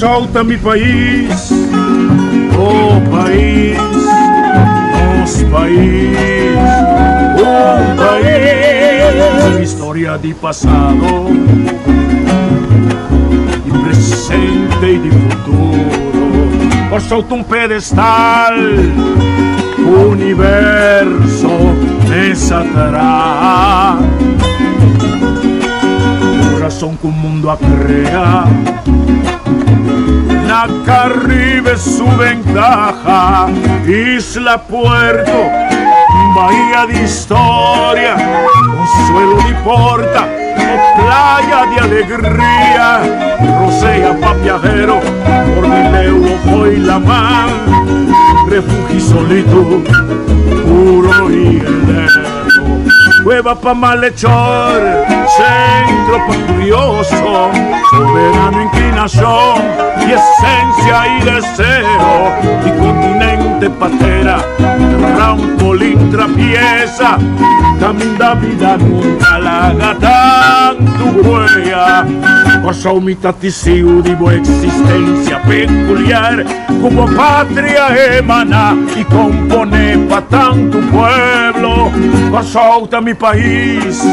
solta mi país, oh país, nos país, un país, historia di passato, di presente e di futuro, por sotto un pedestal, universo me satrá. Corazón que un mundo acrea, la Caribe su ventaja, Isla Puerto, bahía de historia, consuelo de porta, playa de alegría, Rosea pa' viajero, por Leo hoy la mar, refugio solito, puro y heleno, cueva pa' malhechor, centro pa' curioso, soberano inclinación y esencia y deseo, y continente patera, trampolín trapieza, camino da vida nunca la gata tu huella, pasó mi tatisiu divo existencia peculiar, como patria emana y compone pa' tanto pueblo, pasó mi país,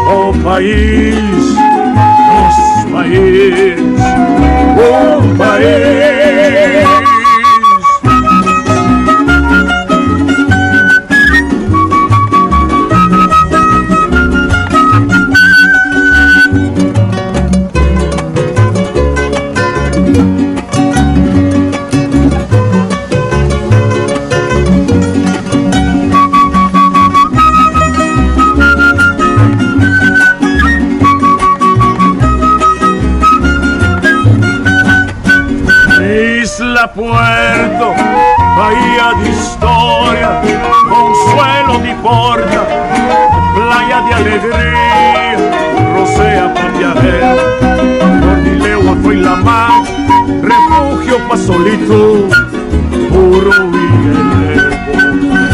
oh país, nos país, un país. Puerto, bahía de historia, consuelo de porta, playa de alegría, Rosea pa' viajero, Cordileo fue la mar, refugio pa' solito, puro y heleno,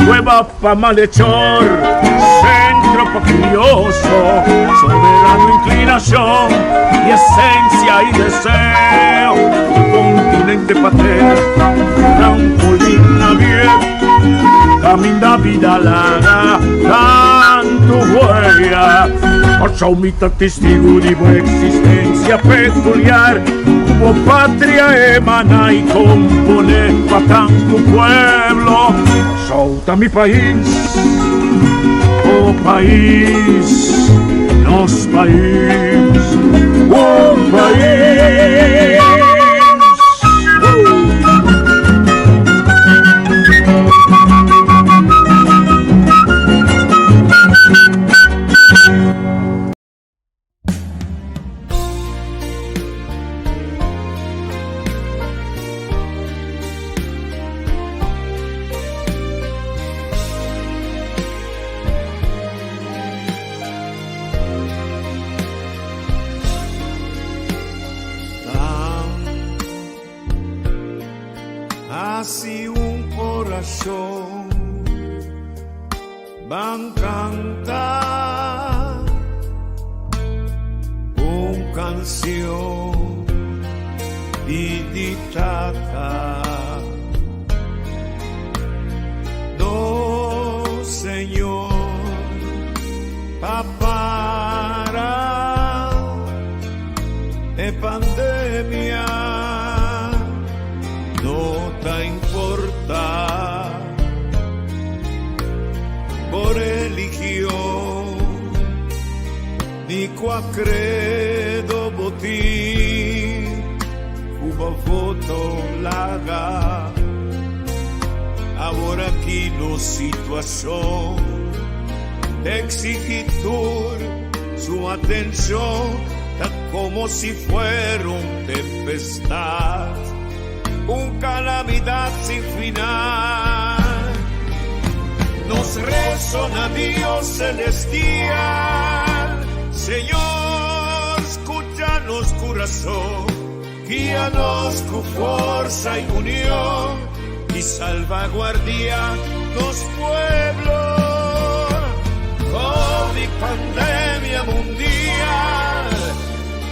cueva pa' malhechor, centro pa' curioso, soberano inclinación y esencia y deseo, continente patera, trampolín abierto, camino da vida larga, tanto huella, pasó mi testigo de buena existencia peculiar, como patria emana y compone pa' tanto pueblo, solta mi país, oh país, nos país, un país. Así un corazón van cantar una canción diditata. No, Señor, papara de pandemia. No te importa por religión ni qua credo botín uba foto laga ahora aquí no situación exigitur su atención tan como si fuera un tempestad, un calamidad sin final. Nos resona Dios celestial, Señor, escúchanos corazón, guíanos con fuerza y unión y salvaguardia los pueblos. COVID pandemia mundial,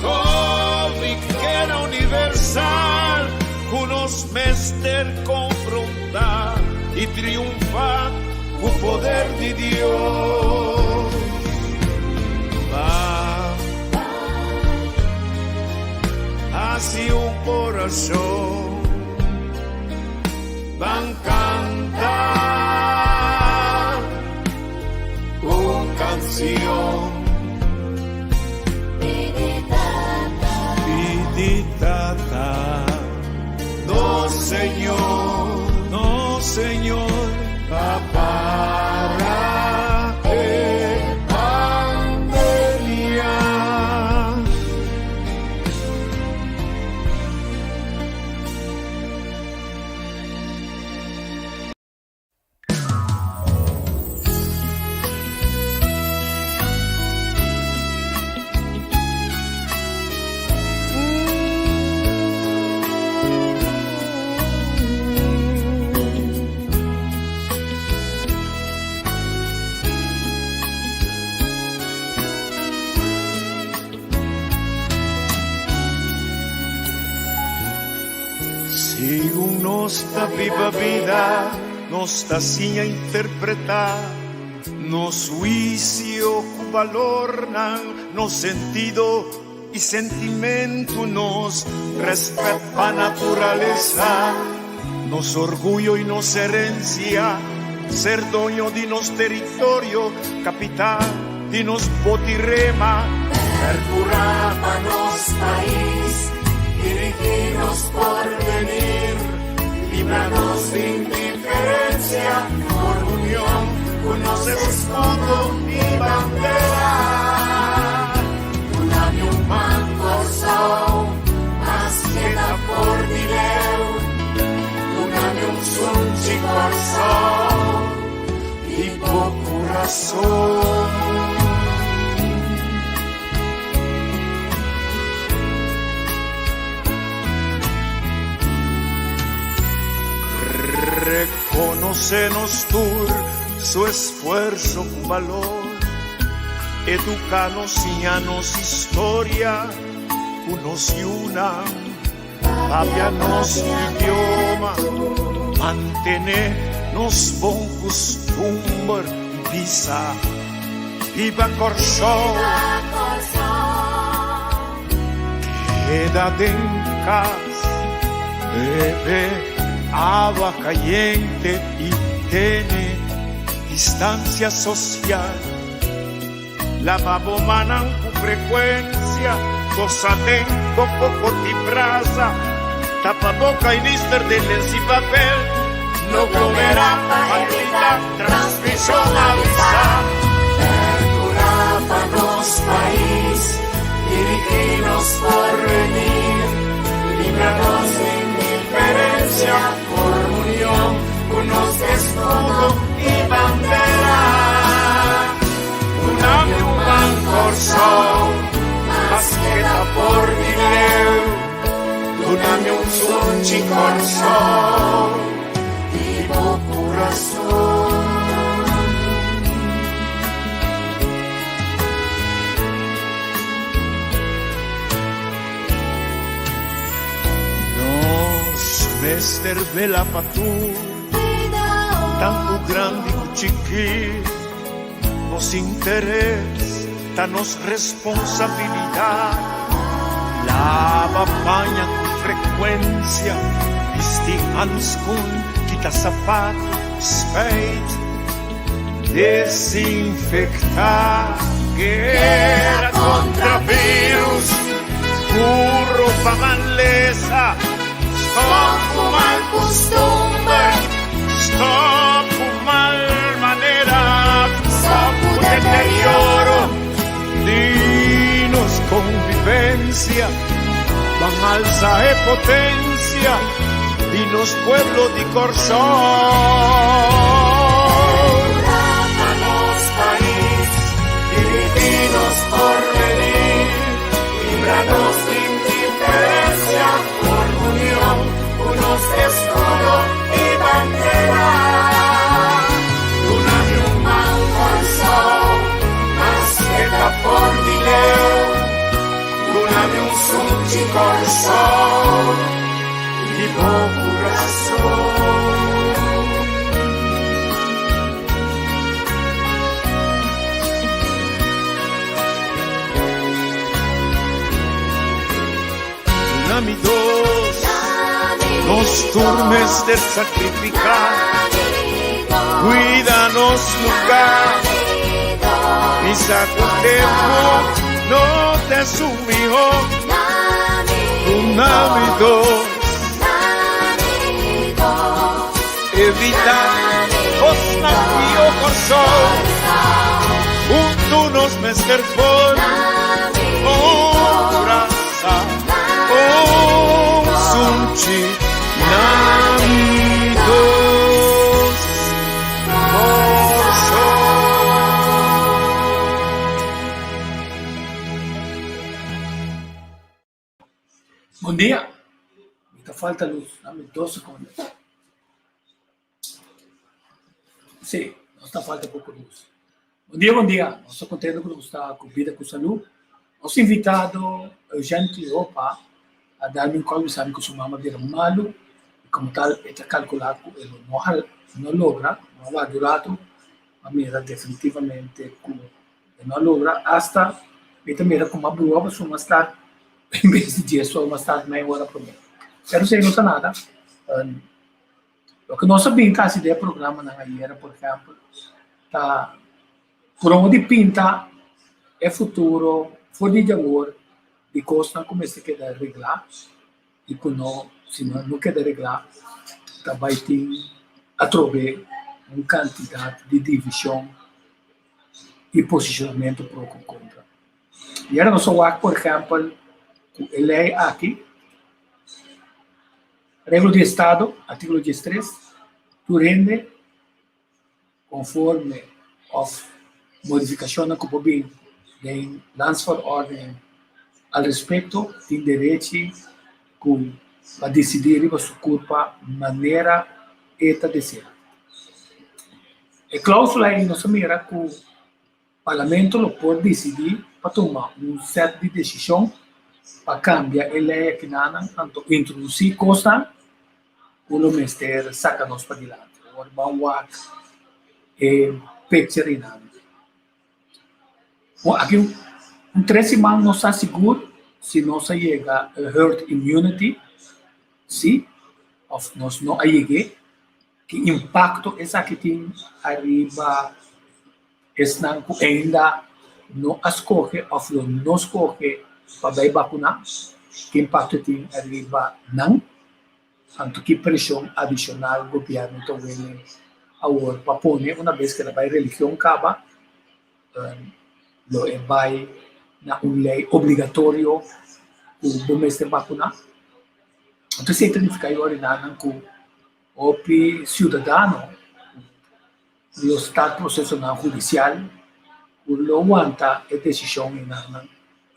COVID guerra universal. sal, unos mester confrontar y triunfar o poder de Dios. Va hacia un corazón, van cantar una canción. Piditata, no Señor, no Señor, para pandemia. Según nuestra viva vida, nuestra sinha interpretar, nos juicio valornan, nos sentido y sentimiento, nos respeto a naturaleza, nos orgullo y nos herencia, ser dueño de nos territorio, capital de nos botirrema, perdurar para nos país. Dirigirnos por venir, líbranos de indiferencia, por unión, unos escudo y bandera. Uname un manto sol, más que la por dileu, uname un sunchi corazón y por corazón. Reconocenos tú su esfuerzo con valor, educanos y anos historia, unos y una, papianos idioma, mantenernos bon costumbre, visa, viva Corsón, quédate en casa, bebé. Agua caliente y tiene distancia social. Lavabo manan con frecuencia, cosa tengo poco de brasa, tapaboca y lister de lenzi papel, no comerá maldita transmisión avisar. Perduraba nos país, dirigirnos por venir, líbranos de indiferencia, por unión, unos escudo y bandera. Uname un corazón, más que la por dinero. Uname un sunchi corazón, vivo corazón. Mester Vela Patu, tanto grande como chiquito, nos interesa, nos responsabilidad, lava paña con frecuencia, vestir hands con quita zapatos, spade, desinfectar, guerra contra virus, burro pa' maleza. Stop mal costumbre, stop mal manera, stop deterioro, dinos convivencia, van alza e potencia, dinos pueblo de Corsón. Líbranos país, dividinos por venir, líbranos de indiferencia, por unión, unos escudo y bandera. Uname un manto al sol, más que da por dileu. Uname un sunchi corazón. Namidos, nos turmes de sacrificar, cuídanos lugar, y sacudemos, no te sumió, Namidos, evita os navío corsol, juntos mester por braça, sunchi Namidos, Bom dia. Muita falta luz. Dá-me 2 segundos. Sim, não está falta pouco luz. Bom dia, bom dia. Nós estamos contentes que nos está com vida, com saúde. Nosso invitado, Eugênio Cleopa, a dar-me um colo, sabe que o seu mama vira malo, e como tal, está calculado que ele não logra, não vai durar, a mira definitivamente não logra, hasta, ele também era como uma boa, mas mais tarde, em vez de dia, só mais tarde, meia hora por mês. Quero sei, não está nada. O que nós sabemos, a ideia do programa na era, por exemplo, tá, por onde pinta, é futuro, for de amor, e costa começa a quedar reglar, e quando se não quer reglar, vai ter a trover uma quantidade de divisão e posicionamento pro ou contra. E era nosso work, por exemplo, a lei aqui, regra de Estado, artigo 13, tu rende conforme a modificação na Copobin, em landsverordening al respecto tem direito a decidir a sua culpa maneira eta deseja. A cláusula é nossa maneira que o parlamento pode decidir para tomar set de decisão para cambiar a lei que não tanto introduzir coisa o ministério saca nós para diante. Agora vamos picture em nada. Aqui um 3 semanas não está seguro se nós chega a herd immunity, se nós não chega, que impacto essa que tem arriba estão ainda não escolhe ou não escolhe para vacinar, que impacto tem arriba não, tanto que pressão adicional o governo também agora para pôr uma vez que a religião acaba, lo vai na uma lei obrigatória o domestic vacunar. Então, isso significa que o cidadão, o Estado processual judicial, o aguenta a decisão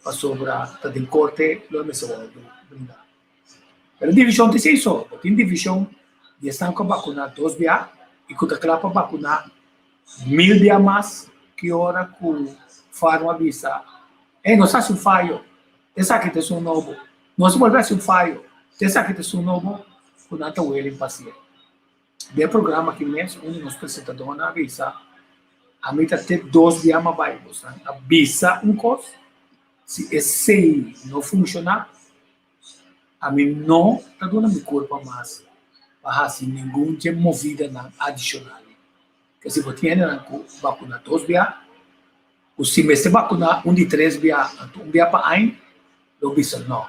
para sobre a corte, o necessário brindar. Mas a divisão tem isso, tem divisão de estão com vacunar 2 dias e com a para vacunar 1000 dias mais que hora com farma avisa. Não está um falho. Essa que tem um novo. Nós volvemos um falho. Essa que tem um novo, com nada o ele paciente. De programa que mesmo onde nos apresentadores avisa, a meta tem 2 dias mais baixos. Avisa coisa. Se esse não funcionar, a mim não está dando meu corpo mais para fazer nenhuma movida adicional. Que se você tem vacuna 2 dias, o semestre vacunar de 3 dias, um dia para aí, eu disse não.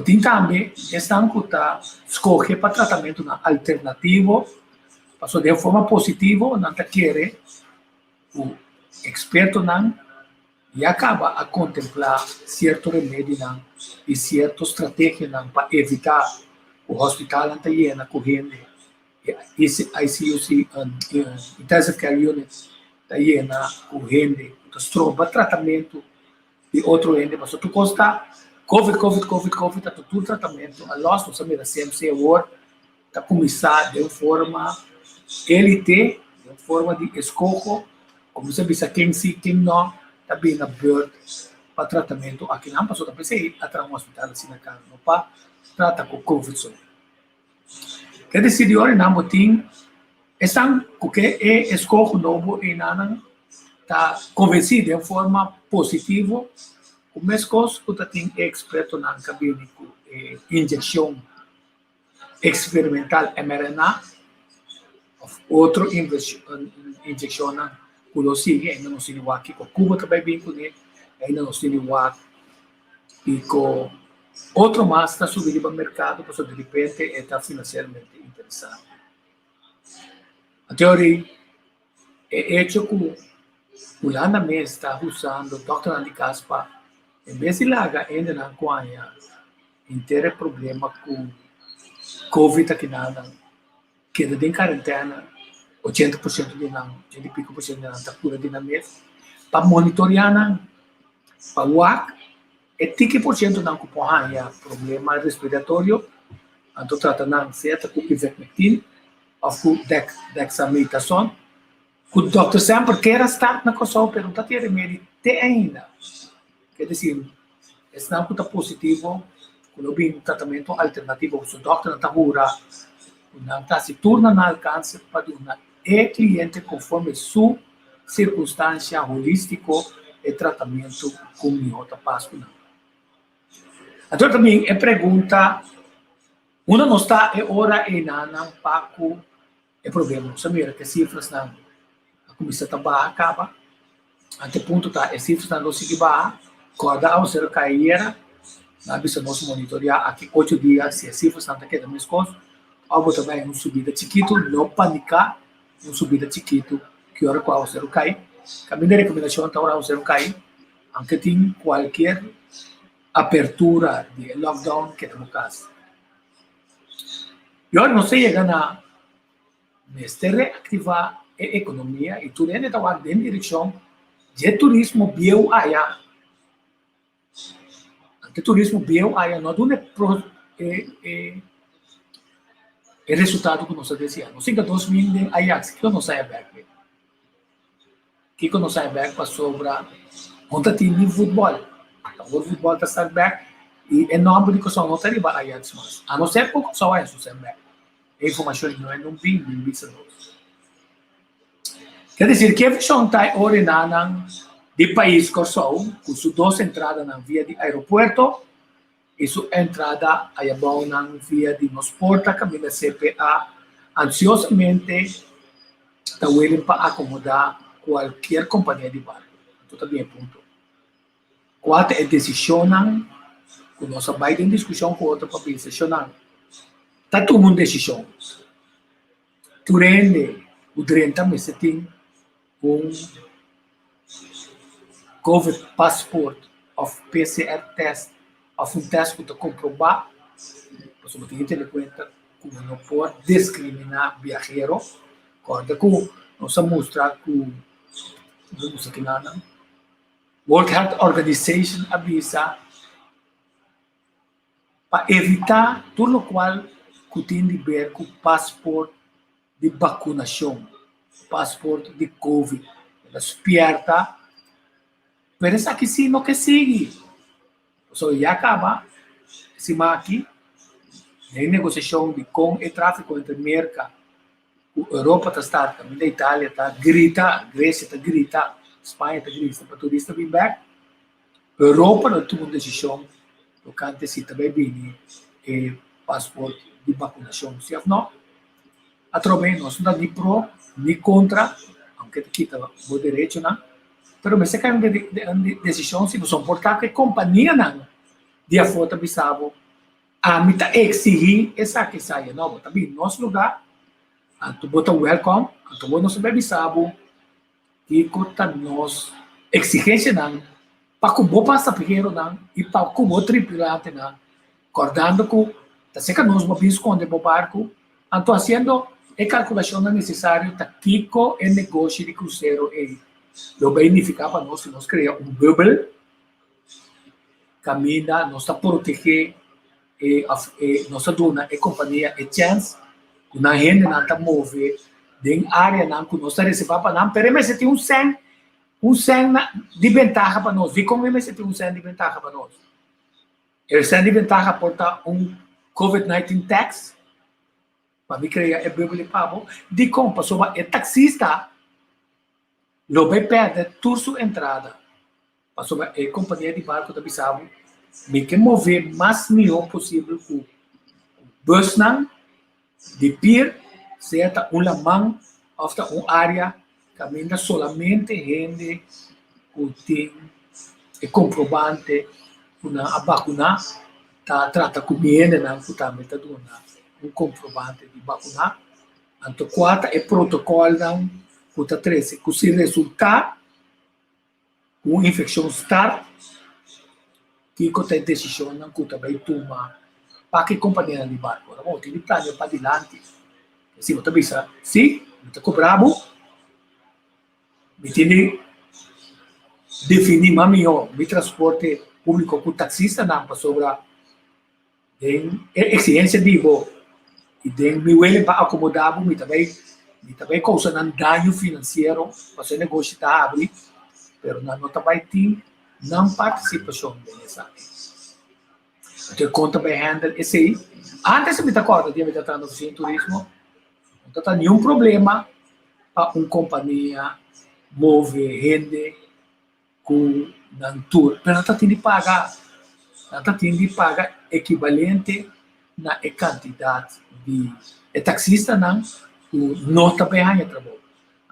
Tem também estão que escolher para tratamento alternativo, para de forma positiva, não quer o experto não e acaba a contemplar certo remédio não e certa estratégia não para evitar o hospital não llena correndo esse ICU, intensive care unit está llena correndo, então tratamento e outro ende, mas tu consta COVID, está tudo tratamento, a nós não sabemos sempre agora está começar de forma LT, de forma de escopo, como você vê quem sim, quem não, está bem aberto para tratamento aqui não, passou também se ir atrás do hospital assim na casa, não para trata com COVID. Quer dizer, de hora não tem, estão porque é escolho novo e não está convencido de forma positiva. O mesmo coisa que tem experto na cabine com injeção experimental mRNA, outro injeção na que ainda não se niwa aqui com Cuba também bem com ele, ainda não se niwa e com outro mais está subindo para o mercado, porque de repente está financeiramente interessado. A teoria é hecho que o Landa mesmo está usando o Dr. Andy Caspa, em vez de largar ainda na coanha, inteiro problema com Covid aqui nada, queda em quarentena, 80% de não, 80 e pico por cento de não está cura de não mesmo, para monitorar, para o ar, e 30% não comporta problema respiratório, então trata não certo com ivermectin, ou com dexamethasone, que o doutor sempre quer estar na coisa, pergunta tem remédio, tem ainda. Quer dizer, esse não está positivo, quando vem um tratamento alternativo, o doutor não está cura, não está se torna no alcance para dar é cliente conforme sua circunstância holística e tratamento com outra passo. Então também é pergunta, uma não está é hora e não para é problema, sabe que cifras não a comissão está acaba, até ponto tá as cifras não se vai, corda ao ser cair, na bisa nós monitorear aqui 8 dias se as cifras não tá queda mais coisa, algo também uma subida chiquito, não panicar, uma subida chiquito que hora qual ser cai, caminho de recomendação tá hora ser cai, aunque tem qualquer apertura de lockdown que temos caso. E agora não sei chegar na reactivar a economia e tudo ainda está em direção de turismo bio aí. De turismo bio aí não é resultado que nós desejamos. Não sei que 2000 aí que não sai bem. Que não sai bem para sobra onde tem futebol. O futebol está back e é nome de coisa não tem para aí mas a não ser pouco só é isso sempre. A informação não é não bem vista. Quer dizer que a visão está ordenada de país que são com suas duas entradas na via de aeroporto e sua entrada aí bom na via de nos porta caminho CPA ansiosamente está willing para acomodar qualquer companhia de barco. Então também é ponto. Quatro é decisão que nós vai em discussão com outra para decisão. Está todo mundo decisão. Durante o 30 meses tem COVID passport of PCR test, of test que comprovar, você tem que ter em conta que não pode discriminar viajero, corda que nós mostrar que não sei que nada. World Health Organization avisa para evitar tudo o qual que tem de ver com o passaporte de vacunação, passaporte de COVID. Ela espierta, mas aqui sim não que sigue. Só já acaba, cima aqui, em negociação de com e tráfico entre América, a Europa está também, a Itália está grita, a Grécia está grita, Espanha está grita para turista vir back. A Europa não tomou decisão, o cante se também vem e passaporte de vacunação, se não, através nós não nem pro nem contra, aunque aqui está o direito não, mas se cai de decisão se não importa que companhia não, de a foto bisabo, a mita exigir essa que saia não, também nosso lugar, tu bota welcome, tu bota nosso bisabo e conta nós exigência não, para que o passageiro não e para que o tripulante não, acordando que tá cerca nós vamos esconder o barco, então fazendo a calculação necessária para que o negócio de cruzeiro é lo beneficia para nós, nós criar bubble, caminha, nós está proteger nossa dona e companhia e chance, que na gente não está mover de área não que nós está recebendo para não, mas se tem um 100 de ventaja para nós, vi como se tem um 100 de ventaja para nós. O 100 de ventaja porta COVID-19 tax, para me criar bíblia pabo, de como sobre o taxista, lo vai perder toda sua entrada, para sobre a companhia de barco da Bissau, me que mover mais melhor possível o bus não, de pier, certa uma mão, ou uma área, caminha solamente gente que tem comprovante, a vacuna, trata comida, não, que também está dando comprovante de vacuna. Então, quarta é protocolo, não, que está treze, que se resultar, uma infecção start, que tem decisão, não, que também toma, para que companhia de barco, não, tem plano para adiante. Se você pensa, sim, está cobrado, me tem definir mais melhor o transporte público com taxista, não, para sobre a exigência de voo. E tem me para acomodar, me também causando dano financeiro, para o negócio está abre, mas não também tem não participação nessa. Então, conta bem handle esse aí. Antes de me dar conta de me estar no turismo, não tem nenhum problema para uma companhia mover gente com um tour, mas não tem de pagar. Não tem de pagar equivalente na quantidade de taxista não está bem a trabalho.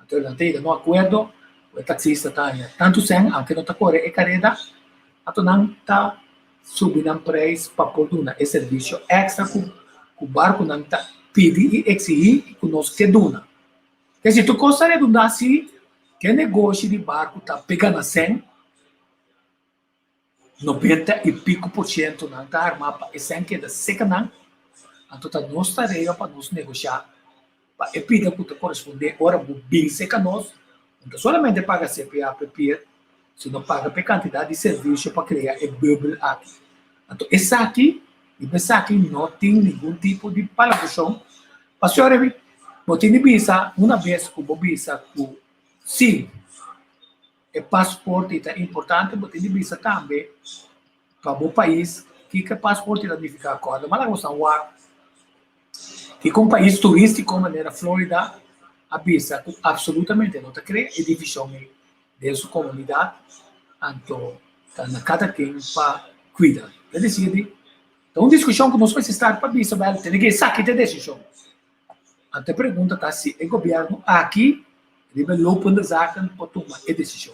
Então, não tem no acordo, o taxista está tanto sem, aunque não está correndo a carreira, então não está subindo o preço para produzir esse serviço extra que o barco não está pedindo e exigir que nós que duna. Quer dizer, tu gostaria de dar assim, que o negócio de barco está pegando 100, 90 e pico por cento não está armado para esse que é seca não, então nós tarefa para nós negociar, para pedir que corresponde ora bem seca nós, então solamente paga CPA PPR, se não paga por quantidade de serviço para criar a bubble aqui. Então esse aqui não tem nenhum tipo de palavrão, para a senhora não tem visa, uma vez que o visa sim, o passaporte é importante, mas tem visa também para o país que o passaporte identifica a coisa. Mas nós estamos que com um país turístico como a Flórida, a visa absolutamente não cria a divisão de sua comunidade, então cada quem para cuidar. É decide. Então, uma discussão que nós vamos estar para visa, tem que saber que decisão. Então, a pergunta está se o governo aqui developa a zaken para tomar a decisão.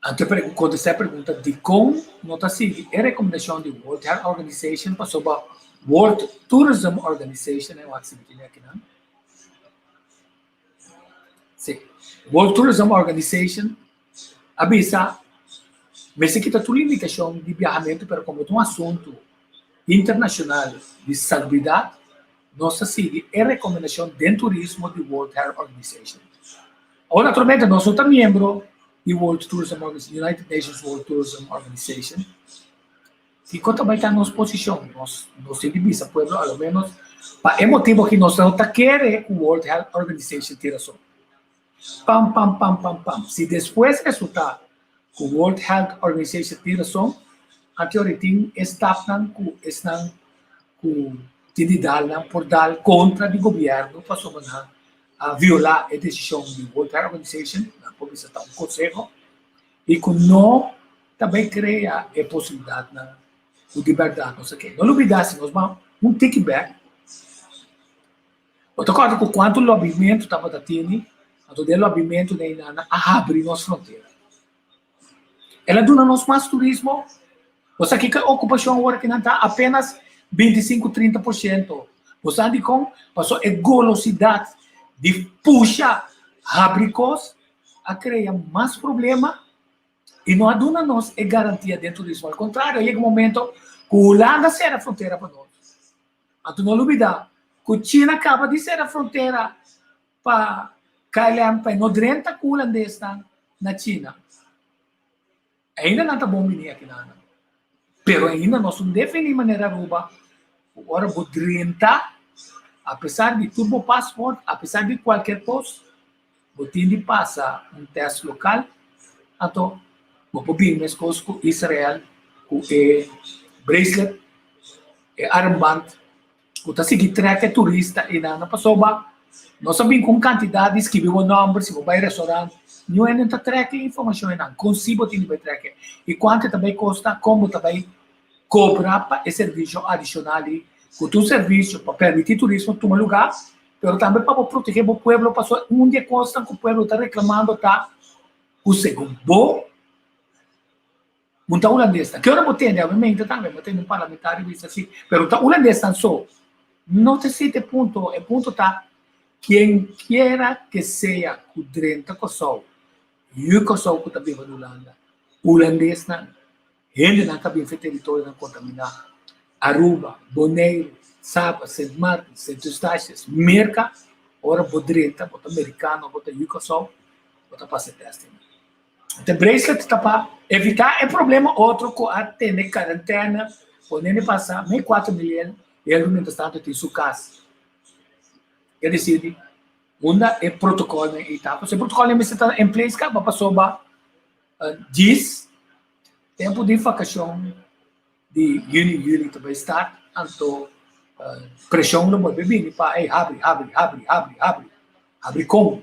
Então, quando você pergunta de como não está seguindo a recomendação do World Health Organization para sobre World Tourism Organization, eu acho que aqui não. Sim, World Tourism Organization avisa, mas aqui está tudo indicação de viajamento, mas como é um assunto internacional de saúde, nós seguimos a recomendação de turismo do World Health Organization. Agora, naturalmente, nós somos membros do World Tourism Organization, United Nations World Tourism Organization, que também está em nossa posição, nós temos a pueblo, ao menos, para o motivo que nós não queremos que o World Health Organization tire só. Pam. Se depois resultar que o World Health Organization tira só, a teoria está com por dar contra o governo para violar a decisão do World Health Organization, na polícia está um conselho, e que não também cria a possibilidade de liberdade, não sei o quê. Não olvidar, se nós vamos take back. Outra coisa, que quanto o lobbyamento estava tendo, o lobbyamento abre nossa fronteira. Ela dá nos mais turismo, você que a ocupação agora que não está apenas 25-30%. Você anda com passou a golosidade de puxar abricos a criar mais problema e não aduna nós a garantia dentro disso. Ao contrário, chega um momento que o Holanda será a fronteira para nós. Então, não olvidar que a China acaba de ser a fronteira para Thailand, para 90 que o holandês está na China. Ainda não está bom menino aqui nada. Pero ainda nós não definimos de maneira ruba. Agora, o 30, apesar de turbo passport, apesar de qualquer coisa, você tem de passar um teste local, então, vou vir mais coisas com Israel, com bracelet, armband, kuta sige trekke turista ina na pasoba. Nós sabemos com quantidade, escreveu o nome, se vai restaurante, não é nem trekke informação não, consigo tem que trekke. E quanto também custa, como também cobrar para esse serviço adicional, com um serviço para permitir turismo em um lugar, mas também para proteger o povo, para onde custa que o povo está reclamando, tá? O segundo, bom, muita holandesa, que eu não entendo, obviamente também, mas tem um parlamentar isso assim, mas a holandesa só, não te cite ponto, é ponto tá, quem queira que seja kudrenta com sol, e o sol que também vai na Holanda, holandês não, gente não cabe em território não contaminar, Aruba, Bonaire, Saba, Saint Martin, Saint Eustáchios, Merca, ora bodrenta, bota americano, bota o sol, bota para teste. Então, bracelet está para evitar é problema outro com a ter quarentena, podendo passar meio 4 milhões e ele não está tem sua casa. Quer dizer, onda é protocolo e tal. Se o protocolo é está em place, acaba passou para diz tempo de vacação de junho também está, então pressão não pode beber para abre como.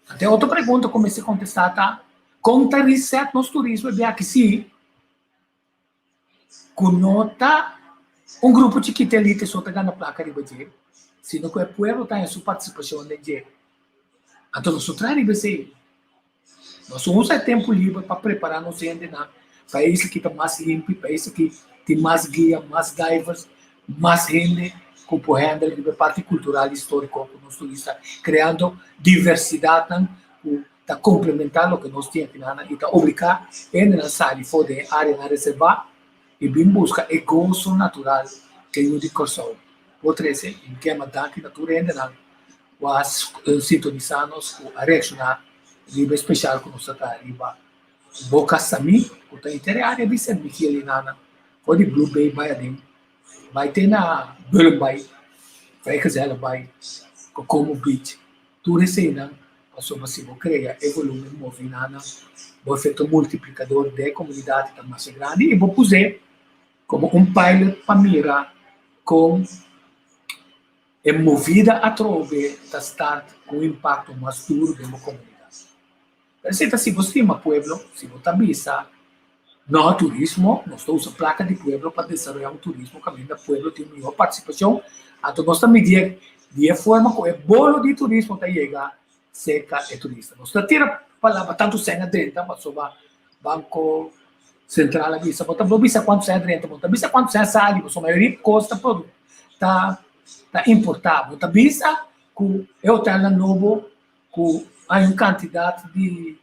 Até outra pergunta comecei a contestar tá conta reset nos turismo é que se conota grupo de que elite só está ganhando placa de budget, se não é povo tá em sua participação de dia. Então nós traz de nós usamos tempo livre para preparar nos gente na país que está mais limpo, país que tem mais guia, mais divers, mais gente compreende a parte cultural e histórica com os turistas, criando diversidade para complementar o que nós temos aqui e para obrigar a sair fora da área na reserva e bem buscar o gozo natural que eu digo só. Outra vez, em que a madame natureza was sintonizar-nos a reaccionar livre especial com nossa tarifa. Boca Sami, o tá inteira de serviço ali na pode Blue Bay vai ter na Burn Bay, vai fazer ela vai como beach, tudo isso aí não, passou para se criar evoluir movimentar, vou efeito multiplicador de comunidade tá mais grande e vou fazer como pilot para mirar com movida a trove da start com impacto mais duro de uma comunidade. Perceba se você tem um pueblo, se você avisa, não turismo, nós usamos placa de pueblo para desenvolver turismo, que o pueblo tem melhor participação, então nós estamos medindo de forma que o bolo de turismo está chegando cerca de turista. Nós estamos tirando palavra tanto sem adentro, mas sobre banco central avisa, mas não avisa quanto sem adentro, mas avisa quanto sem sai, mas a maioria custa produto está importado, mas avisa que é hotel novo, que há uma quantidade de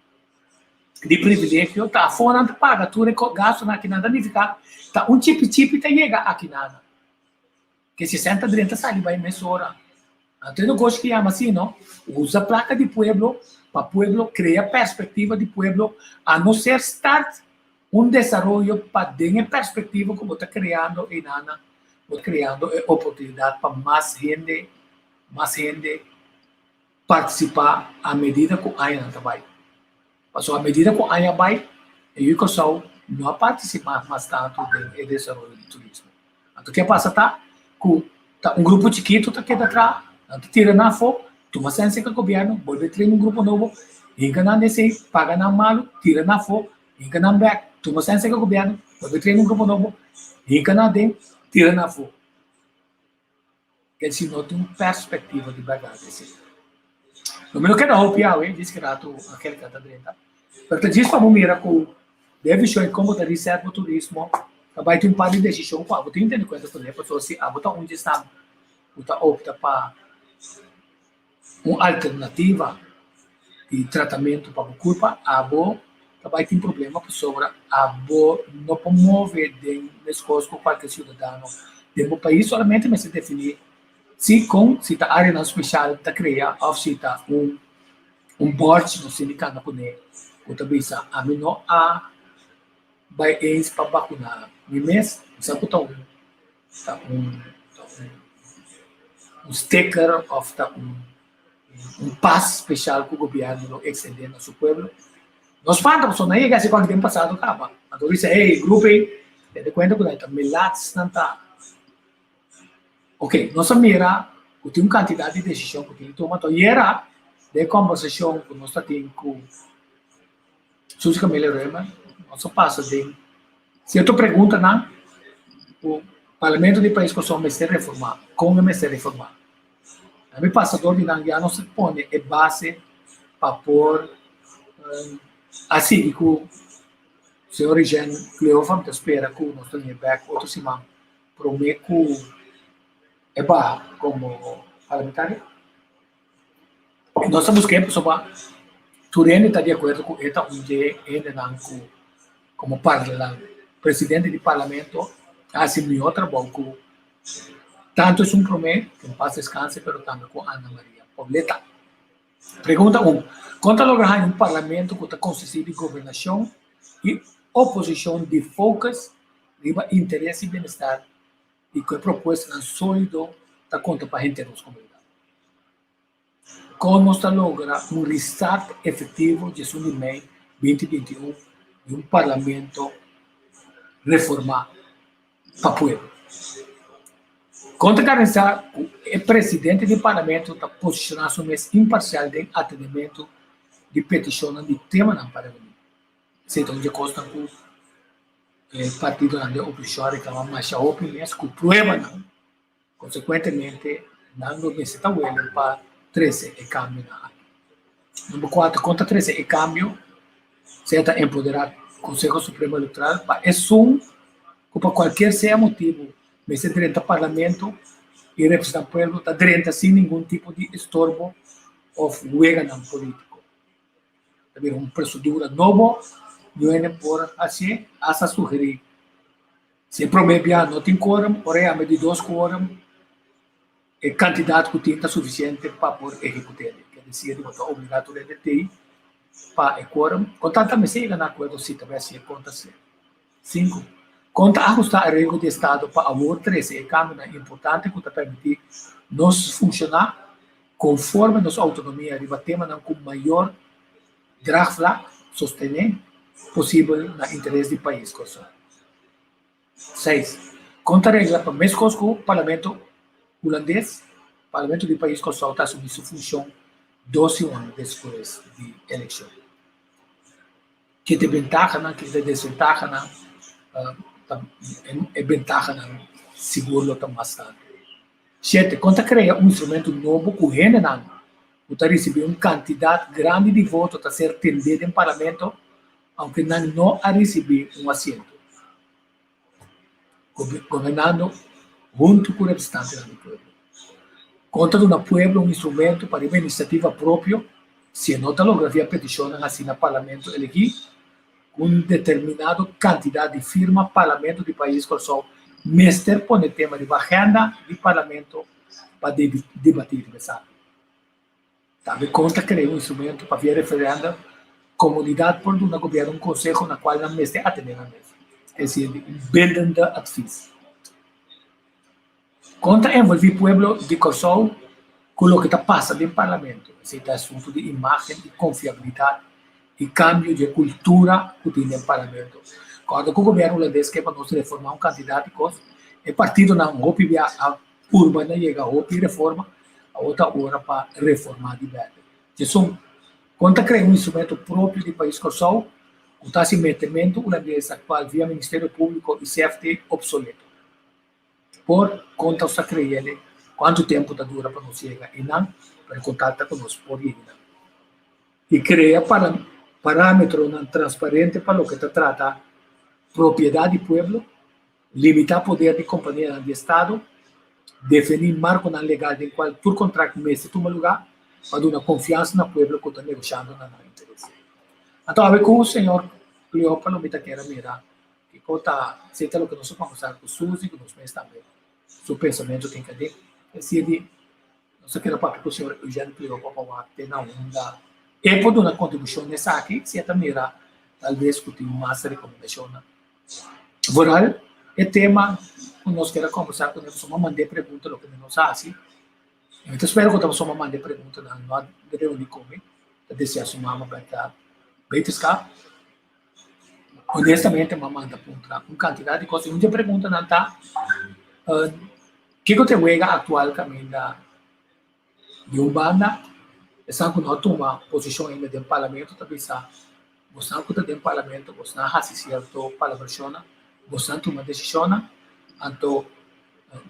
privilégio, tá fora não paga, tudo gasto na que nada nem ficar, tá chip tá chega aqui nada, que se senta dentro sai vai mesura, então não gosto que chama assim, não, usa placa de pueblo, para pueblo cria perspectiva de pueblo, a não ser start desenvolvimento para ter perspectiva como está criando e nada, criando oportunidade para mais gente participar à medida que a Aya vai. Passou à medida que a Aya vai, eu que sou não participar mais tanto do desenvolvimento do turismo. Então, o que passa tá que grupo chiquito tá queda atrás, então tira na foto, toma senso que o governo, volve ter grupo novo, enganar nesse, paga na malo, tira na foto, enganar back, toma senso que o governo, volve ter grupo novo, enganar dentro, tira na foto. Quer dizer, não tem uma perspectiva de bagagem. No menos que não hopiau, diz que rato aquele que está dentro. Porque diz para mira que deve ser como da reserva do turismo, vai ter um par de decisões, vou ter entender quantas pessoas se botar onde está, opta para uma alternativa de tratamento para a culpa, vai ter um problema sobre não promove de esforço com qualquer cidadão do país, somente mas se definir se a área especial está criada, ou se está board no sindicato com ele, ou também a menor vai eles para vacinar. No mês, sabe que está sticker of passe especial que o governo excedendo no seu povo. Nós falamos, não é que qualquer tempo passado acaba. Então, isso grupo de conta que nós melats nanta. Ok, nossa mira, que tem uma quantidade de decisão que tem que tomar, então era de conversação que nós temos com Suzy Camila Rema, nós passa de certa pergunta, não, o parlamento do país que só me reformar, como me reformar. A mim passa do não já não se põe é base para pôr assim que o senhor Jean Cleofa espera que nós tenhamos back outro semana promete que é bom como parlamentar. Nós estamos que sobre Turene está de acordo com esta onde ainda não como presidente do parlamento assumiu outra boca. Tanto é promete que não passa descanso, pero também com Ana Maria Pobleta. Pergunta 1. Quanto lograr um parlamento que está consistido de governação e oposição de focus riba interesse e bem-estar e que é proposta na sólido da conta para a gente das comunidades. Como está lograr um restart efetivo de junho de maio 2021 de um parlamento reformado para o povo. Conta garantir que o presidente do parlamento está posicionado mais imparcial em atendimento de petições de tema na parlamento. Seja onde consta que o partido da oposição reclama mais a opinião que o problema não. Consequentemente, não necessita o para 13 e cambio na área. Número 4, contra 13 e cambio, se está empoderado o Conselho Supremo Eleitoral para assumir que para qualquer seja motivo, mas é direito ao parlamento e representar o povo, está direito sem nenhum tipo de estorbo ou weganan político. Também uma procedura nova, não é por assim, essa sugerir. Se prometia não tem quórum, porém, a medir 2 quórum, é candidato que tem suficiente para poder executar. Quer dizer, ele está obrigado a ter para o quórum. Contanto, também se não acordo se também se conta 5. Conta ajustar a regra de Estado para a 13 é câmara importante que permitir nós funcionar conforme nossa autonomia arriba tema com maior draagvlak sostener possível no interesse do país. 6. Conta a regra para mais coisas que o parlamento holandês, o parlamento do país que está assumindo sua função 12 anos depois da eleição. Que tem vantagem, que tem desvantagem, é vantagem seguro também bastante. 7. Conta criar instrumento novo que o general está recebendo uma quantidade grande de votos para ser atendido em parlamento, aunque não a receber assento. Governando junto com o representante do povo. Conta de um povo um instrumento para uma iniciativa própria, se não está logrando a petição assim no parlamento elegir uma determinada quantidade de firmas parlamento do país que são mestre põe o tema de agenda do parlamento para debater e pensar. Também conta criar um instrumento para via referenda comunidade por um governo um conselho na qual não mestre atender a mesa. É decir, bindende advies. Conta envolver o povo de Kosovo com o que está passando no parlamento. Esse é assunto de imagem e confiabilidade e cambio de cultura que tem no parlamento. Quando o governo holandês quer para nós reformar um candidato de coisas, o partido não houve a urbana chega a houve reforma, a outra hora para reformar de verdade. Então, quando criar um instrumento próprio do país Kosovo, o tassimento holandês atual via Ministério Público e CFT obsoleto. Por conta do criar quanto tempo está dura para nós chegar e não para contato conosco por ele. E criar parâmetro transparente para o que se trata propriedade do povo, limitar o poder de companhia de Estado, definir marco legal em qual todo contrato mestre toma lugar, para dar confiança no povo que está negociando na interesse. Então, a ver com o senhor Cleopa, não me quer mirar, que conta, se é o que nós vamos conversar com o Suzy, que nós vamos também, seu pensamento tem que ter, decide, nós queremos para que o senhor Eugênio Cleopa para ter na onda, e por uma contribuição nessa aqui, se é também talvez que tem mais recomendação. Voral, é tema que nós queremos conversar com eles, vamos mandar perguntas, o que nós fazemos. Então, espero que nós vamos mandar perguntas, não devemos de comer, desejar sua mama para estar bem descansado. honestamente, me manda para uma quantidade de coisas. Um dia pergunta, não tá? Que te juega actualmente de uma banda? Essa que não toma posição ainda dentro do parlamento, também sabe. Você não está dentro do parlamento, você não assiste a palavra, você não toma decisão, então,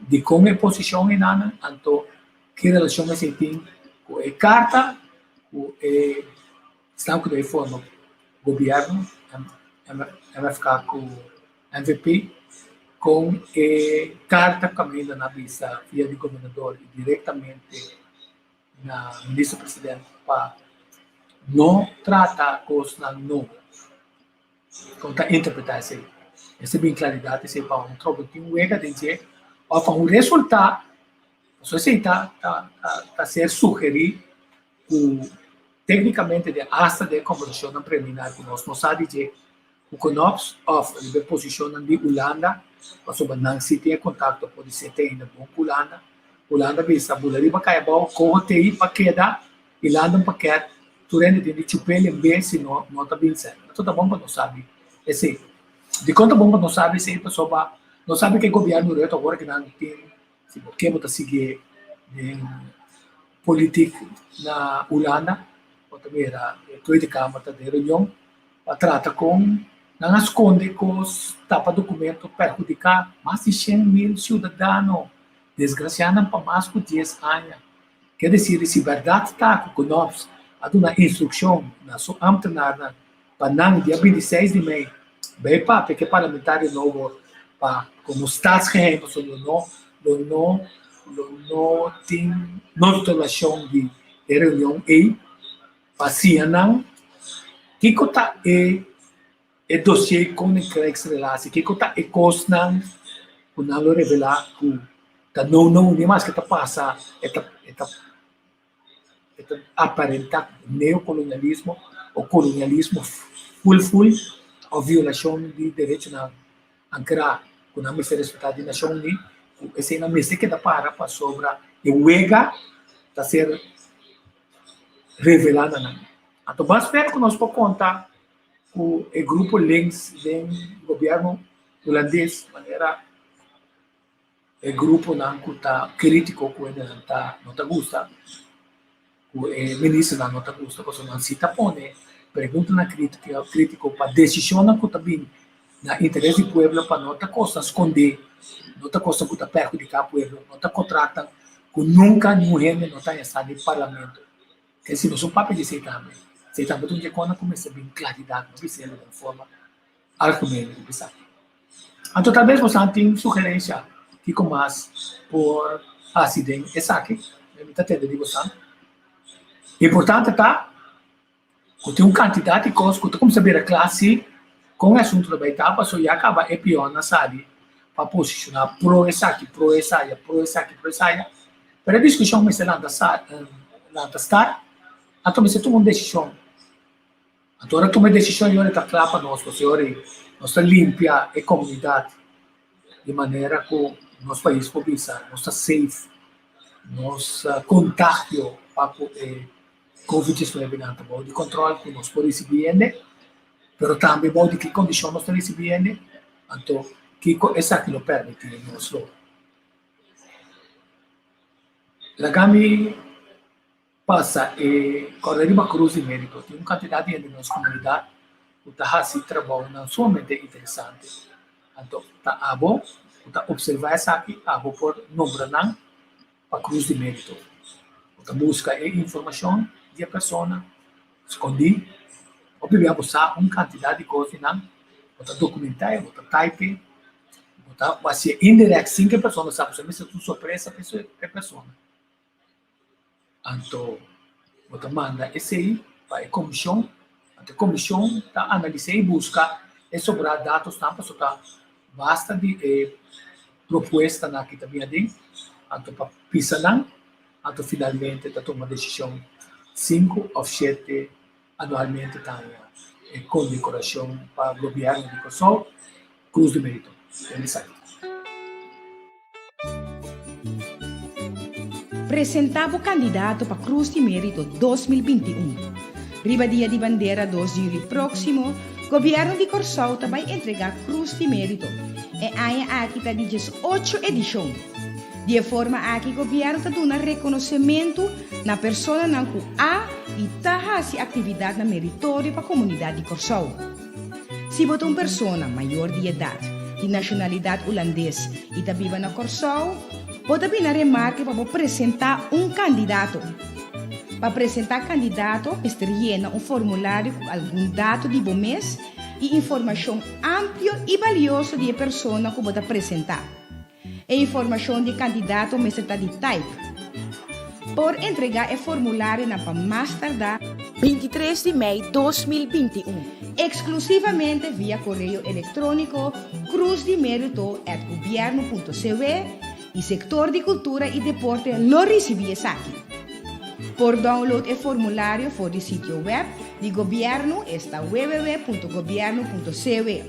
de como é posição em nada, então, que relação você tem com a carta, com o estado de forma governo, MFK com MVP, com a carta caminhando na visa via de governador e diretamente na ministro-presidente para não tratar coisas não como interpretar isso. Essa é bem claridade, esse é para um trabalho que um ega de dizer, ou para um resultado, a sociedade está ser sugerir tecnicamente de asta de conversão preliminar que nós não sabemos dizer o que nós de posição de Holanda, sobre não se tem contato pode ser ter ainda bom Holanda bisa bulari ba kaya ba ko tei pakeda Holanda paket turende de chupele mbesi no tá bem certo. Então tá bom para não sabe. Esse de conta bom para não sabe se pessoa não sabe que governo reto agora que não tem se porque bota seguir de política na Holanda ou também era de câmara de reunião para tratar com não esconde com tapa documento perjudicar mais de 100.000 cidadãos desgraciadamente para mais de 10 anos. Quer dizer, se verdade está com nós, há uma instrução na sua amtenada para não dia 26 de maio, bem para porque parlamentar novo para como statsgeheim, não tem notificação de reunião aí, para se não que está é dossiê com o que se relaciona, que está é coisa não revelar que não nem mais que está passa aparenta neocolonialismo ou colonialismo full ou violação de direitos na ancora com a missa respeitada de nação unida esse é na missa que dá para sobre e o ega está ser revelada na então mas espero que nós possamos contar com o grupo links do governo holandês de maneira o grupo não está crítico com ele não está gosta o ministro não está gosta porque não se tapone pergunta na crítico para decisão não está bem na interesse do povo para não está costa esconder não está costa que está perjudicar o povo não está contrata que nunca ninguém não está estado no parlamento que se não são papel de aceitar então que quando começa bem claridade não precisa de forma argumento sabe então talvez você tenha sugerência fico mais por acidente essa aqui me está tendo de você importante tá que tem quantidade de coisas que como saber a classe com o assunto da etapa só já acaba é pior na sabe para posicionar pro essa aqui para a discussão mas lá da estar então você toma uma decisão agora toma decisão e olha tá claro para nós você olha nós limpia a comunidade de maneira que nosso país possa estar safe, nosso contágio para COVID-19 de controle que nós podemos receber, mas também de que condições nós estamos recebendo, então que essa que nos permite nós. La Gami passa e correr uma cruz de mérito, tem uma quantidade de nossa comunidade que está se trabalhando somente interessante, então está bom. Observar essa aqui, vou por número não para cruz de mérito. Busca a informação de a pessoa, escondi, obviamente usar uma quantidade de coisas não, documentar, type, vai ser indireto, sem que a pessoa sabe, você tudo surpresa para a pessoa. Então, manda esse aí para a comissão está analisar e buscar e sobrar dados também para basta de proposta na que também tem, então para pisar não, então finalmente está tomando decisão 5 ou 7 anualmente está em condecoração para o governo de Kosovo, Cruz de Mérito. Presentava o candidato para Cruz de Mérito 2021. Riba dia de bandeira 2 de julho próximo, Governo de Corsol também entregar Cruz de Mérito. E aí aqui está 18 edição. De forma aqui, o governo está dando reconhecimento na pessoa que há e está fazendo atividade na meritória para a comunidade de Corsol. Se você é uma pessoa maior de idade, de nacionalidade holandesa e está viva na Corsol, pode vir na remarca para apresentar um candidato. Para apresentar candidato, você llena um formulário com algum dado de bom mês e informação ampla e valiosa de pessoa que você apresentar. A informação de candidato você está de type. Por entregar o formulário na para mais tardar 23 de maio de 2021, exclusivamente via correio eletrônico cruzdemerito@governo.cv e setor de cultura e deporte lo recebia aqui. Por download o formulário for o sítio web de governo está www.governo.cv.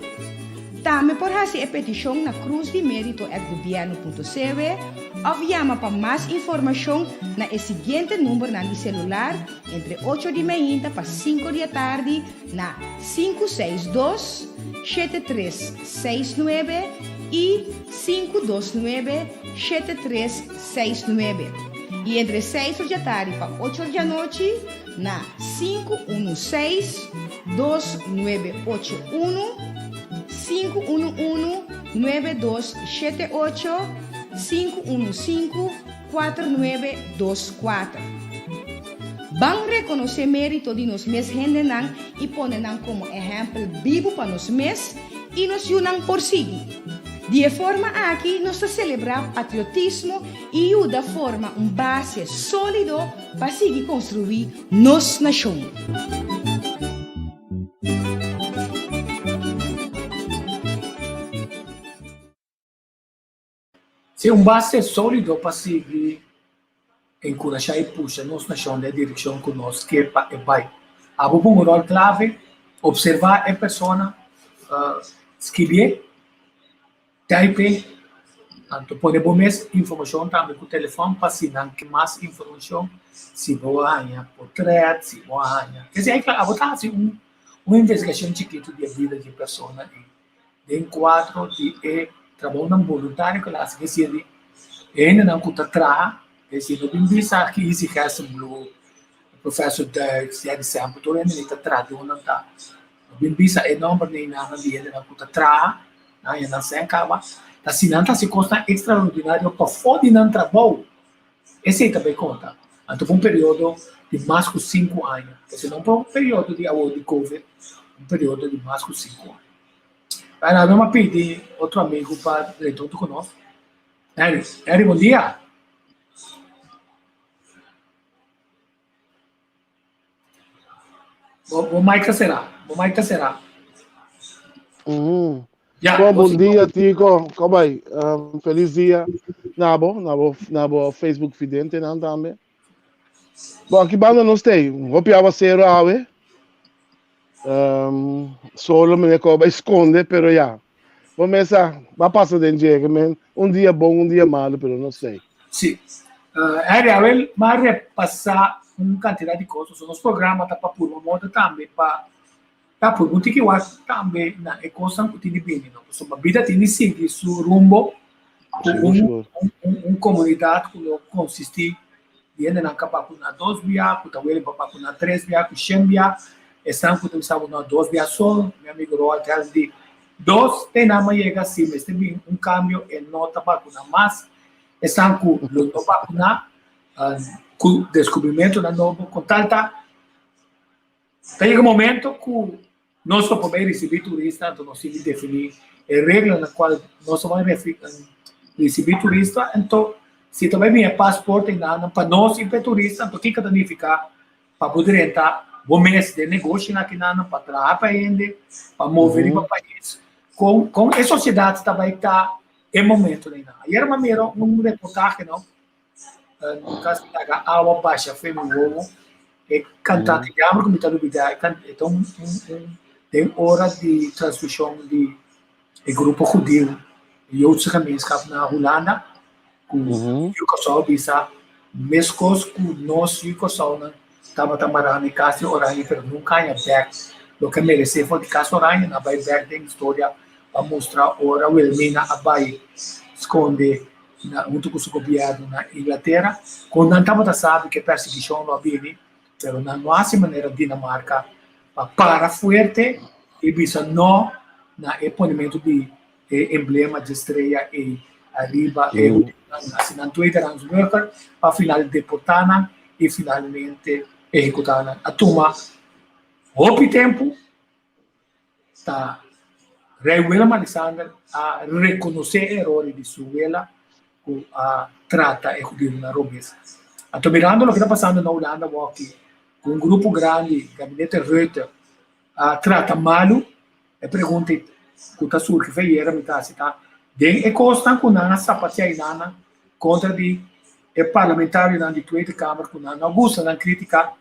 Também por fazer a petição na cruzdemerito@governo.cv ou chama para mais informação na seguinte número de celular entre 8 de manhã para 5 da tarde na 562-7369 e 529-7369. E entre 6 da tarde para 8 da noite na 516-2981 511-9278 515-4924. Vamos reconhecer mérito de nós mesmos e poner como exemplo vivo para nós mesmos e nos unam por seguir. De forma aqui, nós celebrar patriotismo e da forma base sólido para seguir construir nossa nação. Se base sólido para seguir encorajar e puxar nossa nação na direção que nós queremos e vai. Há um rol clave, observar a pessoa, escrever, type, pôr mais informação também com o telefone para assinar que mais informação, se boa portrait, se boa quer dizer, há uma investigação chiquita de vida de pessoa de enquadro de trabalho não voluntário que elas recebem ainda não conta tra esse no bimbisa que existe esse blue professor Dirk se exemplo todo ainda está tra de não tá bimbisa é nome nem nada de ainda não conta tra ainda não se acaba tá se não tá se consta extraordinário para fora não trabalho esse também conta então um período de mais de 5 anos esse não é um período de COVID um período de mais de 5 anos. Aí vamos pedir outro amigo para retorno conosco. Eri, bom dia. Bom Mike será. Bom dia, Tico. Como vai? Feliz dia. Nabo Facebook Fidente não também. Bom, aqui banda não tem. Copiava ser ave. Solo me ne esconde, pero ya. Começa, vai passar dentro de um dia bom, um dia malo, pero não sei. Sim. Ariel, mas repassar uma quantidade de coisas. Nos programas tá para por uma moda também para tá por muito que eu acho também na equação que tem bem, não. Só a vida tem seguir seu rumo com comunidade que consiste de ainda não capaz com 2 via, com talvez para com 3 via, com 100 via. Estão com na 2 via só, meu amigo Roal de 2 tem na manhã chega assim, mas tem um câmbio e nota para com mais. Estão com o vacuna, com descobrimento da nova com tanta. Tem um momento que nós só podemos receber turista, então nós temos que definir a regra na qual nós vamos receber turista, então se também minha passaporte para nós e para turista, então que danificar para poder entrar o mês de negócio aqui na para trabalhar para ele, para mover para o país. Com a sociedade também está em momento ainda. E era uma reportagem, não? No caso da água baixa, foi no ovo, e cantante de amor, como está dúvida, então tem hora de transmissão de grupo judeu e outros caminhos que na Holanda, com o pessoal bisa, mesmo com nós e o pessoal estava trabalhando em casa, orando, mas nunca ia back lo que merece foi de caso aranha na vai ver a história a mostrar ora Wilmina a vai esconde junto com o governo na Inglaterra quando não estava sabe que perseguição não havia pero não há maneira Dinamarca para forte e bisa não na exponimento de emblema de estrela e arriba e assinando Twitter aos workers para final deportar e finalmente executar a turma. Houve tempo tá Rei Willem Alexander a reconhecer erros de sua vela a trata e judeu na Robes. Estou mirando o que está passando na Holanda aqui com um grupo grande, gabinete Rutte, a trata malo e pergunta que está surge feira me tá se tá den e costa com na sapatia inana contra de parlamentário na de Tweede Kamer com na Augusta na crítica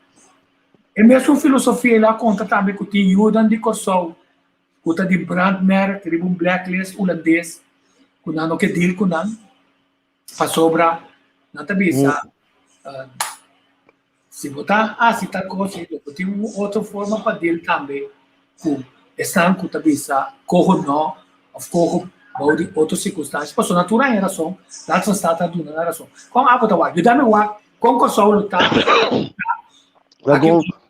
e mesmo filosofia lá contra também que tem Jordan de Kosovo que de Brandmer que um blacklist holandês com na no que deal com na para sobra na tabisa se botar se tá coisa tem uma outra forma para deal também com estão com tabisa corro não of corro de outras circunstâncias passou natural em razão lá está dando na razão com a botar o dá-me o com Kosovo lutar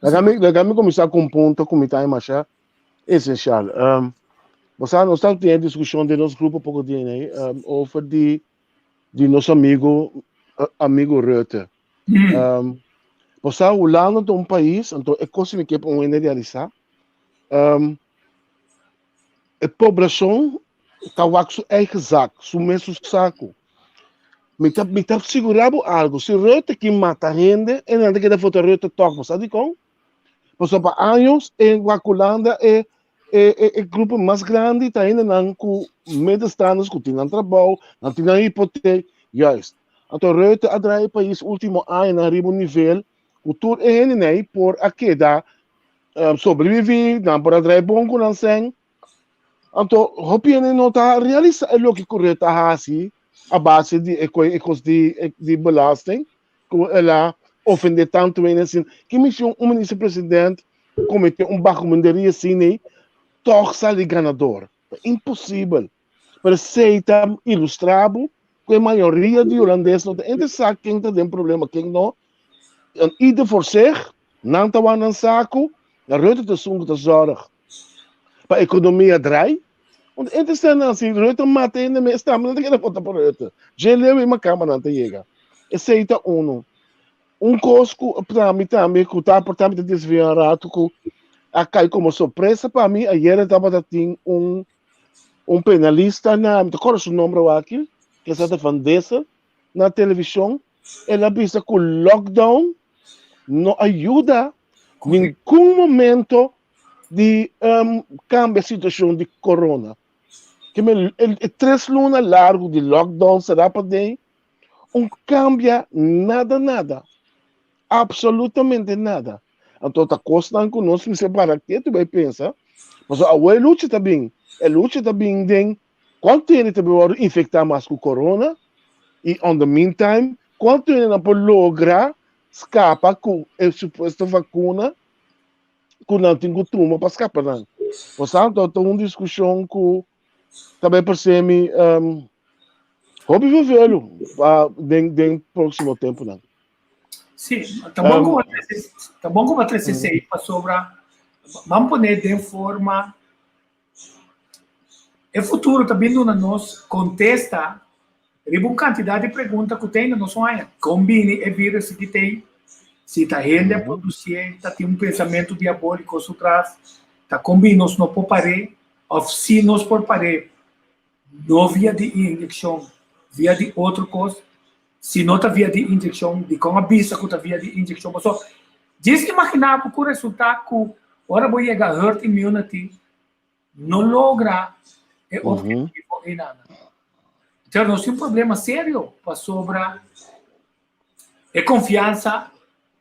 Deixa-me começar com um ponto que está em marcha essencial. Você não está tendo discussão de nosso grupo pouco dia, né? Over de nosso amigo Rutte. Você a Holanda é um país, então é coisa que é para realizar. A população está com seu eigen zaak, seu mesmo saco. Me tá segurando algo. Se Rutte que mata gente, e não tem que dar foto Rutte toca, sabe como? Por para anos em Holanda é o grupo mais grande está ainda não com medestranos que tinham trabalho, não tinham hipoteca, justo. Então Rutte atrai o país último ano na ribo nível, o tour é nem por aqui da sobreviver, não por atrai bom com assim. Então opinião não está realizando o que Rutte está assim. A base de belasting, que ela ofende tanto assim, que missão ministro-presidente cometeu baixo-mandaria assim, torce de ganador. É impossível. Para aceitar ilustrado que a maioria de holandeses não tem sabe quem tem problema, quem não. E de forçar, não está no saco, a Rutte te sunga de zorg. Para a economia draai. Want interessant als die Rutte mata ainda me está, mas não tem que votar por Rutte. Já leu uma câmara não chega. Aceita cosco para mim também que está por também desviar rato que acai como surpresa para mim. Ayer estava tendo penalista na, me recordo o nome aqui, que está defendendo na televisão. Ela pensa que o lockdown não ajuda em nenhum momento de cambio a situação de corona. Que el 3 lunas largo de lockdown será para daí cambia nada. Absolutamente nada. Então está custando conosco, se para que tu vai pensar. Mas a luta também. A luta também tem quanto ele também infectar mais com corona e on the meantime, quanto ele não pode lograr escapar com a suposta vacuna que não tem turma para escapar. Portanto, está uma discussão que também percebe hobby vivê-lo no próximo tempo. Não? Sim, tá bom como a 366 para sobrar. Vamos pôr de forma. O futuro também nos contesta uma quantidade de perguntas que tem na nossa área. Combine o vírus que tem. Se está rende a produzir, está tem pensamento diabólico por trás, está combinando nos não poupare, ou se nos poupare, não via de injeção, via de outra coisa, se não está via de injeção, de como avisa que está via de injeção. Mas só, diz que imaginar que o resultado que agora vou chegar a herd immunity, não logra o objetivo em nada. Então, nós temos um problema sério para sobre a confiança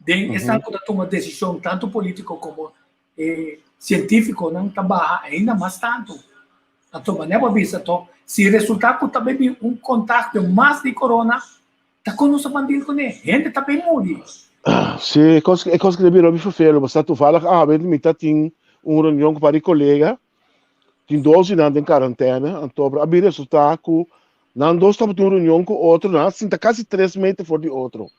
estão tomando decisão tanto político como científico não está baixa ainda mais tanto. Então, maneira vista, se resultar que também contato mais de corona, está com nosso bandido com ele, gente também morre. Sim, é coisa que deve ser feito. Você tu fala, me está tem uma reunião com vários colegas, tem 12 anos em quarentena, então, abrir resultado que não dois estamos em reunião com outro, não, assim, tá quase 3 meses fora de outro.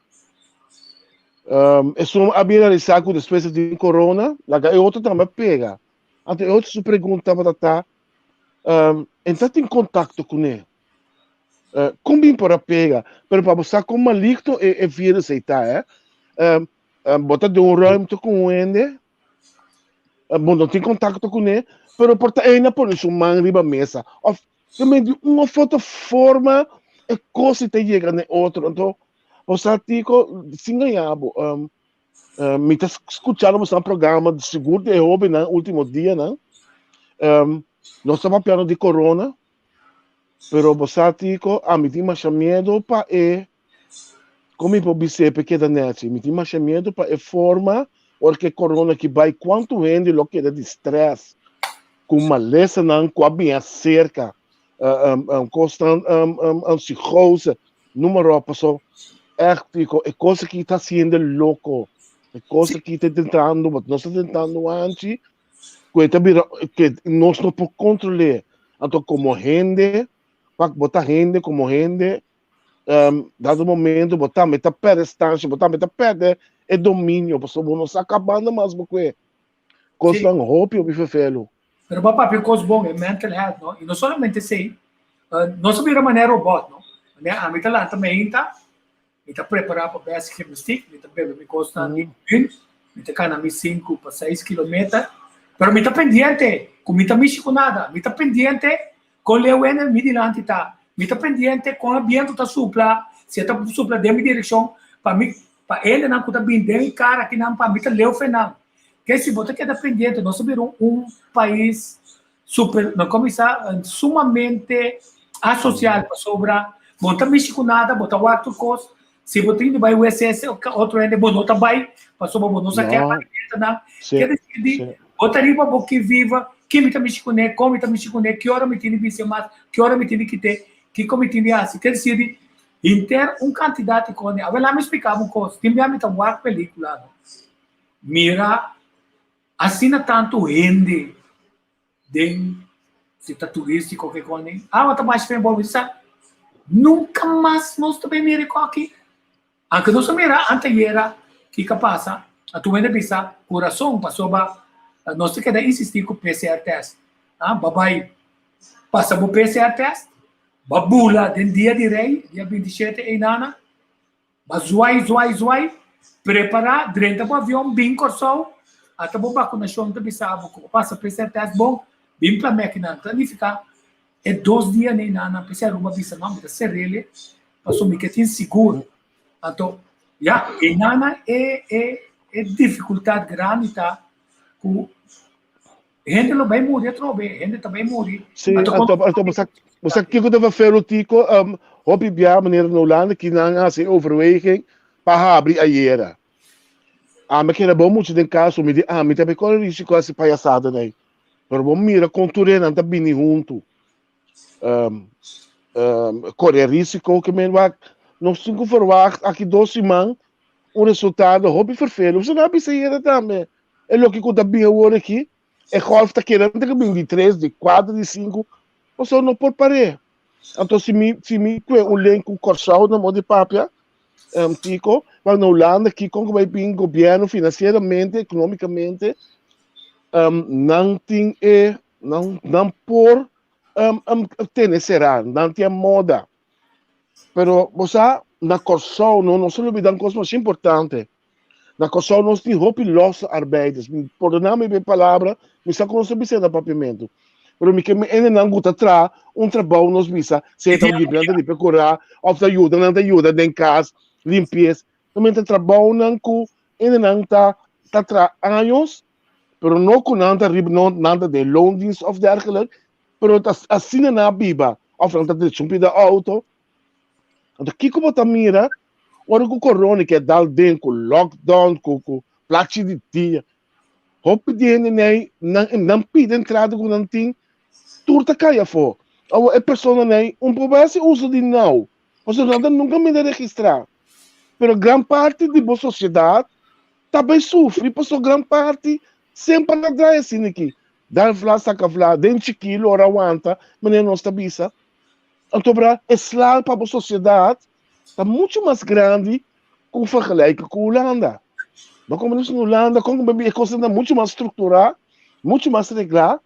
É só abrir a risco depois de corona, lá outro também pega. Então, outro se pergunta, entrar em contato com ele. Como para pegar, para você como maligno é vírus aí tá, botar de ruimte com ele, bom, não tem contato com ele, mas porta ainda por isso mão riba mesa, of também uma foto forma é coisa que chega no outro, então você tico sem ganhar, me tá escutando um programa de seguro de hobby no último dia, não? Nós estamos falando de corona. Pero você tico, me tem mais medo para como eu posso dizer pequena net, me tem mais medo para forma porque corona que vai quanto rende lo que é de stress, com maleza não com a minha cerca, constante psicose, número passou, tico, é coisa que está sendo louco, é coisa que está tentando, mas nós estamos tentando antes, que nós não podemos controlar, então como rende botar rende como rende, dado momento, botar meta perde distância, botar meta perde é domínio, porque não está acabando mais porque coisa roupa e bifefelo. Pero papi, coisa bom é mental health, não? E não somente sei, não sabia a maneira robot, não? Né? A mim lá também tá preparado para basic gymnastics, me tá bem, me custa me tá cana 5 para 6 km, pero me tá pendiente, como me tá mexendo com nada, me tá pendiente com o Leuena me dilante tá, me tá pendiente com o ambiente tá supla, se tá supla de minha direção, para ele não tá bem dentro cara que não para mim tá leu fenal, que se botar que tá pendiente, nós somos país super, não começar sumamente associado para sobra, bom tá mexendo com nada, botar outro coisa, se botar indo vai o SS outro ainda bom não tá vai, para sobra bom não sabe não, quer dizer, botar riba boque viva que me tá mexendo com ele, como me tá mexendo com ele, que hora me tem que ser mais, que hora me tem que ter, que como me tem que assim, quer dizer, inter candidato com ele, agora lá me explicava uma coisa, tem me tá uma película, mira, assina tanto rende, de se tá turístico que com ele, tá mais bem bom, sabe? Nunca mais nós também mira com aqui, anche nós mira, anteira, que passa, a tu ainda pensa, coração, passou ba nós temos que insistir com o PCR test. Babai, passa o PCR test, babula, den dia de rei, dia 27 em Nana, zuai, preparar, dentro do avião, bem corção, até a vacunação, também sabe, passa o PCR test bom, bem para a máquina, planificar, é 2 dias em Nana, PCR uma visa não, mas ser ele, passou-me que tem seguro. Então, em Nana é dificuldade grande, tá? Gente não vai morrer, gente também morrer. Sim, então você que eu deve fazer o tico, hobby bia maneira na Holanda que não há se overweging para abrir a era. Mas que era bom muito de caso, me também corre risco essa palhaçada daí. Mas bom mira conture não tá bem junto. Corre risco que me vai não se conformar aqui 2 semanas o resultado hobby vervelho. Você não há bisa era também. É o que conta bem agora aqui. É golf tá querendo que bem de 3, de 4, de 5. Você não pode parar. Então, se me o link com o Corsal na mão de papia, tico, mas na Holanda, que como vai bem governo financeiramente, economicamente, não tem, não por ter será, não tem moda. Pero, você, na Corsal, não se olvida uma coisa mais importante. Na Corsal nós temos los arbeides. Por não me palavra, me está com o da papiamento. Mas me que ainda não gusta tra trabalho nos visa, se está liberando de procurar, ou ajuda, não ajuda, em casa, limpeza. Também tem trabalho não com ainda não tá tra anos, pero não com nada de loondienst of dergelijke, pero assim na biba, of não tá de chumpida auto. Então que como tá mira ora com o corona que é dal dentro com lockdown com placi de dia hop de não pide entrada com não tem turta caia for ou é pessoa nem problema uso de não você nunca me registrar pero grande parte da sociedade também sofre por sua grande parte sempre na draya assim aqui. Dar flá, saca flá, dentro quilo, ora aguanta, mas não está bisa. Então, é slal para a sociedade, está muito mais grande com vergelijken com a Holanda. Mas como nós na Holanda, como é coisa muito mais estruturada, muito mais reglada,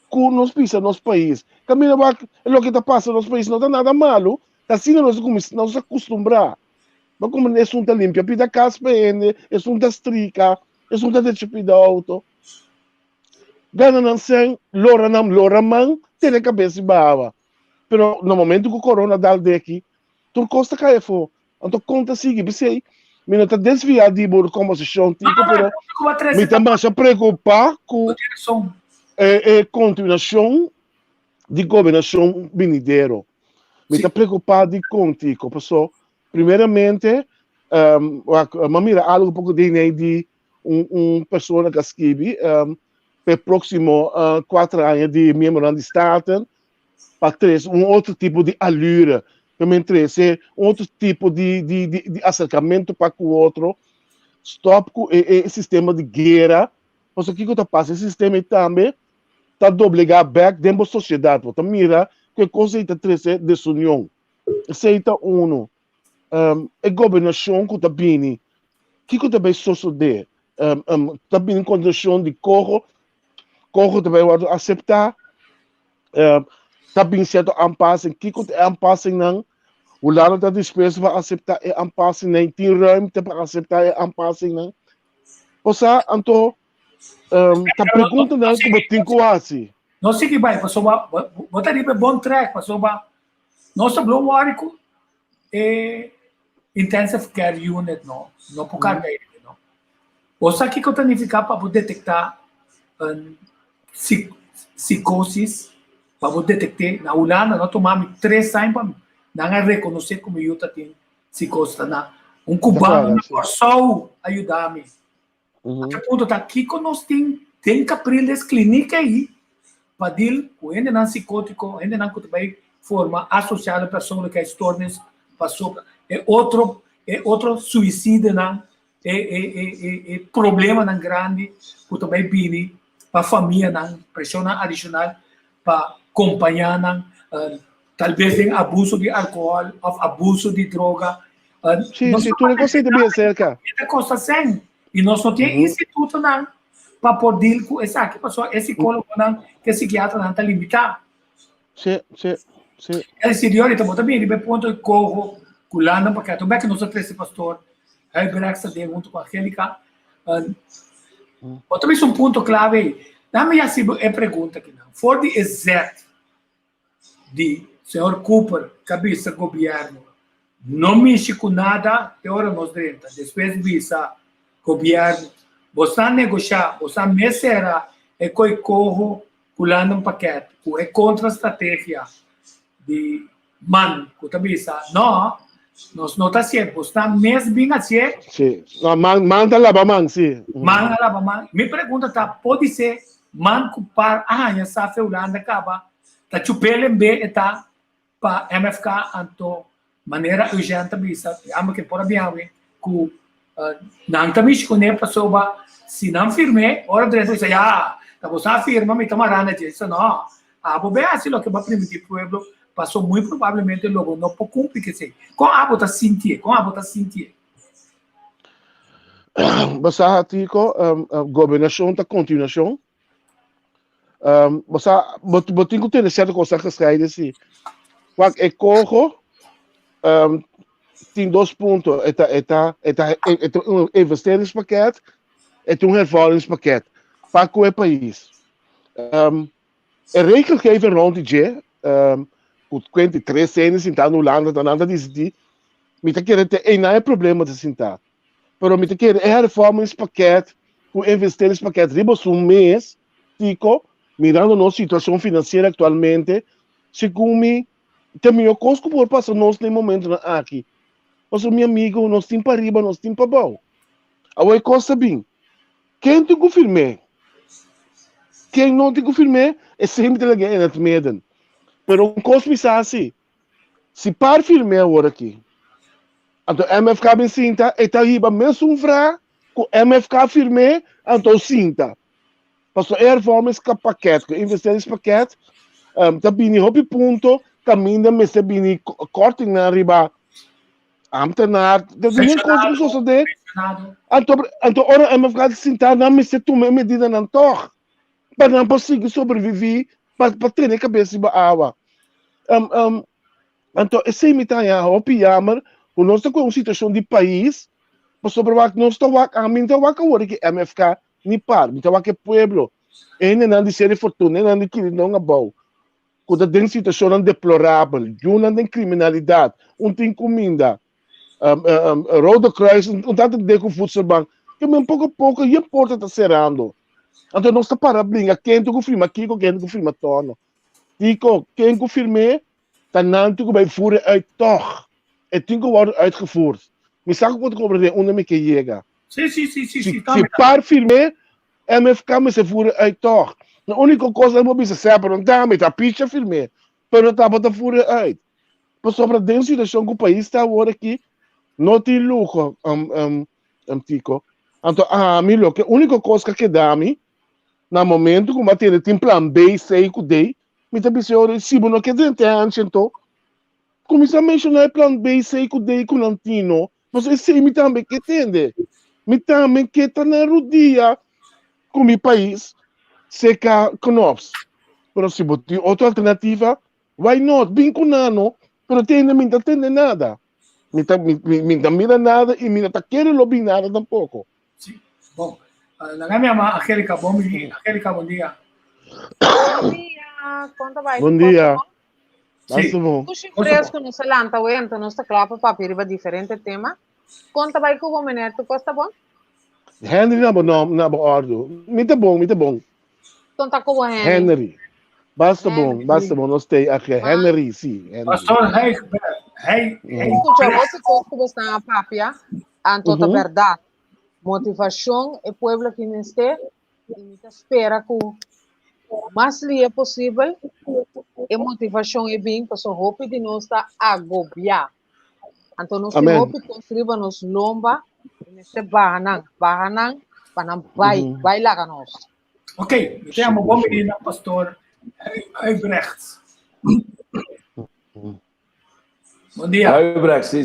com nos países, nosso país. Caminho é o que está passando no nosso país, não está nada malo, está assim nós acostumbramos. Mas como é assunto limpo, pida casa para ele, é assunto estrica, é assunto de tipo de auto. Gana não sem, lora man, tem a cabeça baba. Pero no momento que o corona dá daqui, tu costa cai fo. Então conta seguir, você me está desviado de bor como se chão tipo, pero me também se preocupar com a continuação de governação vindouro. Me está preocupado de contigo, pessoal. Primeiramente, mira algo um pouco de pessoa que escreve para próximo 4 anos de memorando de Estado, para 3, outro tipo de allure, também 3, outro tipo de acercamento para o outro, stop com o sistema de guerra, porque o que está passando, esse sistema também está doblegado back dentro da sociedade, então mira que coisa está 3 é desunião, aceita a governação que está bem, que está bem suceder, está bem em condição de corro também vai aceitar, está bem certo ampassem, que ampassem não, o lado da despesa vai aceitar ampassem não, tem ruim para aceitar ampassem não. Ou seja, então, a pergunta não é como tem quase. Não sei que vai, pessoal, botar ali bom track, pessoal, nosso bloco árico é intensive care unit, não por carga ele, não. Ou seja, que eu tenho que ficar para poder detectar psicose, para poder detectar, na Holanda, nós tomamos 3 anos para não reconhecer como eu tenho psicose. Um cubano só ajudar-me. Até o ponto que nós tem que abrir as clínicas aí, para dir com ele não psicótico, ele não vai forma associada a pessoas que se tornem é outro suicídio, não? É problema não grande, que também vem para a família, não? Pressão adicional para acompanhar, não? Talvez tem abuso de álcool, abuso de droga. Sim, tu não consegue bem cerca. É coisa sem. E nós não temos instituto, não, para poder com essa aqui, pessoal, esse psicólogo, não, que psiquiatra não está limitado. Sim. É senhor, então, também, ele ponto de corro, culando, porque também que nós temos pastor, aí Brexa de junto com a Angélica. Também é um ponto clave. Dá-me assim a pergunta aqui, não. For the exec de senhor Cooper, cabeça do governo, não mexe com nada, até hora nós dentro, depois visa governo, você negociar, você mesera, é que corro, culando um paquete, é contra a estratégia de man, que também não, nós não está certo, você mesmo bem assim. Sim, man tá lá, man, sim. Man lá, man. Me pergunta, tá, pode ser, man culpar, essa foi Holanda, acaba, tá chupelem bem, tá, para MFK, anto, maneira urgente, também, ama que por bem, que não também se conhece pessoa, se não firme, ora dentro diz, você afirma, me tomará isso não, bem assim lo que vai permitir pueblo passou muito provavelmente logo não pode cumprir que sei, com a bota sentir, Você tico governação da continuação, você botinho que tem certa coisa que sai assim, qual é corro, tem 2 pontos, investir nesse paquete, reformingspakket para o país. Regelgeving rond die J, com 23 anos sentado no Holanda, dan nada disso, me tá querendo ter um problema de sentar. Pero me tá querendo reformingspakket, com investir nesse paquete, ribos mês, tico, mirando nossa situação financeira atualmente, segundo também o custo por passar nós no momento aqui. Mas meu amigo, nós temos para riba, nós temos para baixo. Agora, coisa bem. Quem te confirme? Quem não te confirme, é sempre alguém na medo. Pero um coisa assim. Se par firme agora aqui, então MFK bem sinta, está riba mesmo fra, com MFK firme, então sinta. Passo hervorming ka pakket, ko investeringspakket, tabini hopi punto, caminha me se bini korting na riba ambtenaar, dat is niet kost zoals dat. En to ora em ficar sentar na me se tu me medida não toch. Para não conseguir sobreviver, para ter cabeça ba awa. Então, esse me tá ya hopi jammer, o nosso com situação de país, para sobrewaak nós tá wak, a mim tá wak agora que MFK ni par, me tá wak pueblo. Ene não de ser fortuna, não de que não abau. Quando tem situação deplorável, não tem criminalidade, não tem comida, Rode Kruis, não tem com voedselbank, que um pouco a pouco e a porta está cerrando. Então nós está para brincar, quem tu confirma aqui, quem tu confirma tono. Dico, quem confirme, dan não tu vai voeren uit toch. Het ding wordt uitgevoerd. Maar zag wat ik over de ondermee que chega. Sim. Se par firme, MFK me se voeren uit toch. A única coisa é que você não está, mas a picha firme, mas não está para fora aí. Mas sobre a dentro situação que o país está agora aqui, não tem luxo, tico. Então, a mim, a única coisa que dá a mim, no momento que eu tenho plan B, C, D, me está pensando, se eu não quero ter então, começa a mencionar plan B, C, D, com Antino, mas esse me também que entende. Me também que está na rodia com o meu país. Seca knops. Pero se botar outra alternativa, why not? Bem com nano, pero não entende nada. Não mira nada e não está querendo ouvir nada tampouco. Sim. Bom, na minha mãe, Angélica, bom dia. Angélica, bom dia. Bom dia. Conta vai. Bom dia. Sim. Bom. Tu fresco no salanta, então nós está claro para para diferente tema. Conta vai com o menino, tu gosta bom? Henry na ordem. Muito bom. Conta com o Henry. Basta bom, nós temos aqui. Henry, sim. Pastor, hey. Escucha, você gosta da papia, anto a verdade. Motivação é povo que não está, e espera que o mais livre possível, e motivação é bem, para o roupa de nós está agobiar. Então, nós temos que construir nos lomba, nesse bahanang, para não vai lá com nós. Ok, mettiamo buon menino, pastor Huibrecht. Bom dia. Huibrecht, sim.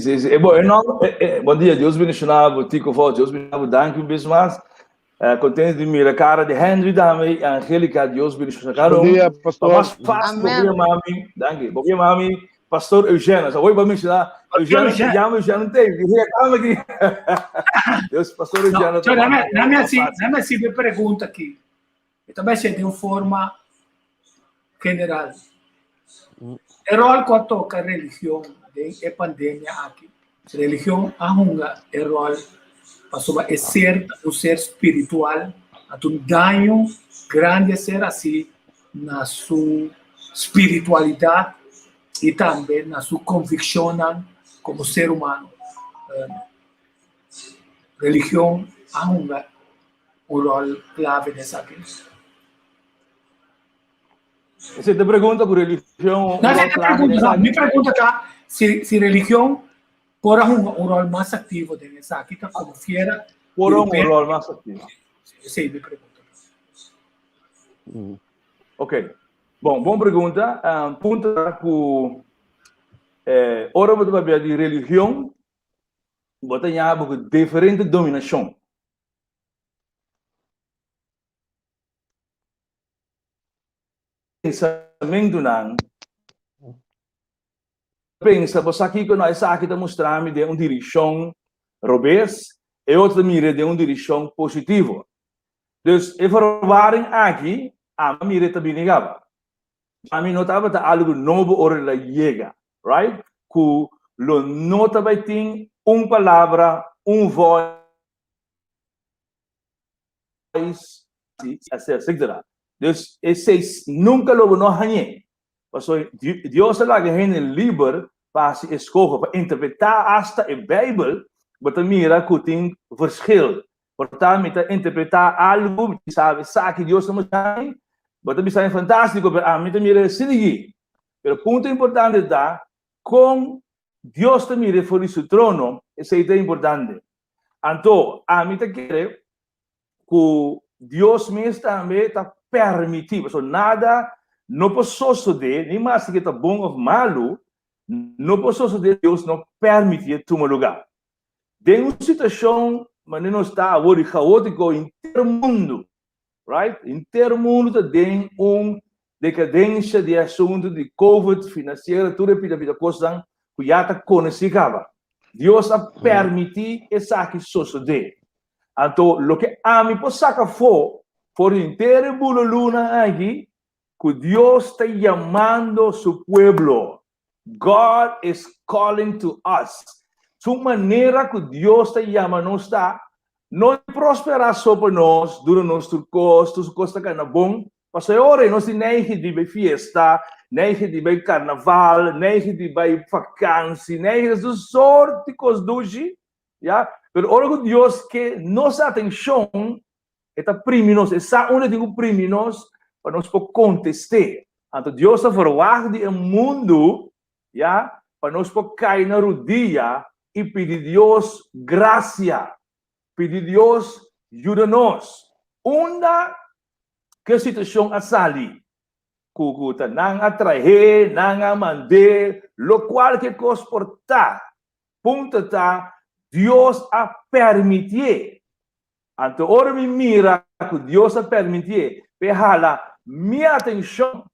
Bom dia, Deus abençoe, Tico Forte, Deus abençoe, danke um beijo mais. Contente de mirar a cara de Henry também, Angélica, Deus abençoe. Bom dia, pastor. Mas fácil, bom dia, mami. Danke. Bom dia, mami. Pastor Eugênio, só vou para mencionar. Eugênio, se chama Eugênio, não tem. Calma aqui. Deus, pastor Eugênio. Na minha simples pergunta aqui. E também se de uma forma general. O rol que toca a religião de pandemia aqui. A religião arrunga o rol para o ser espiritual, a um ganho grande ser assim na sua espiritualidade e também na sua convicção como ser humano. Religião arrunga o rol clave nessa questão. Você te pergunta por religião. Não, me pergunta cá se religião por um rol mais ativo nessa aqui, como fiera. Por um rol mais ativo. Sim, me pergunta. Ok. Bom pergunta. Punta com ora você vai ver de religião, você tem diferente dominação. Pensamento não. Pensa, você aqui que nós aqui estamos mostrando de uma direção robês e outra mira de uma direção positiva. Então, se formarem aqui, a mira também negava. A mim notava que algo novo ora la chega, right? Que lo nota vai ter uma palavra, voz, etc. Dus esse nunca lo não ganhei. Porque Deus lá que é livre para se escolher, para interpretar hasta a Bíblia, mas mira que tem verschil. Portanto, interpretar algo, sabe, que Deus não tem, mas também é fantástico, mas mira seguir. Mas o ponto importante é com Deus também for em seu trono, isso é importante. Então, a mim te quer que Deus mesmo também está permitindo. So, nada não pode suceder, nem mais que está bom ou malo, não pode suceder, Deus não permite tomar lugar. Tem uma situação, mas não está agora caótico em todo mundo, right? Em todo mundo tem uma decadência de assunto de Covid, financeira, tudo a coisa que já está conhecida. Deus a permitir essa que suceder. Então, o que a mim pode sacar for inteiro mundo luna aqui, que Deus está chamando seu pueblo. God is calling to us. Sua maneira que Deus está chamando nós está, não prosperar sobre nós durante nosso custo que é bom. Mas agora nós temos de festa, nem de carnaval, nem de vacância, nem de sorte de coisas doce, já. Pero ora que Deus que nossa atenção está primeiros, essa onde digo primeiros para nós poder contestar. Então Deus está forward o mundo, já, para nós poder cair na rodilha e pedir Deus graça, pedir Deus ajuda-nos. Uma que situação a salir, que não atrair, não mandar, lo qual que comportar, ponto tá, Deus a permitir. Então, ora me mira que Deus a permitir, perhala minha atenção,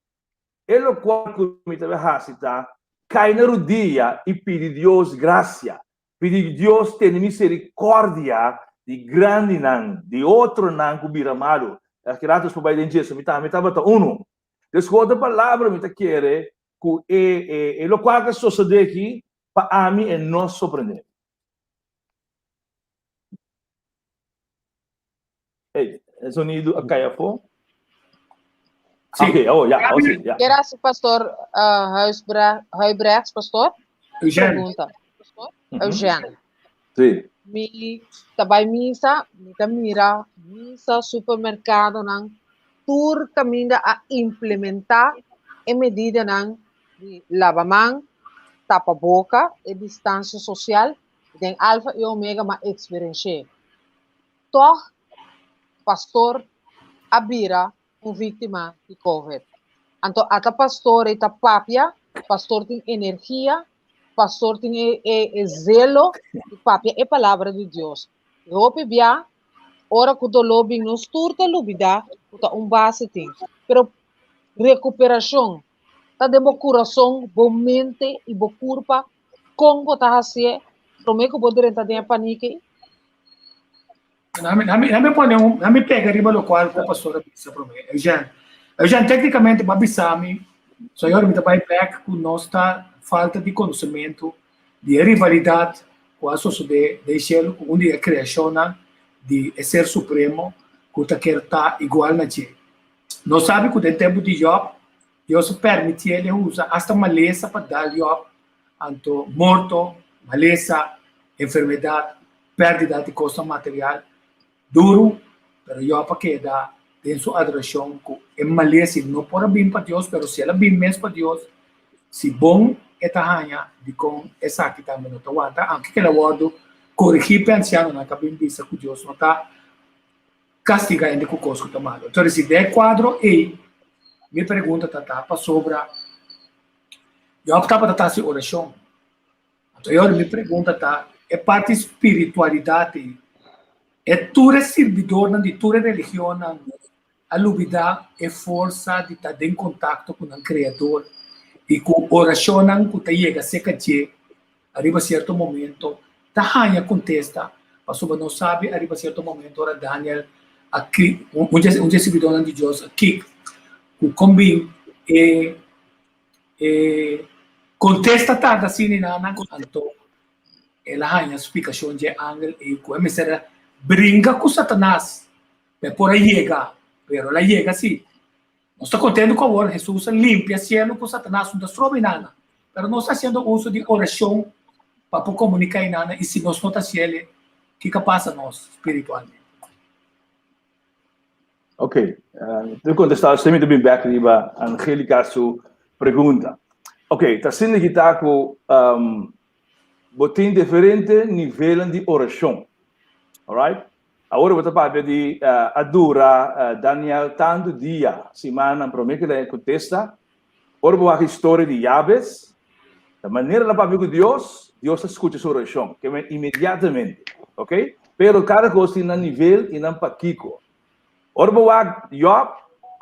é lo qual que me deve recitar, cai na rodilha e pedir Deus graça, pedir Deus ter misericórdia de grande não, de outro não que vira malo. As criaturas por baixo de Jesus, me estava uno. Desculpa a palavra, me quer que é o qual que sucede aqui para mim é não surpreender. Ei, é sonido a caia fo? Sim. Ok, já. Graças, pastor Huibrechts, pastor. Eugênio. Pergunta. Eugênio. Sim. Mi tabay misa, mi kamira, misa supermercado ng tour kami na a implementar e medida ng lavamang, tapaboca e distância social, den alfa e omega ma experiência. Toch, pastor abira vítima de COVID. Anto ata pastor eta papia, pastor tem energia, pastor tem zelo, papia é palavra de Deus. Eu hope bia, ora que o lobby nos turta lubida, uta base tem. Pero recuperação, tá de bo coração, bo mente e bo corpo, com bo tá hasie, prometo bo direta de panique. Nami pega riba lo qual o pastor bisa promete. Eugênio, tecnicamente, babisami, so eu me trabalho back com nossa falta de conhecimento, de rivalidade com a sociedade, de ser onde a criação de ser supremo, que quer estar igual na gente. Não sabe que no tempo de Job, Deus permite ele usar hasta maleza para dar Job, anto morto, maleza, enfermidade, perda de coisa material, duro, pero Job queda em sua adoração é maleza, não pode bem para Deus, pero se ela bem mesmo para Deus, se bom etahanya de com essa que também não aguenta, anche que ela wado corrigir pensando na cabine disse que Deus não está castigando com coisa que malo. Então se der quadro e me pergunta para sobre eu optava para essa oração. Então eu me pergunta é parte espiritualidade é tudo servidor de toda religião a lubida é força de estar em contato com o Criador e com oração que chega a ser que arriba certo momento Tahanya contesta mas não sabe arriba certo momento ora Daniel aqui onde servidor de Deus aqui o combin contesta tarde assim na então ela hanya explicação de angel e como será brinca com Satanás por aí chega pero ela chega assim não está contendo com agora Jesus limpia cielo com Satanás não está nada pero não está fazendo uso de oração para comunicar nada e se nós não está cielo que passa nós espiritualmente. Ok, eu contestar sempre bem back riba Angélica sua pergunta. Ok, está sendo que está com botem diferente nível de oração, alright? Agora você pode de adura Daniel tanto dia, semana, promete que contesta. Agora vou a história de Jabes. Da maneira da palavra de Deus escuta sua oração, que vem imediatamente, ok? Pero cada coisa tem um nível e não paquico. Agora vou a Job,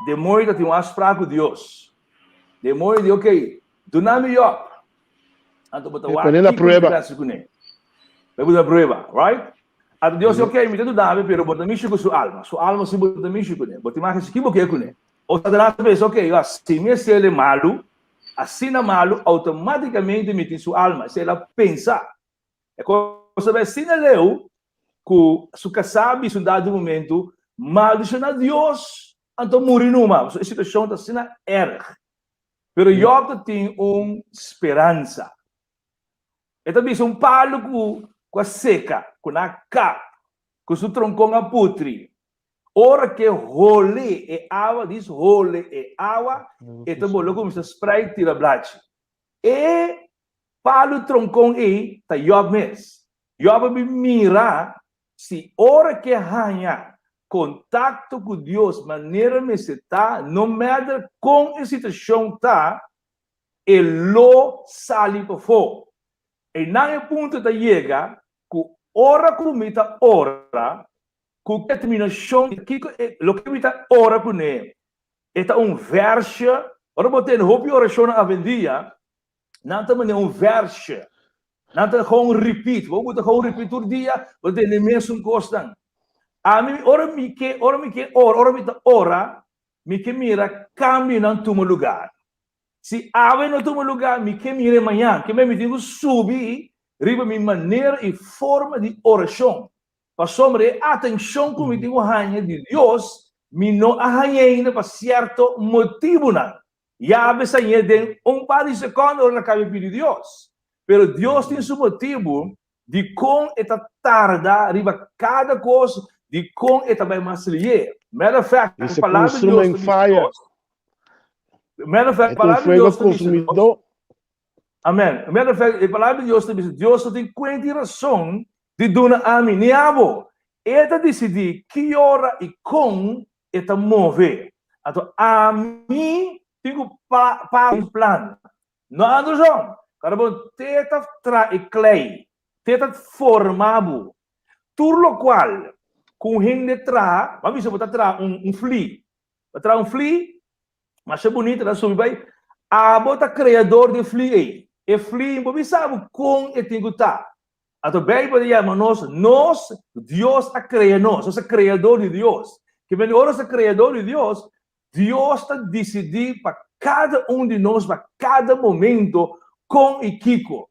demora que tem um fraco Deus. Demora de, ok, do nome Job. Então, botar o a prueba. Vamos a prueba, right? Então, Deus, ok, me dá nome, pero botar mexer com sua alma se botar mexer com ele. Botar mais que o que é com ele. Ou Satanás pensa, ok, se me ser malo, assim na malo, automaticamente me tem sua alma. Se ela pensa, é como se você leu, que se casabe, em um dado momento, maldicionar Deus, então morrer numa. A situação está sendo erra. Pero Job tem uma esperança. É também um palo com a seca, com a capa, com o troncão a putri. Ora que role é água, diz role é água, e também logo começa a spray tira blate. E palo troncão aí, tá Job mesmo. Job me mira se ora que ganha contato com Deus, maneira me se tá, no matter com a situação tá, ele lo sali para fora. E na ponto da chega, que ora como tá ora, com determinação, o que está ora com ele, é um verso, ora botei no roupa oração na avenida, não também um verso, não tem como repeat, vou botar como repeat todo dia, botei no mesmo costa. A mim ora me que ora, me que mira cambio no teu lugar. Se ave no teu lugar, me que mira amanhã, que me tenho subir, riba minha maneira e forma de oração. Para sobre a atenção que me tenho a de Deus, me não arranha ainda para certo motivo não. Já a sair de par de segundos na cabeça de Deus. Pero Deus tem seu motivo de com esta tarda, riba cada coisa, de com esta vai mais ligeiro. Matter of fact, a palavra de Deus. Matter of fact, a palavra de Deus. Amém. Matter of fact, a palavra de Deus diz: Deus tem 40 razões de dar a mim. Niabo, ele decidir que hora e como ele mover. Então, a mim, tenho para um plano. Não há razão. Caramba, teta tra e clay, teta formado. Tudo o qual, com gente tra, vamos botar tra flea. Botar flea, mas é bonito, né? Sobre vai, a bota criador de flea aí. E flea, você sabe como ele tem que estar. Então, bem, pode chamar nós, Deus a criar nós, nós é criador de Deus. Que vem agora é criador de Deus, Deus está decidindo para cada um de nós, para cada momento, com e Kiko.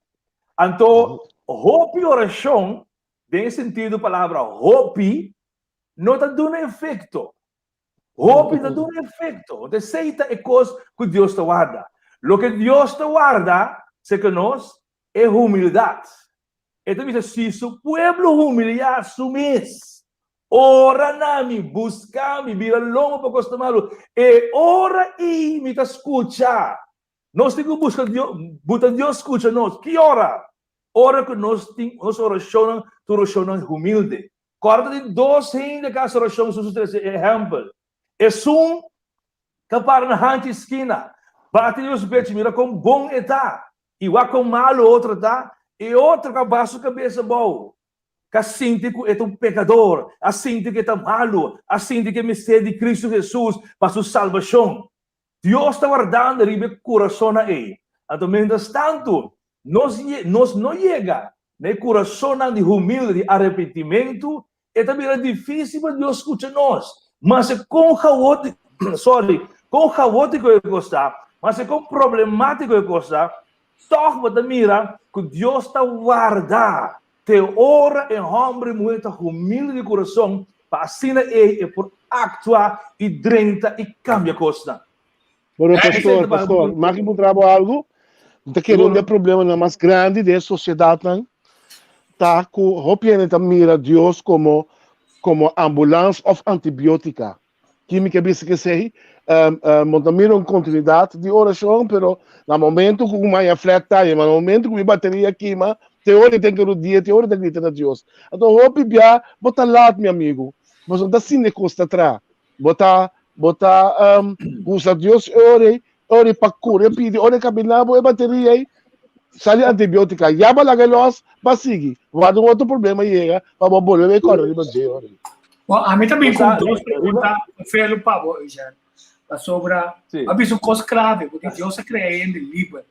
Então, hope e oração, tem sentido a palavra hope, não está dando efeito. Hope está dando efeito. Então, aceita é coisa que Deus te guarda. O que Deus te guarda, se que nós, é humildade. Então, se o povo humilhar su mês, ora nami, busca-me, vira longo para acostumá-lo, e ora e me escuta. Nós temos que buscar Deus, Deus escuta nós. Que hora? Hora que nós temos oração humilde. Corta de 2 ainda que a oração, exemplo. É que para na rante esquina, bate Deus peixe, mira como bom está, e vai com malo outro está, e outro que abaixa a cabeça boa. Que assim que é um pecador, assim que é malo, assim que me sede de Cristo Jesus para sua salvação. Deus está guardando o coração aí. Então, mientras tanto, nós não chega no coração de humilde, de arrependimento, é também difícil para Deus escutar nós. Mas é com caótico, é gostar, mas é com problemático é gostar, só para mira que Deus está guardando. Te ora em homem muito humilde de coração, para assim é por actuar e drenta e cambia coisa. Bueno, pastor, mas que encontrava algo, está querendo um problema mais grande da sociedade, tá com a mira Deus como ambulância ou antibiótica. Química diz que sei, mira uma continuidade de oração, pero no momento que uma afleta, no momento que a bateria queima, teoria tem que rodear, teoria tem que gritar a Deus. Então, hopi bia, bota lá, meu amigo. Mas não dá sim de costa atrás. Bota, usa Deus, ore para cura, pede, ore cabinabo, e bateria aí. Sali antibiótica, já vai lá que nós, mas sigue. Vai ter outro problema chega, para volver a correr, mas a mim também com duas perguntas, Felo Pavo, já. Sobre a visão coisa grave, porque Deus é creendo livre.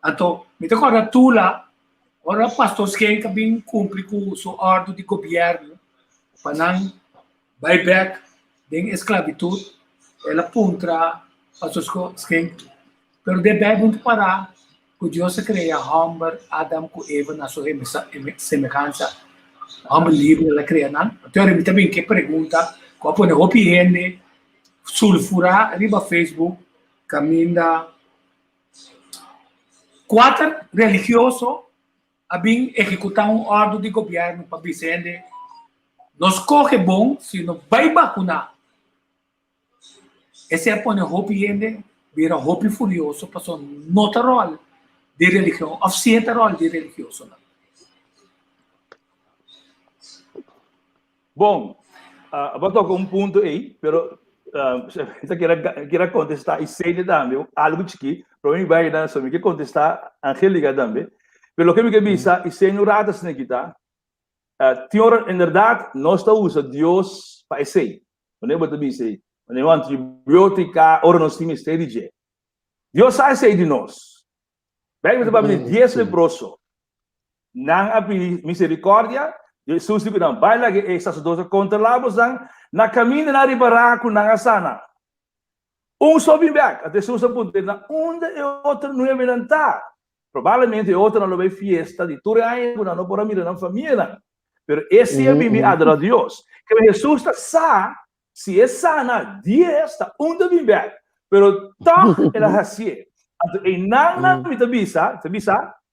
Então, me toca agora tu lá, agora pastores que bem cumprir com o seu ordem de governo, para não buyback, de esclavitud, ela puntra pastores que, pero deve muito parar, que Deus cria Hamber, Adam com Eva na sua semelhança, Hamber livre, ela cria não. Então, eu também que pergunta, qual é o opinião sulfura, riba Facebook, caminha 4 religioso a bem executar ordem de governo para Vicente. Nos corre bom se não vai vacinar. Esse é a opinião, vira hopi furioso, passou nota rol de religião, oficiente rol de religioso. Bom, vou tocar ponto aí, pero eu quero contestar e sei de também algo que para mim vai dar só me que contestar Angélica também pelo que me que bisa e sei no ratas né kita teoria em verdade nós está usa Deus para sei não é para bisa não é antibiótica ou nós temos de Deus sai sei de nós bem mas para mim 10 leproso não há misericórdia Jesus diz não vai lá que essas duas controlamos na caminho na ribaraco na sana só vem back até Jesus aponta na onde é outro não é mentar provavelmente outro não vai fiesta de tudo aí não por mim na família pero esse é bem a Deus que Jesus está se é sana dia está onde vem back pero tá ela assim e não me tabisa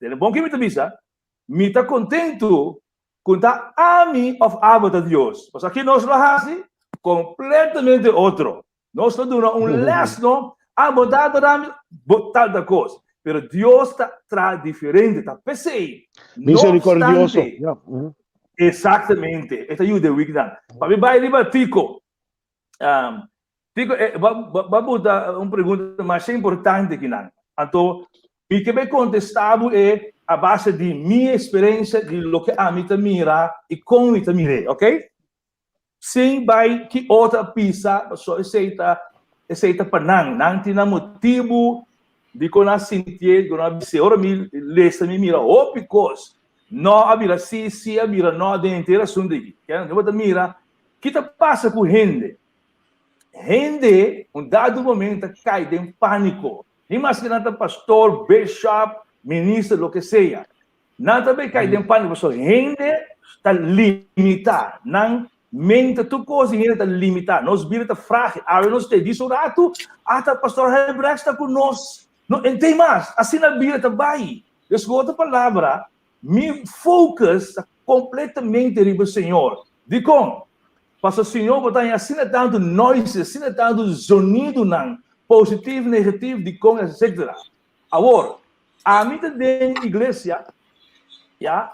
é bom que me tabisa me está contento contar a mim of abota Deus. Mas aqui nós fazemos completamente outro. Nós estamos dando lesson abotado da botada coisa. Pero Deus está diferente, está pensei. Misericordioso. Exatamente. Esta é o de Wigdan. Para mim vai ali para Tico. Tico, vai botar uma pergunta mais importante que não. Então, o que vai contestar é a base de minha experiência de lo que a mim mira e como me mirei, ok? Sem vai que outra pisa só aceita para não tem motivo de quando a sentir quando a bise ora me lesta me mira o because não a mira se a mira não de interação de que não vou mira que tá passa com gente dado momento cai em pânico imagina que pastor bishop ministro, lo que seja. Não também cai de pânico, só gente está limitada. Não mente tu coisa, gente está limitada. Nós vira está frágil. Nós te diz o rato, até o pastor Hebrecht está conosco. Não tem mais. Assim na vira está vai. Então, outra palavra, me focus completamente no Senhor. De como? Porque o Senhor botar assim tanto noise, assim tanto sonido, não positivo, negativo, de como, etc. Agora, a mim também igreja,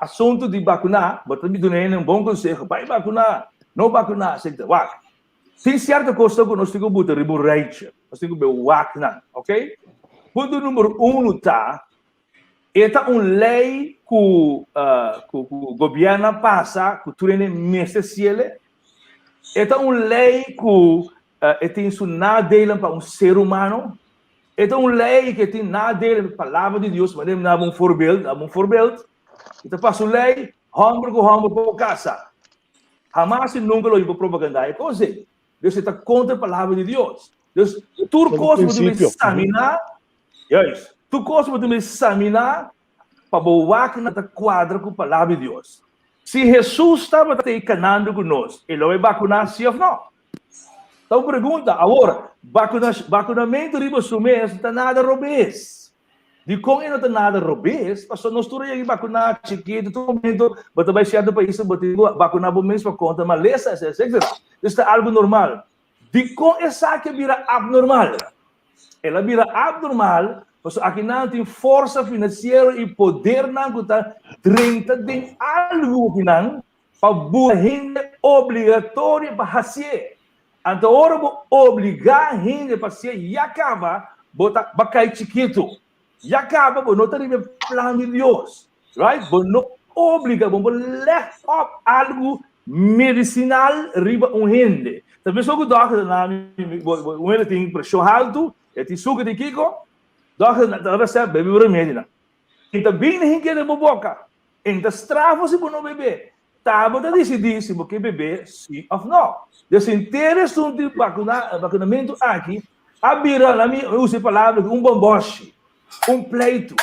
assunto de vacinar, botar me dando um bom conselho, vai vacinar, não vacinar, etc. Tem certa coisa que nós temos que botar riborreite, nós temos que vacinar, ok? Ponto número 1 esta lei que o governo passa, que tu nem necessita, esta lei que tem isso nada dele para ser humano. Então, lei que tem nada dele, palavra de Deus, mas ele não é um forbildo. Então, passa a lei, homem por casa. Jamais nunca lo iba propaganda. É coisa. Deus está contra a palavra de Deus. Deus, tu coisa para examinar, tu coisa para examinar, para boar que não está quadra com a palavra de Deus. Se Jesus estava canando conosco, ele vai vacinar sim ou não? Então, pergunta, agora, vacunamento riba sumês, não está nada robês. De como não está nada robês, pastor, nós estamos aí vacunar chiquito, todo momento, mas também se há do país, vacunar por mês para conta, maleza, etc. Isso está algo normal. De como essa que vira abnormal? Ela vira abnormal Mas aqui não tem força financeira e poder não custa 30 de algo que não para boa gente obrigatória para fazer. Então, ora obrigar a gente para ser e acaba botar bacai chiquito. E acaba não ter plano de Deus, right? Não obriga, vamos left up algo medicinal riba gente. Talvez o doctor na ele tem pressão alto, ele tem suco de kiko, doctor na recebe bebe remédio. Então bem nem que de boca. Então estrava se não beber. Tá, mas decidir se você beber sim ou não. Desse interesse de vacunamento aqui, a bira na minha usa a palavra bomboche, pleito,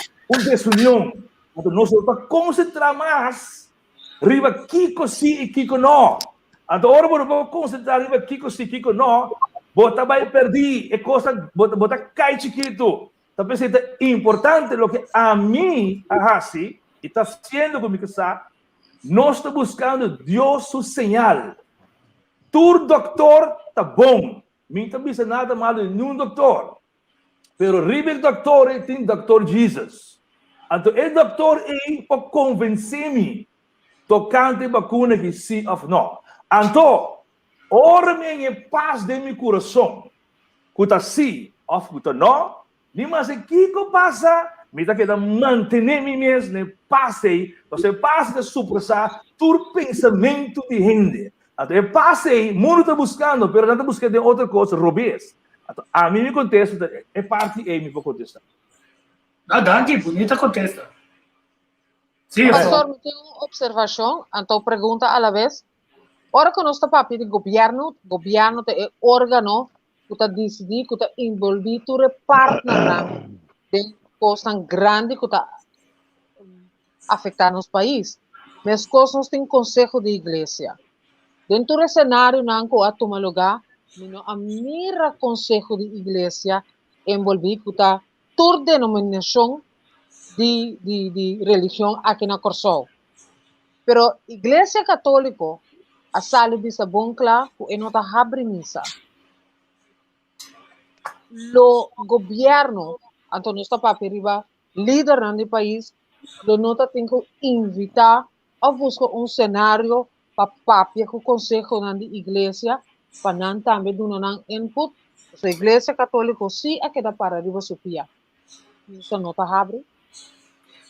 desunião. Então nós vamos concentrar mais riba kiko sim e kiko não. Então agora vamos concentrar riba kiko sim e kiko não. Bota vai perder é coisa bota cai chiquito. Talvez seja importante o que a mim assim está sendo comigo sabe. Nós estamos buscando Deus su señal. Tu doutor está bom. Não está dizendo nada mal de nenhum doutor. Pero ribe doutor tem doutor Jesus. Então, o doutor é para convencer-me tocante vacuna que sim ou não. Então, ora minha paz de meu coração. Que está sim ou que está não. Mas o que passa? Me está querendo manter-me mesmo em paz. Você passa de supressar todo pensamento de gente. Então, passei, o mundo está buscando, mas não está buscando outra coisa, robês. Então, a mim me contesta, é parte e me vou contestar. Dante, bonita contesta. Sim, Pastor, me tem uma observação, então pergunta a la vez. Ora que nós está papi de governo é órgão que está decidir, que está envolvido, tu reparte na de coisa tão grande que está afetando os países. Mas coisas têm conselho de igreja. Dentro do cenário não a tomar lugar, a mira conselho de igreja envolvido que está toda denominação de religião aqui na Corsol. Pero igreja católica a sala de sabão claro que não está abrindo missa. O governo, então não está para riba líder no país, lo nota tem que invitar a buscar cenário para papia com o conselho da igreja para não também dar input. A igreja católica sim é que dá para riba Sofia. Isso não está abrindo.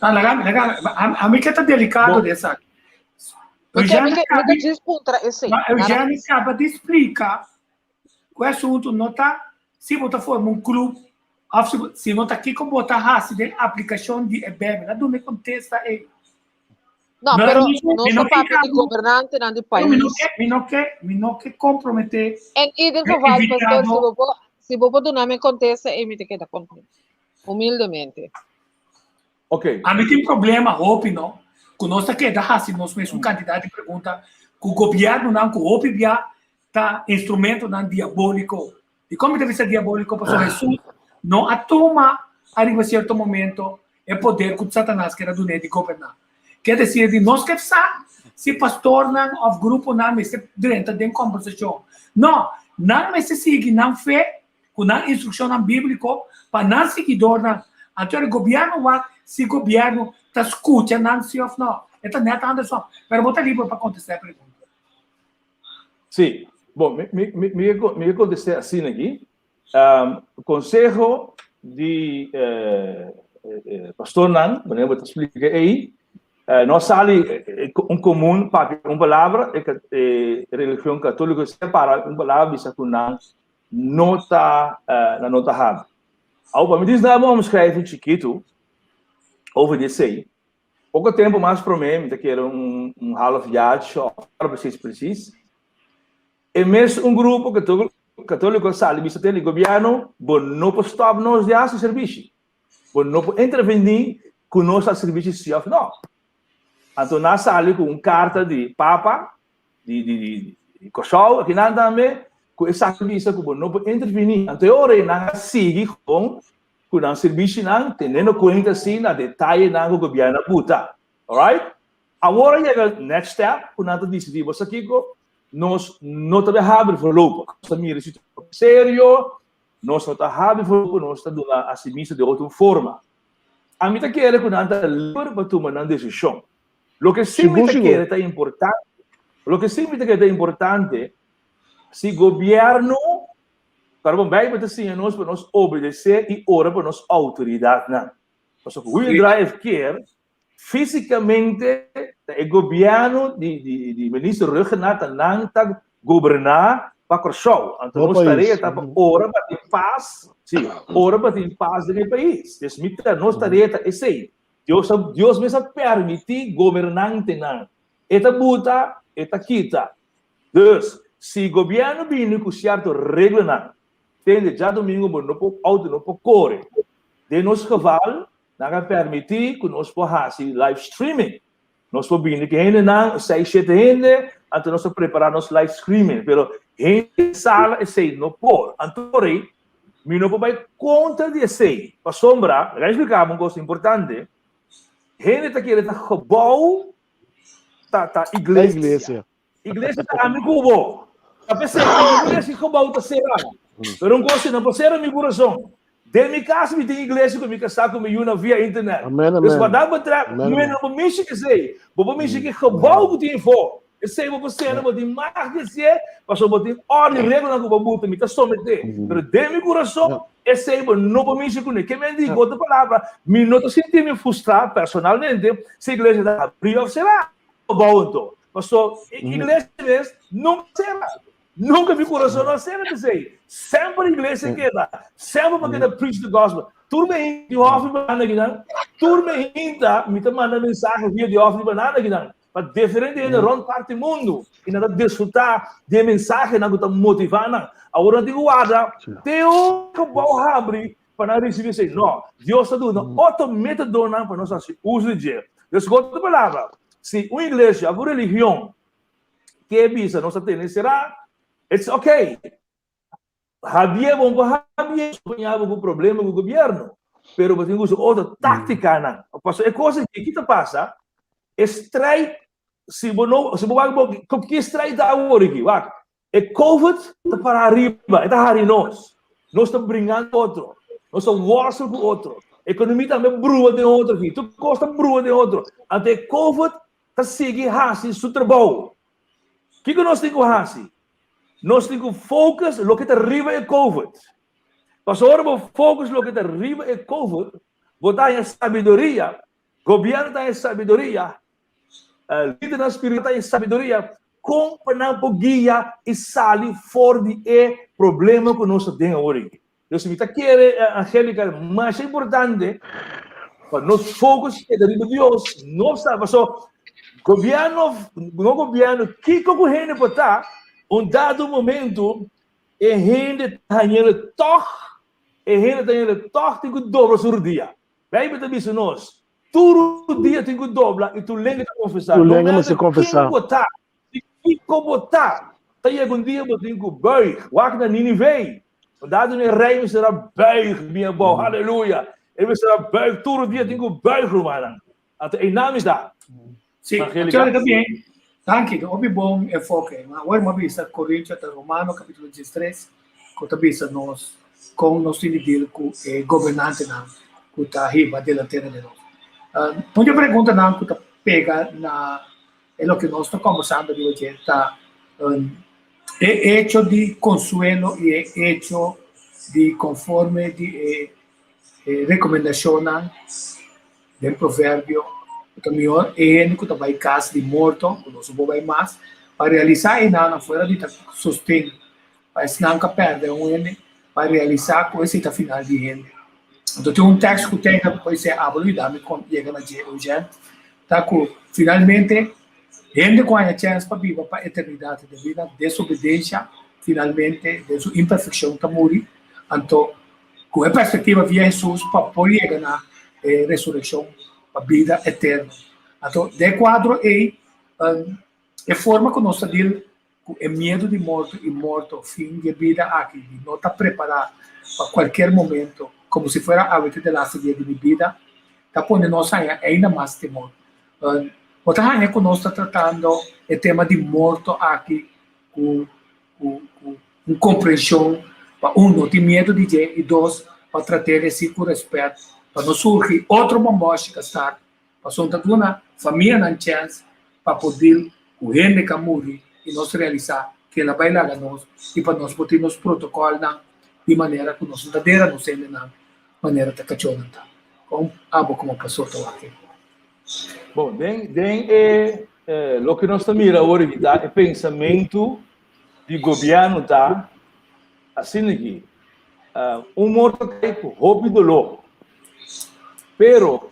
Legal. A mim que está delicado dessa. Eu já acaba de explicar que o assunto não está, se você for um clube, se não está aqui como botar raça de aplicação de EBM, não me contesta aí. Não, mas não é papel de governante do país. Não quer comprometer. E isso vai, pastor, se você não me contesta, eu me quedo contente. Humildemente. Ok. A mim tem problema, Hope, não? Que nós aqui da raça, nós mesmo candidato de pergunta, que o governo não, que o Hope está instrumento não diabólico. E como deve ser diabólico, pastor Jesus, não atoma, arriba a certo momento, é poder que o Satanás quer do de governar. Quer dizer, de nós que se pastor não, ou grupo não, mas dentro de conversação. Não se sigue, não fé, com a instrução bíblica, para não seguidor, não. Então, o governo vai, se o governo está escutando, não se ou não. Então, não é tão só. Mas vou estar livre para contestar a pergunta. Sim. Bom, me contestar assim aqui. O conselho de pastor Nan, vou te explicar aí. Nós sabe comum para uma palavra é religião católica separa uma palavra bisa kunang nota na nota hab. Ao para me diz não vamos escrever chiquito over this aí. Pouco tempo mais para mim, que era half yard shop para vocês precis. E mesmo grupo católico sabe bisa tem governo bom não pode stop nós de esse serviço. Bom não pode intervenir com nosso serviço se of não. Então, nós saímos com carta de Papa, de Corsol, aqui nós também, com essa serviço que não pode intervenir. Então, eu nós seguimos com o serviço, tendo conta assim, na detalhe, o governo puta. Alright? Agora, chega o next step, quando nós decidimos aqui, nós não também abrimos o lobo. Nós também sério, nós não estamos nós estamos dando a semissa de outra forma. A mim está querendo que nós estamos livre para tomar uma decisão. O que sim me quer é importante. O que sim me quer é importante, se o governo, para bom bem, mas assim, nós para nós obedecer e orar para nossa autoridade, não. Porque o drive quer fisicamente o governo de ministro regional não está governar para o show. Então nós tarefa para orar para ter paz, sim, orar para ter paz no país. Então nós tarefa é assim. Deus me permite governante não. Eta buta, eta quita. Dus, se o governo vem com certo regra não, tem já domingo não pode auto não pode correr. De nos geval não permitir que nós possamos live streaming. Nós podemos que ainda não 6-7 ainda, então nós preparar nosso live streaming, pero em sala é sei não pode. Então porém, me não pode conta de sei. Para sombra, já explicar uma coisa importante. Gente está querendo gebouw, tá igreja. Igreja tá amigo bom. A pessoa que igreja gebouw tá será. Pero não gosto não, você é meu coração. De minha casa me tem igreja que me casar com eu via internet. Mas quando dá para não é não me que sei. Vou me que gebouw que tem for. Eu sei você não tem mais que ser, passou botar ordem regra na botar me tá somente. Pero de meu coração esse aí não vou me que que me diga outra palavra, me não tô sentindo frustrado personalmente, se a igreja da abrir será bom então. Pastor, igreja não será. Nunca meu coração não será que sei. Sempre a igreja queda, sempre para que preach the gospel. Turma de off banana aqui não. Turma ainda me tá mandando mensagem via de off banana aqui não. Para diferente ainda rond parte do mundo e nada desfrutar de mensagem não está motivando. Agora digo guarda, teu que bom abrir para receber isso. Não, Deus está dando outro método não para nós usar de. Deus outra palavra. Se uma igreja, a religião que é visa nossa tendência será, it's okay. Havia bom para havia com problema com o governo, pero você usa outra tática não. Passou é coisa que aqui passa. Estrai, se você que estrai da agora aqui, vai. É COVID tá para arriba, está para nós. Nós estamos brincando outro, nós estamos worstando com outro. A economia também brua de outro aqui, tu gosta brua de outro. Até COVID tá seguir assim super bom. O que nós temos assim? Nós temos focus no que está arriba é COVID. Mas agora o focus no que está arriba é COVID. Botar em sabedoria, governo está em sabedoria. Líder da espiritualidade em sabedoria, com para guia e sair fora de problema que nós temos hoje. Deus me está querendo, Angélica, mais importante, para nós focus é de Deus, não está, só governo, no governo, que o gente pode estar, dado momento, a gente está indo toque, tem que dobrar o dia. Vai para isso nós. Todo dia tem que dobrar e tu lembra de confessar. Tu lembra de se confessar. E como tá? Tem algum dia eu tenho que beijar. O na Nínive. Dado no rei será beijar, minha boa. Aleluia. Ele será beijar. Todo dia tem que beijar, mano. Até em nome está. Sim, agora também. Tanque, o bom é foco. Agora uma vez a Coríntios, Romano, capítulo 13, que também nós, com nós entendemos que governante não, que está arriba delante de nós. Muita pergunta não que pega na é o que nós estamos conversando de hoje está é hecho de consuelo e é hecho de conforme de recomendação do provérbio também é que vai casa de morto que nós vamos vai mais para realizar e não fora de sustento para não perde para realizar com esse final de renda. Então, tem texto que tem depois é habilidade quando chega na hoje, tá que finalmente gente com a chance para viver para a eternidade de vida, desobediência, finalmente, de sua imperfeição está morrer. Então, com a perspectiva via Jesus para poder chegar na ressurreição, para a vida eterna. Então, de quadro é a forma que nós estamos com o medo de morte e morto, fim de vida aqui, de não estar preparado para qualquer momento, como se fuera a vida de la vida de mi vida, está poniendo ainda mais temor. Outra coisa que nós estamos tratando é o tema de morto aqui, com compreensão Para não ter medo de gente, e dois, para tratar assim com respeito, para não surgir outro bomboche que está, para só ter uma família na chance, para poder o gente que morre e nós realizar que ela vai lá a nós, e para nós botar nos protocolos de maneira que nós não dera nos ainda na maneira que cachorro está. Como passou aqui. Bom, o que nós estamos hoje é pensamento de governo tá assim aqui. Morto cai com roupa e dolor. Pero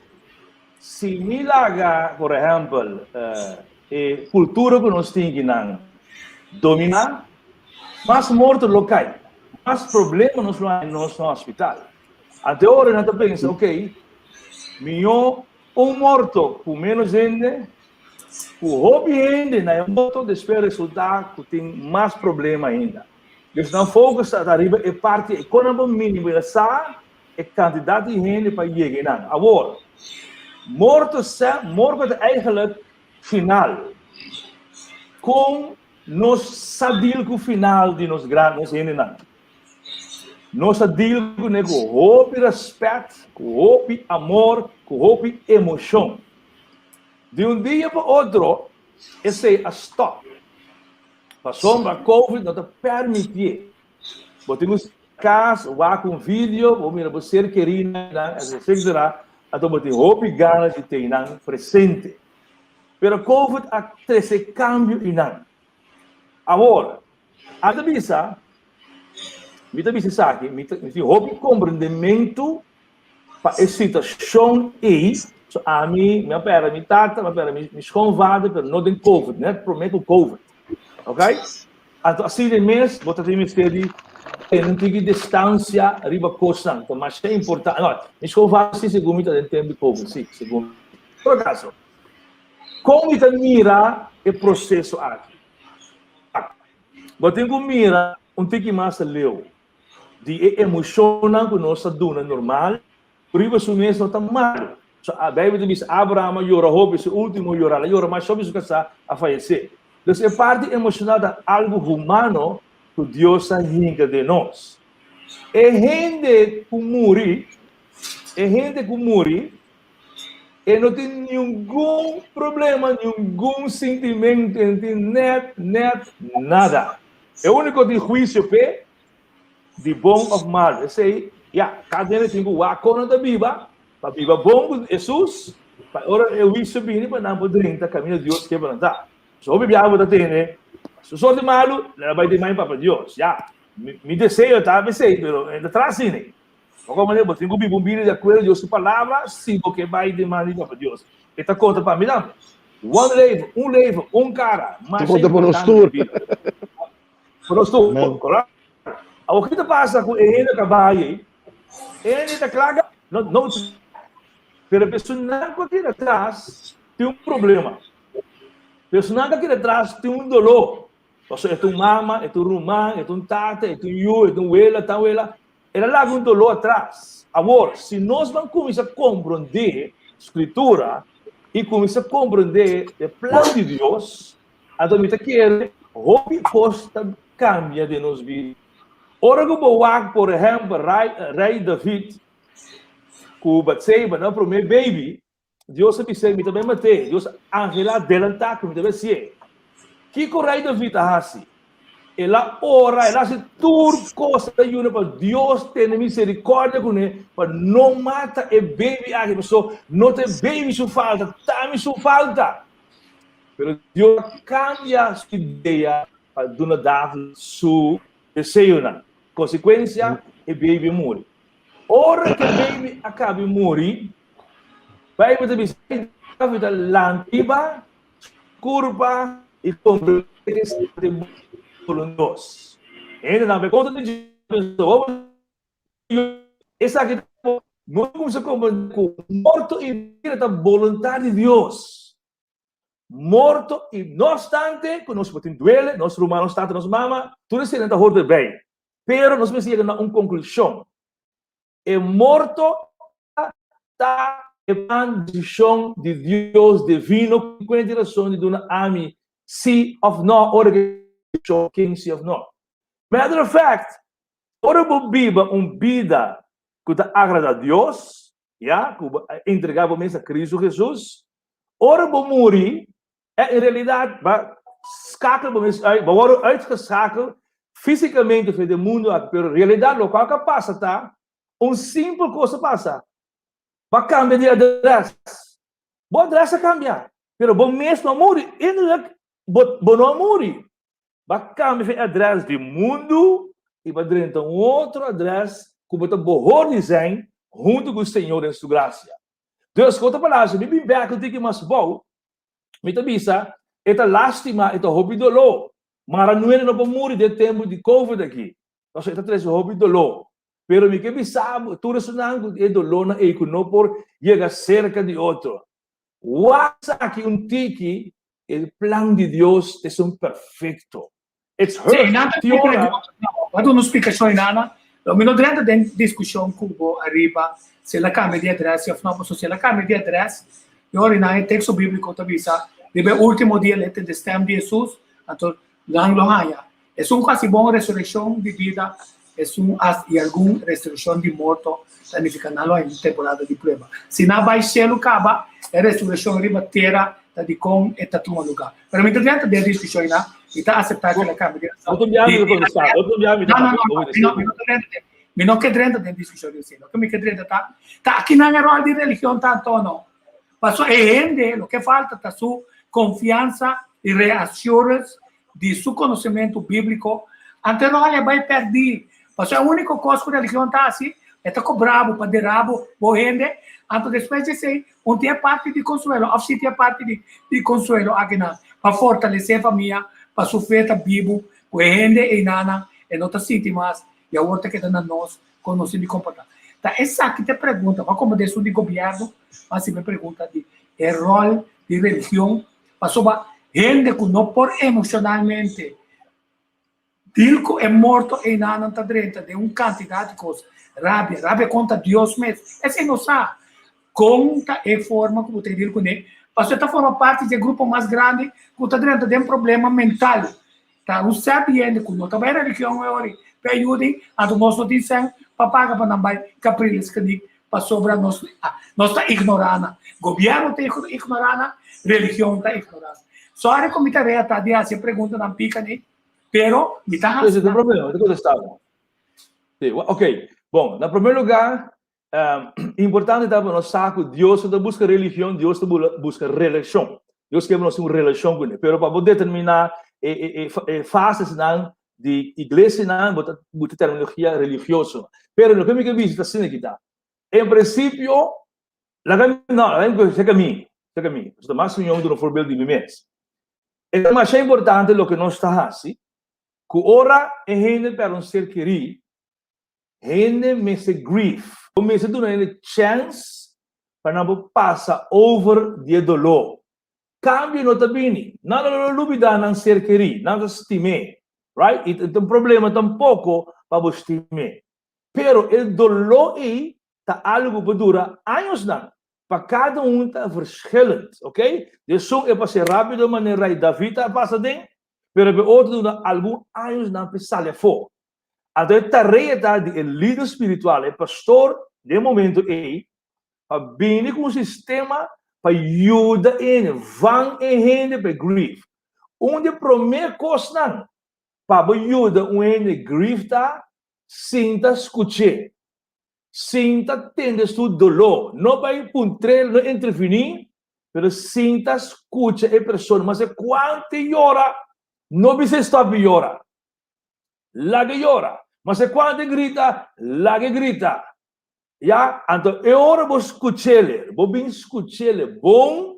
se me larga, por exemplo, a cultura que nós temos que dominar, mais morto local, mais problema nós no nosso hospital. Até agora nós pensamos, ok, melhor morto com menos gente, com roupa gente, não é morto, depois resultar que tem mais problema ainda. Então, não foco arriba é parte econômica mínima essa é quantidade de gente para chegar. Agora, morto é eigenlijk final. Com nós sabemos que o final de nós grandes gente não. Nós sabemos que com roupa respeito, com roupa amor, com roupa emoção. De dia para outro, esse é a stop. Passou para a Covid, não te permitir. Botamos caso, com vídeo, ou mira, você querida, etc. Então, botamos roupa e ganas de ter presente. Pero Covid há esse cambio e não. Agora, a tabisa, me roupa compreendimento para a situação e a mim, minha pera, minha tata, me esconvada, pero não tem Covid, né? Prometo Covid. Ok? Então, assim de mês, vou ter que não tem distância arriba costa, então, mas é importante. Não, me esconvada, se segundo em tempo de Covid, sim, segundo. Por acaso, como está mira o processo aqui? Vou ter que mira que mais leu de emocional que nós duna normal, por isso mesmo está mal. A Bíblia diz Abraão chorou, esse último chorou, mas só isso que está a falecer. Então, é parte emocional de algo humano que Deus arranca de nós. E gente que morre, e não tem nenhum problema, nenhum sentimento, nada. É o único de juízo de bom ou mal. Esse aí, cada um tem que ir com a Bíblia, para viver bom com Jesus, para ora eu isso bem para não poder entrar caminho de Deus que vai andar. Se o Bíblia vai ter, né? Se sou de malo, ela vai ter mais para Deus. Me desejo, tá? Me sei, pero ainda traz sim, né? Como eu tenho que viver de acordo com Deus palavra, sim, porque vai demandar para Deus. Esta conta para mim não. Um cara, mas conta para nós tudo. Para nós tudo, correto? O que passa com ele que vai aí? Ele está claro, não, pero a pessoa que aqui atrás tem um problema. A pessoa que aqui atrás tem um dolor. É tua mama, é tua irmã, é tua tata, é tua eu, é tua abuela, ela leva um dolor atrás. Agora, se nós vamos começar a compreender a escritura e começar a compreender o plano de Deus, a gente quer roupa posta cambia de nos vidas. Ora que eu por exemplo, rei David, que o Batseba, não para o meu baby, Deus me disse, me também matei, Deus angela adelantar, que me também se que o rei David assim? Ela ora, ela se tudo coisa da Juna para Deus ter misericórdia com ele, para não matar o baby aqui, pessoal, não tem baby sua falta, também sua falta. Mas Deus cambia a sua ideia para dar seu desejo. Consequência, o baby morre. Ora que o baby acaba de morrer, vai para a vida lantiba, curva e compreender nós. Ainda não me conta de essa aqui não começa com morto e da vontade de Deus. Morto e não obstante, que nós podemos duele, nosso humano está nos mama, tudo isso ainda está bem. Pero nós precisamos chegar a uma conclusão. É morto está em decisão de Deus divino, com a direção de uma army, sea of no, or king sea of no. Matter of fact, ora vou viva vida que agrada a Deus, já, que entregar a Cristo Jesus, ora vou morrer, em realidade, vai uitgeschakeld fisicamente do mundo, mas na realidade, o que passa, tá? Simples coisa passa. Vai cambiar de adresse. O adresse cambia. Mas o mesmo morrer, não morrer. Vai cambiar de adresse do mundo e vai dentro outro adresse que vai borrar desenho junto com o Senhor em sua graça. Deus, conta para nós, me bem que eu tenho mais bom, me avisa, esta lástima, esta hobby dolor, mas não é para morrer de tempo de Covid aqui. Então, esta traz hobby dolor. Pero me que avisa, tu resonando é dolor na eco, não por chegar cerca de outro. What's aqui tiki, o plano de Deus é perfeito. It's her. Quando não explica isso, Nana, o meu grande discussão que eu arriba, se ela cambia de adresse, se ela cambia de adresse, eu orinar texto bíblico que avisa, deve o último dia ele tem stem de Jesus, então não há. É quase bom ressurreição de vida, e alguma ressurreição de morto, significa não é temporada de prova. Se não vai ser o caba, é ressurreição arriba terra, tá de com e tá tomando lugar. Pero me dentro da discussão aí, e tá aceitar que ela cambia. Me não quer dentro da discussão de sino, que me quer dentro tá aqui não é rol de religião tanto não. Passou o que falta tá sua confiança e reações de seu conhecimento bíblico. Ante não ele vai perder. Passou a única coisa que a religião tá assim, é tá bravo, para de rabo, boende. Então depois de ser tem parte de consuelo, ou se tem parte de consuelo aqui na para fortalecer a família, para sofrer a Bíblia, o gente e nana, e não tá sentindo mais, e a outra que está na nós, com nós de comportar. Tá, essa que te pergunta, vai como decisão de governo, mas se me pergunta de rol de religião, passou a gente que não por emocionalmente, dilco é morto e nana está dentro de uma quantidade de coisas, rabia contra Deus mesmo, esse não sabe. Conta e forma como te digo com ele. Você está formando parte de grupo mais grande que está dentro de mental mental. Tá? Você sabe ainda que não está bem religião hoje. Para ajudar a nós não dizem para pagar para não vai capriles que diz para sobrar nós está ignorando. Governo está ignorando, religião está ignorando. Só a comitiva está de se pergunta não pica nem, pero me está. Esse é o problema. Ok. Bom, no primeiro lugar importante é no saco Deus não busca religião, Deus busca relação. Deus quer uma relação com ele. Pero para poder determinar fases de igreja não botar terminologia religiosa. Pero no que me visita assim aqui tá. Em princípio, não, chega a mim. Estou mais sonhando no forbildo de mim mesmo. É mais importante o que nós está assim, que ora é gente para um ser querido, gente me se grief. Me se dá uma chance para não passar over de dolor. Cambio não está bem. Não dúvida não ser querido, não estimar, right? E tem problema tampouco para você estimar. Pero o dolor aí está algo que dura anos não. Para cada está verschillend, ok? Isso é para ser rápido, maneira David está passando, pero para outro dura alguns anos não para sair fora. A tarefa de líder espiritual, é pastor, de momento aí, para vir com um sistema para ajudar van e gente para grief. Onde primeira coisa para ajudar gente grief tá, sinta escutar, sinta entender seu dolor, não vai puntre, não intervenir, mas sinta escutar a pessoa, mas quanto chora, não precisa stop chora, lá que chora, mas quando grita, lá que grita. Ya, então é hora de escutar, vou bem escutar, bom,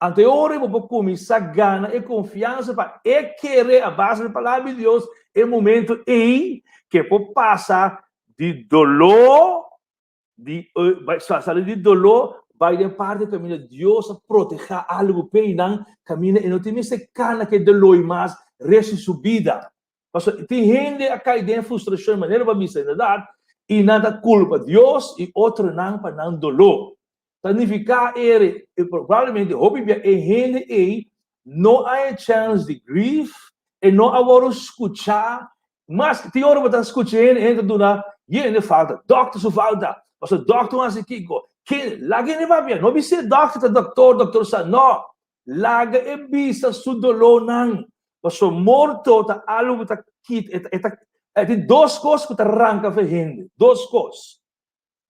então é hora de começar a ganhar e confiança para querer a base da palavra de Deus, é o momento aí que pode passar de dolor, de dolor, vai de parte do caminho de Deus a proteger algo bem, não caminha e não tem esse cana que dolor mais resta sua vida. Tem gente a cair em frustração, maneira para me ser verdade. E nada culpa Deus e outro não para não dolor. Significa ele provavelmente houve gente aí não há chance de grief e não agora escutar Mas tem hora que você escuta gente do na, ele falta, doctor su falta, mas o doctor assim que lagi ni ba não be ser doctor sa no, laga e bisa su dolonan, mas o morto ta alu ta kit tem duas coisas que arranca a gente, duas coisas,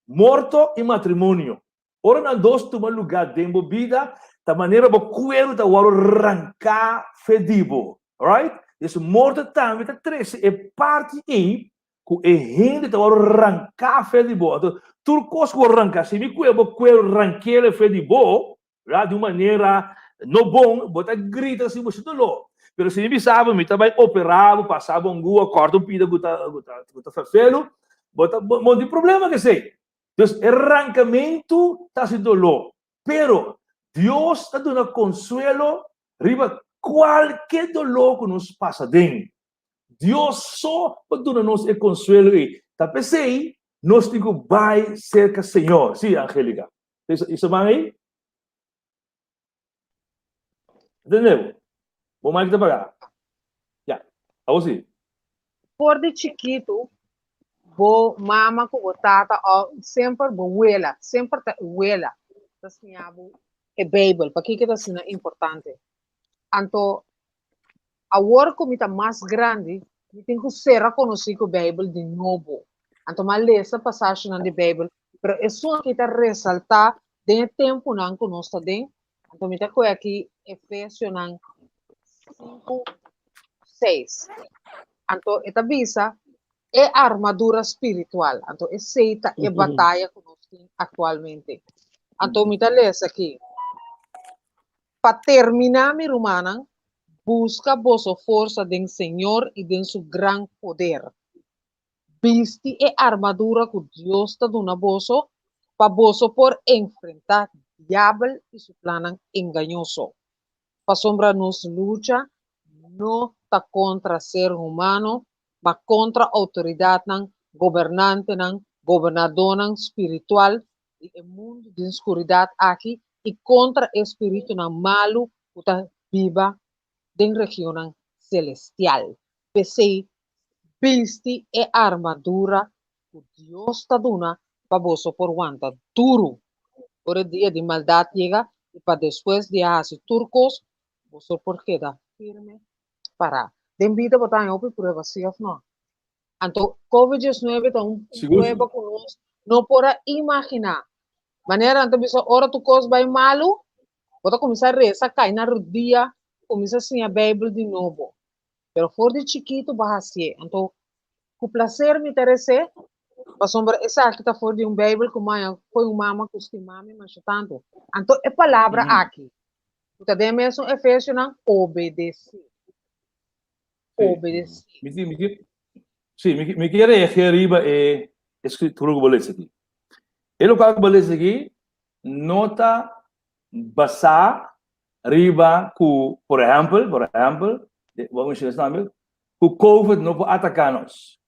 morto e matrimônio. Ora na dois toma lugar de vida, da maneira bo cuero ta waro arrancar fedibo, alright? Esse morto também tá 13 é parte em que a gente tá arrancar fedibo. Então, tudo coisa que arrancar, se me cuero arrancar fedibo, de uma maneira não bom, bota grita assim você dolor. Pero se me sabe, me também operava, passava rua, corta um pida, bota fefelo, bota monte de problema que sei. Então, arrancamento está se dolor. Pero Deus está dando consuelo, riba qualquer dolor que nos passa dentro. Deus só pode dar-nos o consuelo e tá pensei, nós temos que vai cerca Senhor. Sim, Angélica. Isso vai aí? Entendeu? Vamos mais devagar. Já. Vamos sim. Por de chiquito, bo mama com o tata, sempre bo huela, sempre ta huela. Assim, é Bible, para que é assim importante. Então, agora como está mais grande, eu tenho que ser reconhecido com a Bíblia de novo. Então, eu leio essa passagem da Bíblia, mas é só que está ressaltar de tempo não que nós estamos dentro. Então, eu estou aqui, Efésios 5:6. Então, esta visa é a armadura espiritual. Então, essa é a batalha que nós temos atualmente. Então, eu estou lendo aqui. Para terminar, mi hermana, busca vossa força do Senhor e de seu grande poder. Viste a armadura que Deus está dando a vosso, para vosso por enfrentar o diabo e seu plano enganoso. Para sombra nos luta, não está contra ser humano, mas contra a autoridade, governante, governador espiritual e o mundo de escuridade aqui. E contra o espírito malo que está viva na região celestial. Pensei, viste a armadura que Deus está dando para você por quanto duro. Por o dia de maldade chega e para depois de hacer turcos, você por queda firme para. Den vida botar em open prueba, sim ou não? Então, COVID-19 é prueba que nós não podemos imaginar. Maneira então bisa ora tu cos vai malo, bota começar a rezar, cai na rodilha, começa assim a Bíblia de novo. Pero for de chiquito bahasye. Então, com prazer me interesse, mas sombra essa que tá for de Bíblia como foi mama que estimame, mas tanto. Então, é palavra aqui. Então, de mesmo Efésios não obedecer. Obedecer. Sim, me quero referir a escritura que beleza aqui. Ele que beleza aqui, nota basar riba que, por exemplo, vamos dizer que o COVID não pode atacar-nos.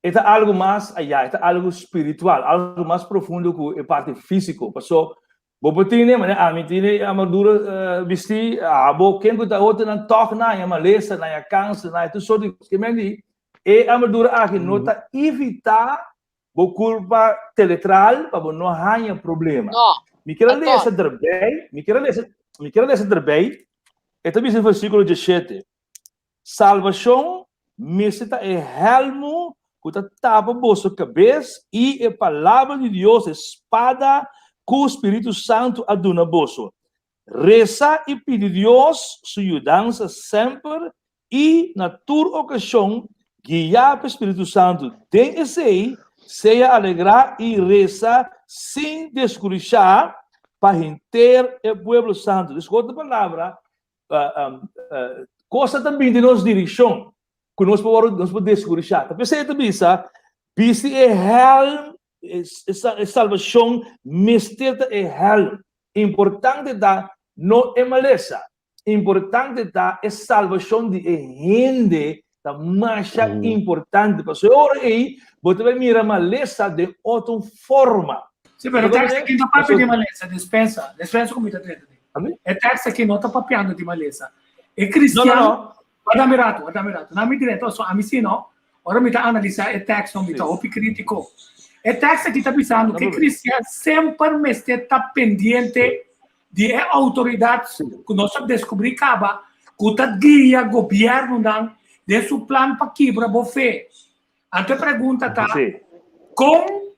É algo mais allá, é algo espiritual, algo mais profundo que a parte física. Passou, vou ter né, a minha armadura vestir, vou quem que tá outro não toca na, a maleza, na câncer, na tudo isso que me diz. E a armadura aqui nota evitar o culpa teletral para não ganhar problema. Me quero ler essa também, me quero ler essa também. É também o versículo 17. Salvação, mesita é helmo que tapa a vossa cabeça e a palavra de Deus, espada que o Espírito Santo aduna vosso. Reza e pede Deus sua ajudança sempre e na toda ocasião guiar para o Espírito Santo. Tem esse seja alegrar e rezar sem descurar para ter o povo santo. Escuta a palavra, coisa também de nossa direção, que nós podemos descurar. Tapi saya tu bisa helm, salvação, mistério é helm. Importante da não é maleza. Importante da é salvação de gente da mais importante. Porque ora aí, você vai mirar maleza de outra forma. Sim, mas o texto aqui não está de maleza, dispensa como está dentro. O texto aqui não está papiando de maleza. É cristiano. Guarda mirato. Não me direto, a mim sim, não. ora me está analisar o texto, não me está crítico. O texto aqui está pensando que cristiano sempre me está pendente de autoridades que nós descobrir caba, que está guia governo de seu plano para quebrar a fé. A tua pergunta está, como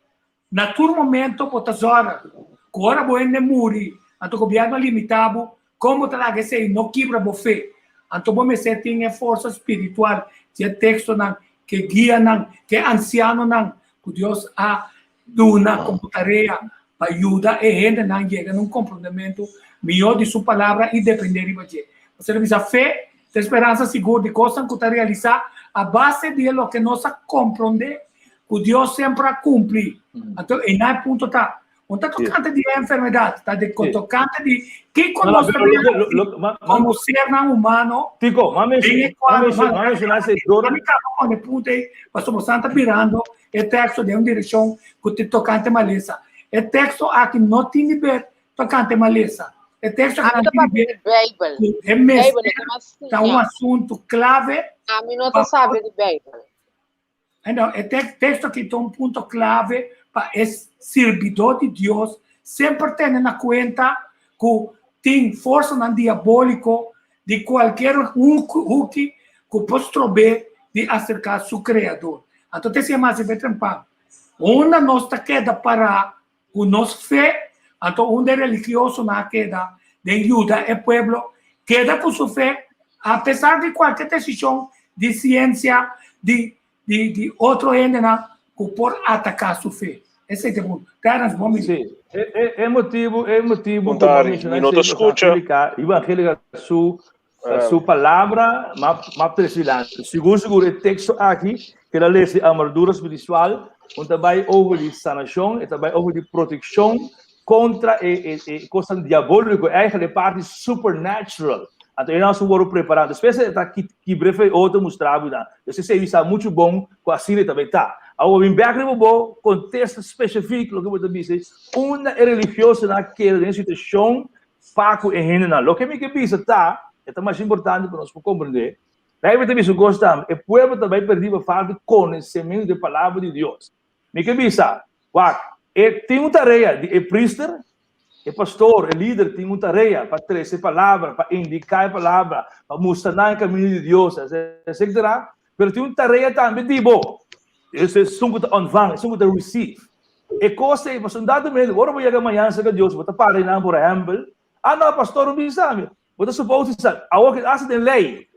naquele momento você ora, que ora você não muri, a tua governo limitado, como está que se não quebra a fé. Então você tem força espiritual, que texto que guia que anciano que Deus a dona como tarefa para ajudar a gente a chegar a um comportamento melhor de sua palavra e depender de você. Você precisa fé, ter esperança segura de coisas que está realizar a base de lo que nós compreende que Deus sempre cumpre. Então, e não é ponto tá. Não está tocando de enfermidade, está tocando de que conosco como ser humano. Tico, vamos mencionar esse dor. Onde ponto aí, pastor Santa virando o texto de uma direção que te tocante maleza. O texto aqui não tem de ver tocante maleza. O texto aqui não tem de ver é mesmo é um assunto clave. A mim não te sabe de Bíblia. Então, o texto aqui tem um ponto clave para esse servidor de Deus sempre ter na conta que tem força no diabólico de qualquer que pode trober de acercar seu Criador. Então, tem que mais ver trampar. Onde nós está queda para o nosso fé, então onde é religioso na queda de ajuda é povo queda com sua fé, apesar de qualquer decisão de ciência de outro ente que pode atacar sua fé. Esse é o ponto. Sim, é motivo minuto escucha. Evangélica sua palavra, mas precisamente. Seguro o texto aqui, que ela lê a armadura espiritual, onde também houve de sanação, e também houve de proteção contra coisa diabólica, é a parte supernatural. Então, nós estamos preparados. Especialmente aqui, que breve outro mostrava, eu sei se isso é muito bom, com a Síria também está. Agora, em background, bom, contexto específico, o que eu disse, uma é religiosa naquela situação, Paco e Renana. O que me diz, tá, é mais importante para nós compreender. Daí, eu também gosto, o povo também perdeu a falta de conhecimento da palavra de Deus. Me diz, tem uma tarefa de priester, o pastor, o líder tem uma tarefa para trazer a palavra, para indicar a palavra, para mostrar o caminho de Deus, etc. Mas tem uma tarefa também de bom. Isso é só que onvang, só que receive. E coisa, mas um dado mesmo, agora vou chegar amanhã, se Deus, vou para aí, por exemplo, não, pastor, não me sabe. Vou supposed to a work as the lei,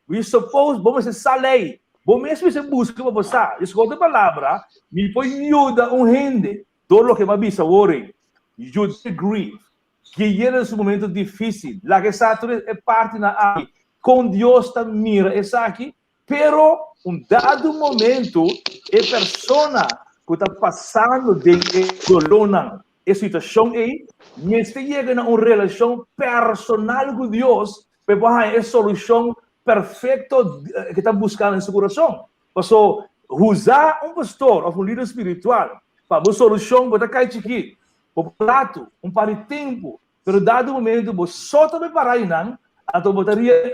we suppose, vamos ser lei. Bom mesmo se busca para você, escuta a palavra, me põe miúda rende, todo o que me avisa, worry. You grieve, que era esse momento difícil, lá que Saturno é parte na área, com Deus está mira essa aqui, pero dado momento, a pessoa que está passando de dolor, a situação aí, está chegando a uma relação personal com Deus, para ter a solução perfeita que está buscando em seu coração. Porque usar pastor ou líder espiritual para a solução, para cair aqui. O prato, par de tempo, pero dado momento, você só também parar aí, não? Então, botaria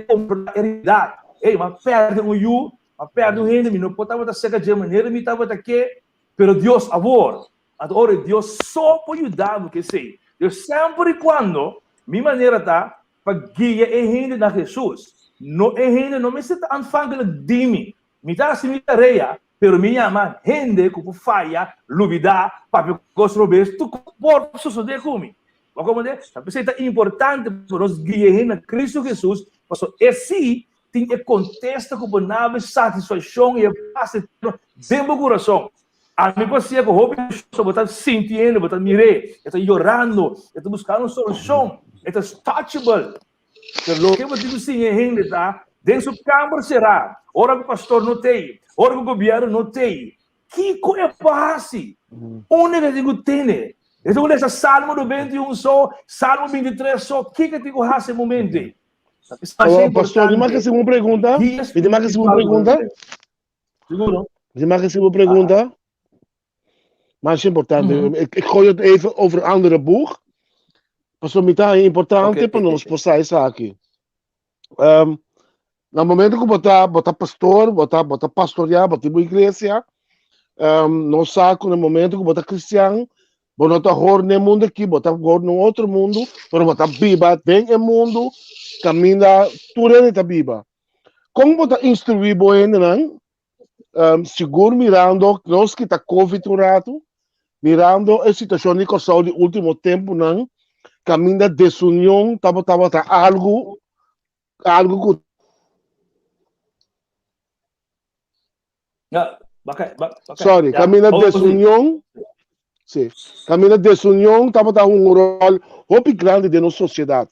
comprar heredade. Ei, mas perde mas perde renda, não pode estar seca de maneira, me estava aqui, pero Deus, amor. Agora, Deus só pode ajudar, porque sei. Deus sempre e quando, minha maneira tá, para guiar a renda na Jesus. Não é renda, não me senta anfanga de mim. Me dá assim, me tarefa. Pero minha ama rende como falha, lubida, para construir tu por suceder comigo. Como é? É importante para nós guiar na Cristo Jesus, porque esse tem o contexto com a satisfação e a paz dentro do coração. A mim pode que o estou botando sentindo, botando mirei, estou chorando, estou buscando uma solução, estou touchable. O que eu digo sim é rende, tá? Dentro do câmara será. Ora que o pastor não tem. Ora que o governo não tem. Que coisa fácil. Onde que eu tenho? Então, nessa Salmo 91 só, Salmo 23 só, o que eu tenho que fazer no momento? Pastor, me marca a segunda pergunta. Me marca a segunda pergunta. Seguro? Me marca a segunda pergunta. Mais importante, ik gooi het even over een andere boeg. Pastor, het is importante para nós passar isso aqui. no momento que bota pastor, bota pastorear, bota uma igreja, não saco no momento que bota cristiano, bota horror no mundo aqui, bota horror no outro mundo, mas bota biba dentro do mundo, caminha tudo nessa biba. Como bota instruir boi não? Seguro mirando nós que está Covid um rato, mirando a situação de corção de último tempo não, caminha desunião, tá algo que sorry, caminha desunião, sim, caminha desunião, tá um rol muito grande de nossa sociedade.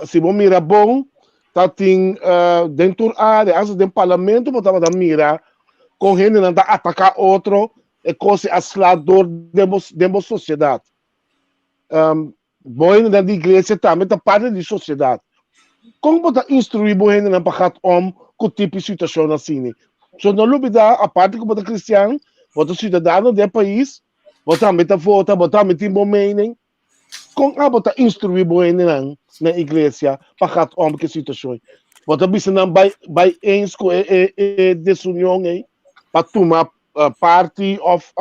Se você mira bom, tá tem dentro da área, do parlamento, você tá mira com gente não tá atacar outro, é coisa aslador da sociedade. Bom na igreja também tá parte da sociedade. Como você instruir bom gente não para com tipo de situação assim? So, não dúvida, a parte que você é cristiano, você é cidadão do país, você também vota, você também tem bom meaning. Como você instruir bom gente na igreja para que situação? Você bisa não vai ens com a desunião para tomar parte of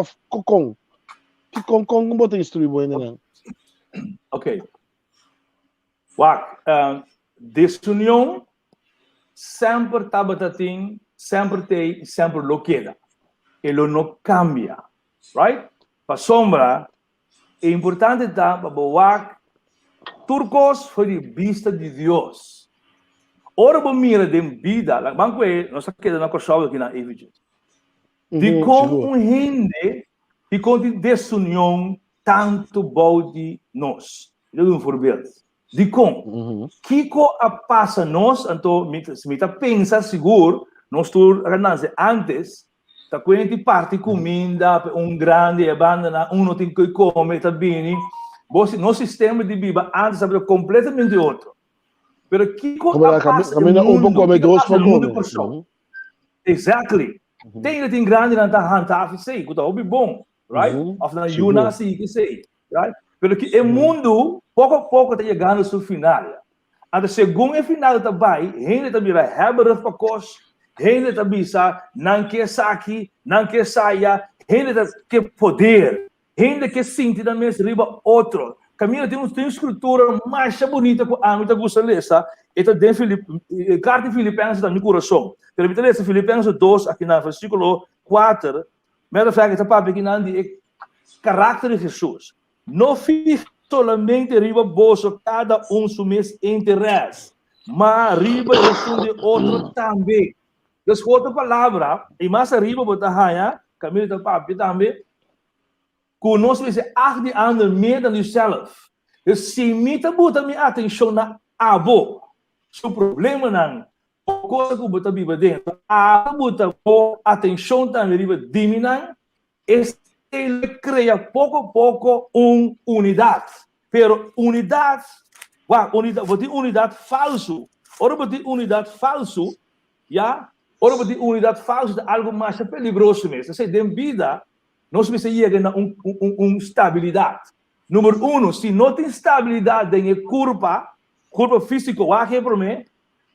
como você instruir bom gente? Ok. Desunião sempre está sempre tem, sempre lo queda. Ele não cambia, right? Para sombra, é importante estar para boar turcos foi de vista de Deus. Ora, você mira de vida, la banco é, nós queda na corção aqui na Evidence. De como gente e com desunião tanto bom de nós. Eu não for ver. De como que passa nós, então, se me pensa seguro, nós estamos antes, tá quando parte comida, grande abandona, não tem que comer, tá bem. Nosso sistema de vida antes era completamente outro. Pero que passa no mundo, exactly. Tem grande na hanta, sei, que tá bom, right? Of na yuna que sei, right? Pero que o mundo pouco a pouco está chegando ao seu final. A segunda final também, gente também vai receber para cos. Gente está bisa, não quer aqui, não quer saia, gente quer poder, gente quer sentir da mesma riba outro. Caminho tem uma escritura mais bonita que a minha gosta de ler, e tem carta de Filipenses da meu coração. Pero me ler Filipenses 2 aqui no versículo 4, mas fala que está para aqui na caráter de Jesus. Não fiz solamente riba bolso cada seu mesmo interesse, mas riba de outro também. Dus outra palavra, e mais arriba botar raia, caminho da papi também, que nós vamos agir ander meer dan uzelf. Dus se mita botar minha atenção na abo, o problema não, o coisa que botar biba dentro, a botar atenção também riba diminuir, ele cria pouco a pouco unidade. Pero unidade, unidade falso, ora botar unidade falso, já. Ora, a unidade falsa é algo mais perigoso mesmo. Se tem vida, nós precisamos chegar a estabilidade. Número 1, se não tem estabilidade em curva física, o que é para mim,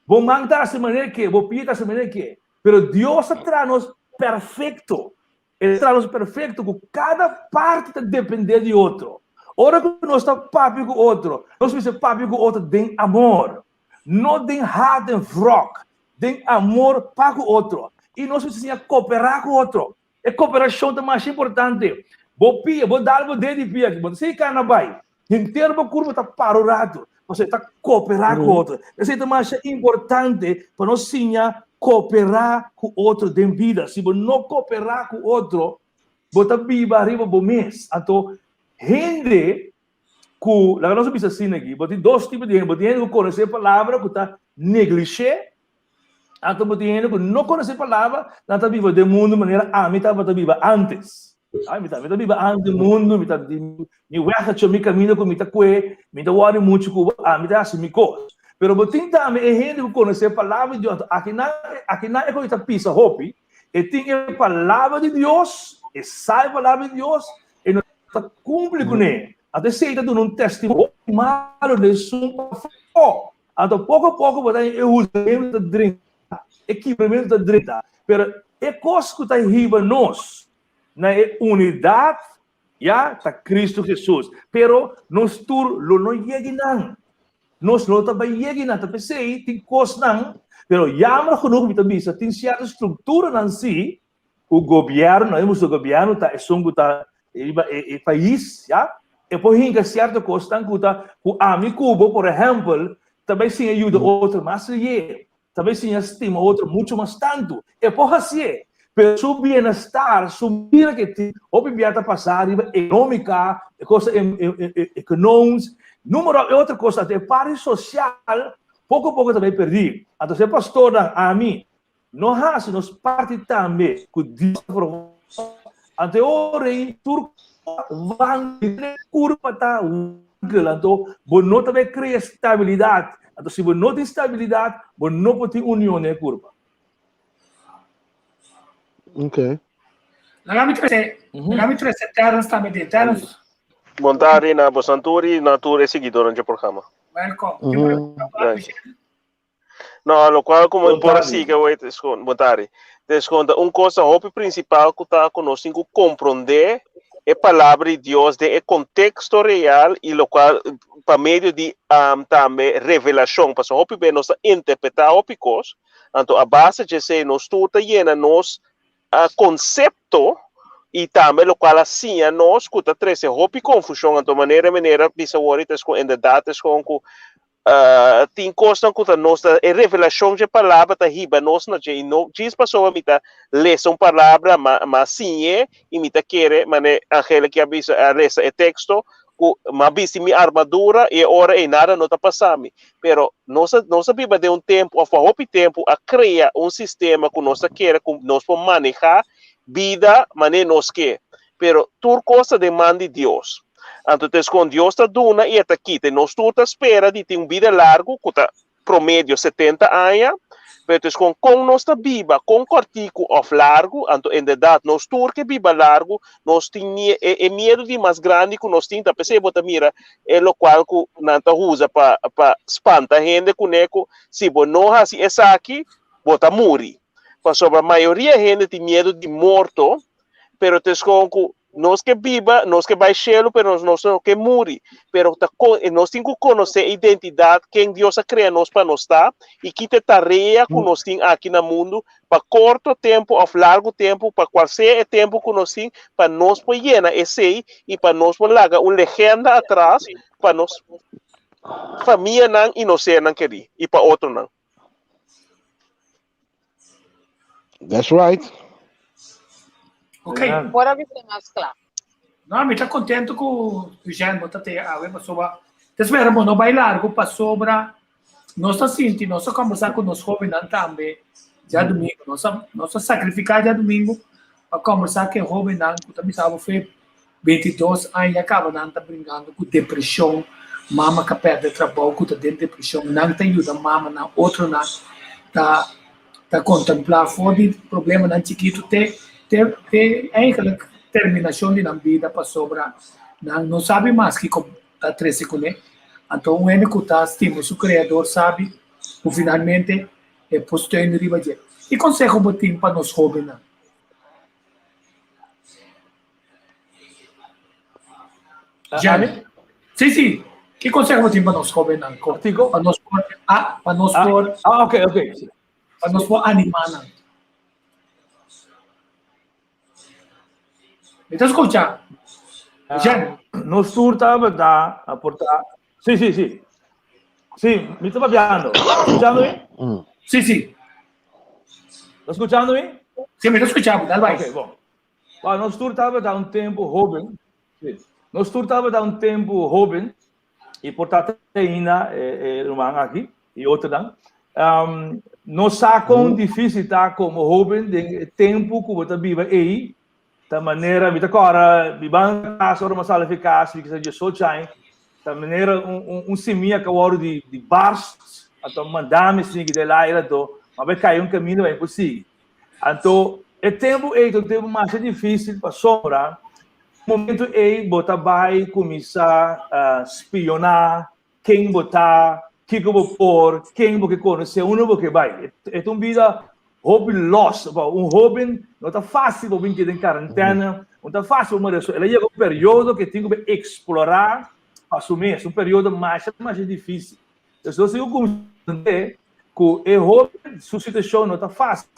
vou manter essa maneira que, vou pedir essa maneira que. Mas Deus traz-nos perfeito. Ele traz-nos perfeito, que cada parte depende de outro. Ora, que nós estamos papi com outro, nós precisamos papi com outro de amor. Não de hate e wrok. Tem amor para o outro. E nós precisamos cooperar com o outro. A cooperação é mais importante. Vou dar o dedo de pia aqui. Você está na baia. Inteiro a curva está parado. Você está cooperar com o outro. Isso é mais importante para nós sim cooperar com o outro de vida. Se você não cooperar com o outro, você está viva arriba do mês. Então, gente que, lá nós precisamos assim aqui, você tem dois tipos de gente. Você tem que conhecer a palavra que está negligente. Então, você tem que não conhecer a palavra, não está viva do mundo de maneira me estava viva antes. Me estava viva antes do mundo, me estava me caminho com me estava worry muito com me estava assim, me coisa. Pero você tem também gente que conhecer a palavra de Deus. Aqui não é coisa que pisa hopi, e tem a palavra de Deus, e sai a palavra de Deus, e não está cumprindo com ele. Até se ele tem um testemunho malo de sua Então, pouco a pouco, eu uso mesmo de 30, equipamento de 30, pero é coisa que está riba nós, na unidade, já, está Cristo Jesus, pero nós tur lo não chega não, nós não também chega não, também sei, tem coisa não, pero já genoeg met de bisa, tem certa estrutura não si, o governo, o governo está é país, já, e por hinga certa coisa não cuta, o ami Cuba, por exemplo, também sim ajuda outro, mas também sim estima outro muito mais tanto, e por assim, pero su bienestar, su vida que tem, obviamente passar, econômica, coisa econômica, número outra coisa, até parte social, pouco a pouco também perdi. Então, se pastor a mim, nós nos parte também, que Deus provou, até orei, turco, vão curva tá, então, não também cria estabilidade. Então, se você não tem estabilidade, você não pode ter união na curva. Ok. Nagami trece terras também de terras. Montari na Bosanturi, na tour seguidor do programa. Welcome. Não, lo qual como por assim que eu estou Montari. Desconta coisa hope principal que está conosco compreender a palavra de Deus de contexto real e lo qual para meio de também revelação, para hope bem nós interpretar hope coisa. Então a base de ser nós tudo llena nos concepto e também o qual assim nós escuta três hope confusão então maneira bisa woritas com ainda datas com tem coisa que nós a revelação de palavra tá riba nós na je não diz pessoa mita leção palavra mas sim e mita querer mane aquele que avisa a lesa é texto mas viste minha armadura e ora e nada não está passando. Pero nós sabemos de tempo, a hope tempo, a criar sistema que nós quer, que nós podemos manejar vida, maneira nós quer. Pero tudo coisa demanda de Deus. Então, com Deus está dando e está aqui. Nós tudo espera de ter uma vida larga, que está promédio 70 anos. Pero com nós está viva, com cortico of largo, então, em verdade, nós tudo que viva largo, nós temos medo de mais grande que nós temos, porque você mira, é o qual que não usa para espantar a gente, se você não faz isso aqui, você morre. Porque a maioria da gente tem medo de morto, pero com nós que viva, nós que vai céu, pero nós que morre. Pero nós temos que conhecer a identidade, quem Deus a criou nós para nós estar, e que tarefa que nós temos aqui no mundo, para curto tempo ou largo tempo, para qualquer tempo que nós temos, para nós poder llenar esse e para nós poder largar uma legenda atrás, para nós família não e nós não querer, e para outro não. That's right. Ok. Bora ver mais claro. Não, me está contente com o Jean, bota até a ver para sobre. Esperamos não vai largo para sobre. Nós está sentindo, nós conversar com os jovens também. Já domingo, nós sacrificar já domingo para conversar com os jovens que também sabe foi 22 anos acaba não tá brincando com depressão, mama que perde trabalho, que tá dentro de depressão, não tem ajuda mama não, outro não tá contemplar fora de problema não chiquito ter aquela terminação de na vida para sobrar não sabe mais que está triste com ele então o único que está estimando o criador sabe que finalmente é posto em riba de e consegue botar para nós jovens não já sim que consegue botar para nós jovens não para nós por ok para nós por animar não. ¿Me estás escuchando? Jean. Nós estava a portar. Sim. Sim, me estava vendo. Escuchando aí? Sim. Está escuchando aí? Sim, me estou escuchando. Dale, vai. Ok, bom. Nós estava a tempo jovem. Nós estava a tempo jovem. E, portanto, ainda irmã aqui e outra não. Nós sacamos difícil estar como jovem de tempo que você vive aí. Da maneira, me agora, me banca, casa, uma sala eficaz, que seja só chain, da maneira semia que hora de bars, então mandame assim que de lá era do, mas vai cair caminho é impossível. Então, tempo mais difícil para sobrar. Momento botar vai começar a espionar quem botar que vou por, quem vou conhecer, uno vou que vai. É uma vida hobby lost, um hobby não está fácil para vir em quarentena, não está fácil para isso. Ela chega um período que tem que explorar, assumir, um período mais difícil. Então, se eu compreender que o hobby, sua situação não está fácil,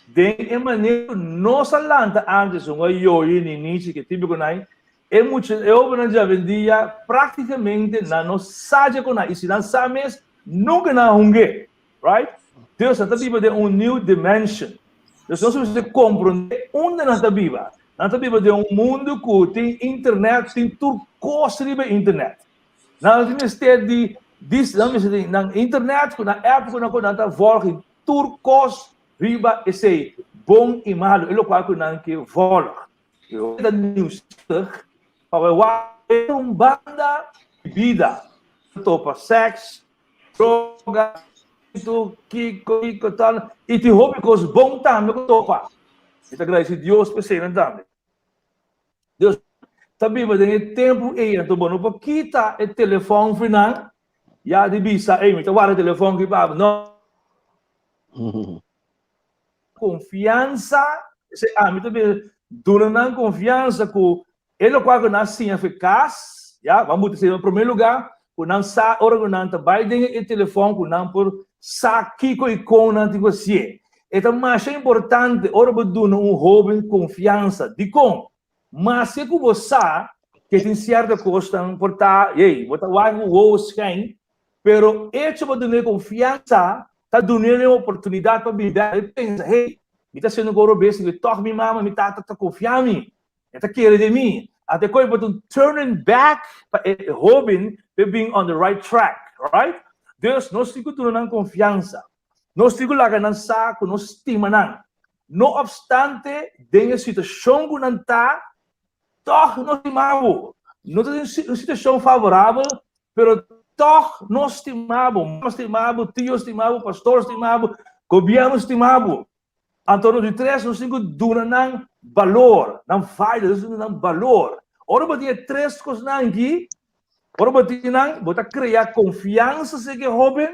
de maneira nossa lanta antes um eu e início que tipo nós é muito eu já vendia praticamente na nossa com nós e se não sabe nunca na hungue, right? Deus está viva de new dimension. Deus não precisa compreender onde nós está viva. Nós está viva de mundo que tem internet, tem tudo coisa de internet. Nós temos de na internet, na época na nós está volta tudo coisa riba esse bom e malo é o qual que não que volta eu da news para banda de vida topa sexo droga tudo que tal e te hobby coisas bom também que topa então graças a Deus pensando também Deus também vai ter tempo e então bom para quitar o telefone final já de bisa me então o telefone que para não confiança, me também durante confiança que ele qual não assim eficaz, já vamos dizer em primeiro lugar, que não sa ora que não vai ter o telefone que não por saque com icona de você. Então mais importante ora que dona hobby confiança de com, mas se que você que tem certa coisa importar, ei, você vai o quem, pero hecho para dar confiança tá dando uma oportunidade para viver. Ele pensa, hey, me está sendo gorobês, ele toca minha mama, me está confiando em mim, está querendo de mim. Até quando eu turning back para Robin, being on the right track, right? Deus, nós temos que ter confiança. Nós temos que lá não saco, nós estima não. Não obstante, dengue situação que não está, toh nós estimamos. Não tem situação favorável, pero toh nós estimamos, tio estimamos, pastor estimamos, governo estimamos. Então, de três, nós temos que durar valor, não falha, nós temos que valor. Ora, você tem três coisas aqui, ora, você criar confiança, se que Robin,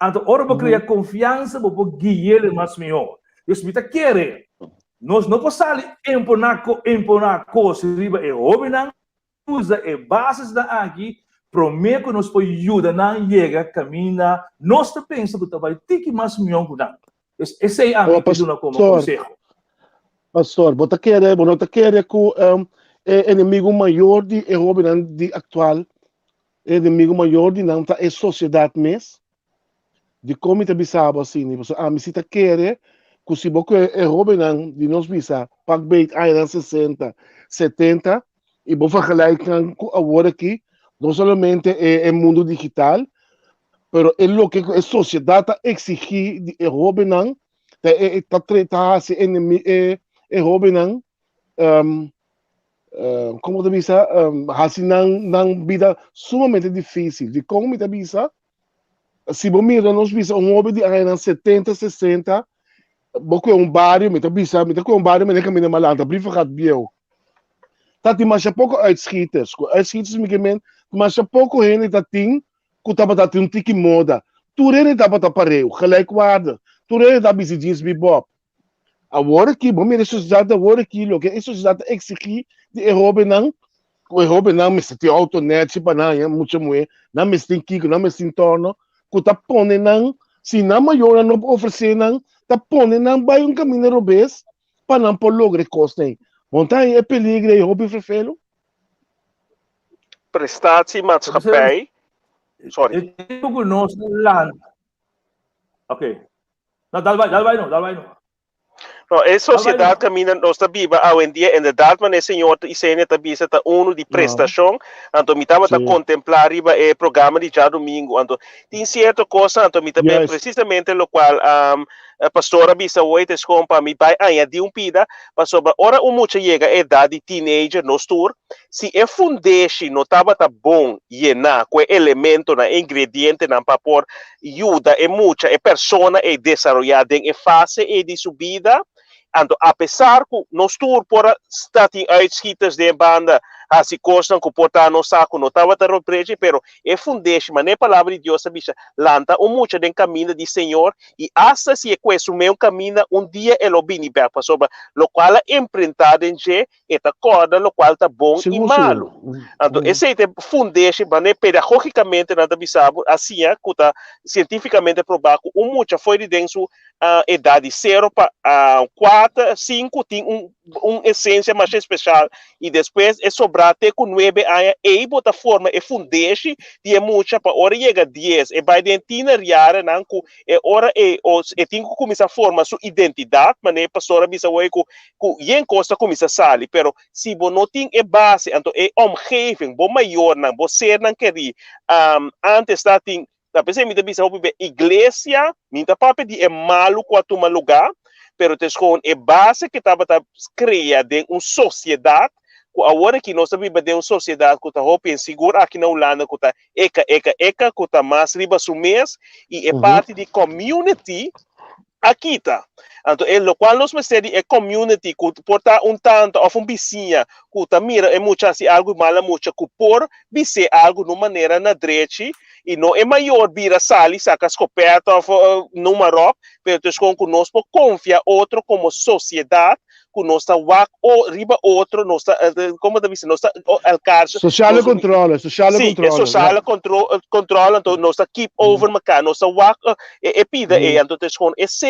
então, ora, você criar confiança, você guiar mais melhor. Deus me quer. Nós não podemos emponar coisas, e Robin, usa as bases aqui, prometo que nós podemos ajudar, não chega, caminha, nós pensamos que vai ter que mais melhor que não. Esse é a pessoa como consejo. Pastor, você quer que o inimigo maior de de atual, inimigo maior de não tá é sociedade mesmo, de como está bisaba assim, a mim se tá quer que se você de nós bisa, para bem aí 60, 70 e vou vergelijken com agora aqui, não somente é mundo digital, pero é o que a sociedade exige de Robin está tratar se Robin como te bisa assim não vida sumamente difícil de como me te bisa se você mira nós bisa Robin de aí 70 60 porque barrio me te bisa me te um barrio me caminha malanta brief gaat bio tá de mais pouco uitschieters me gemen mas pouco gente tá tem que estava dando um tique moda. Tudo ele estava pareu, gelijkwaardig. Tudo ele estava busy jeans bebop. Agora aqui, bom, a sociedade agora aqui, o que a sociedade exige de Robin não, mas tem autonet, se para não, muito moe, não me tem kiko, não me tem torno, que tá pondo não, se não maior não oferecer não, tá pondo não vai caminho robês para não por lograr costa. Montanha é peligro e Robin vervelo. Prestatie maatschappij. Sorry. Ok. Não, dá vai não. No, a sociedade caminha nossa viva hoje em dia, inderdaad, mas esse senhor e senhora também está de prestação, então me estava a contemplar o programa de já domingo, então tem certa coisa, então me também precisamente o qual a pastora bisa hoje te para me vai añadir pida, para sobre ora mucha chega a idade teenager no tour, se é foundation não estava bom llenar com elemento na ingrediente na papor ajuda é mucha é persona é desarrollada em fase de subida Então, apesar que nós tour por estar em uitschieters de banda, assim, costam que portar no saco, não estava a repreende, pero é fundeixe, mas nem palavra de Deus, bicha, lanta o muito de caminho de Senhor, e hasta se é questo meu caminho, dia ele obini back, para sobre, lo qual é empreendado em G, e tá corda, lo qual tá bom e malo. Então, esse é fundeixe, mas nem pedagogicamente, nada bisabo, assim, que tá cientificamente provado, o muito foi de dentro idade 0 para 4, 5, tem essência mais especial, e depois é sobrar até com 9 anos, e bota forma, é fundeixe, de muita, para hora chega 10, e vai dentina riara, não, é hora, e tem que começar a formar sua identidade, mas nem pastora bisa oi, que em costa começa a sair, pero se você não tem base, então é omgeving, bo maior, não, bo ser, não querer, antes da tem da pessoa me disse que igreja, minha papai é malo quanto um lugar, pero tem é base que estava criada em uma sociedade, agora que nós vivemos em uma sociedade que está bem segura aqui na Holanda, que está que está mais riba do mês, e é parte de community aqui está. Então, o qual nós precisamos é community, que porta tanto, ou vizinha, que mira, é muito assim, algo mal, muito, que por vice algo de maneira na direita, e não é maior vira sali, saca escopeta, ou número, mas com nós confiar outro como sociedade, que nós está ou riba outro, nós está, como deve ser, nós está alcance. Social controle, social controle. Sim, social controle, então nós está keep over, mas nós está pida, então essa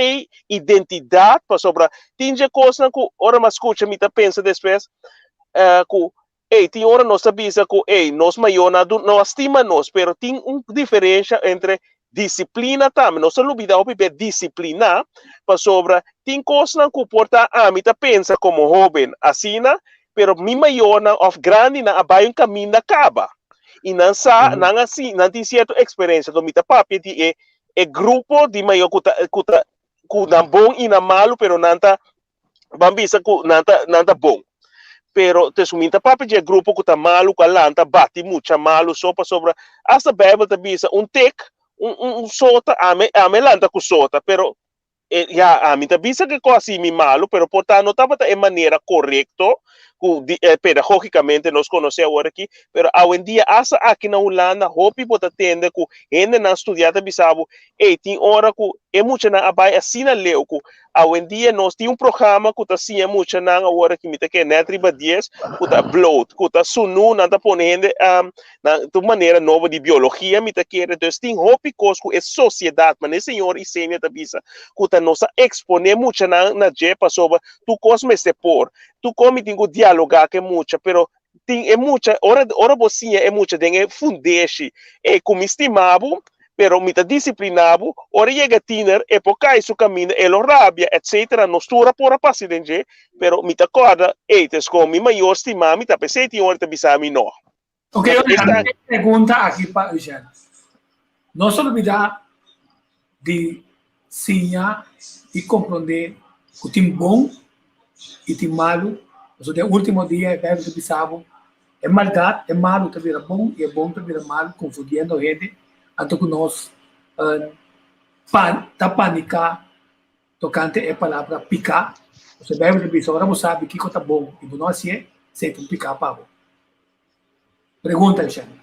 identidade, para sobre, tem coisa que, ora, mas escuta, me pensa depois, que tem hora nós sabemos que nós maior não estima nós, pero tem uma diferença entre disciplina também. Nós não olvidamos de disciplina, para sobre, tem coisas que porta a mim pensa como jovem, assim, pero mi maior of grande na abai caminho da acaba. E não sa, não assim, não tem certa experiência do mita papi de grupo de maior que na bom e na malo, pero não tá bambisa que não tá bom. Pero te suminta papi de grupo que tá malo, que lanta bate muito malo, só para sobre essa Bíblia te bisa tek sota ame lanta com sota, pero a mim te bisa que quase me malo, pero portanto estava de maneira correta, pedagogicamente nós conhecemos agora aqui, pero hoje em dia essa aqui na Holanda, hopi pode atender que ainda não estudado bisabo, tem hora que é muito na abai assim na leu que hoje em dia nós tem programa que tá assim é muito na agora que me tá que netriba 10, que tá blood, que tá sunu na tá ponendo na de maneira nova de biologia me tá que então tem hopi coisa que é sociedade, mas esse senhor e senha tá bisa que tá nossa exponer muito na jepa sobre tu coisa me se por tu come tem que dialogar que muito, pero tem é muita hora você é muito tem fundeixe é como estimado, pero mita disciplinado, ora chega tiner e por cair caminho elo rabia, etc. Não estura por a paciente, pero mita corda eites com mi maior estima, mita pensei hora te bisa mi no. Ok, pergunta aqui para o Jean. Não se olvidar de sinha e compreender o time bom e time malo. O último dia é bem bisabo. É maldade, é malo, te vira bom, e é bom, te vira malo, confundindo a gente. Então, que nós tá panicar, tocante a palavra picar. Você vai ver isso, agora você sabe que está bom, e não assim é, sempre um picar para o. Pergunta, Alexandre.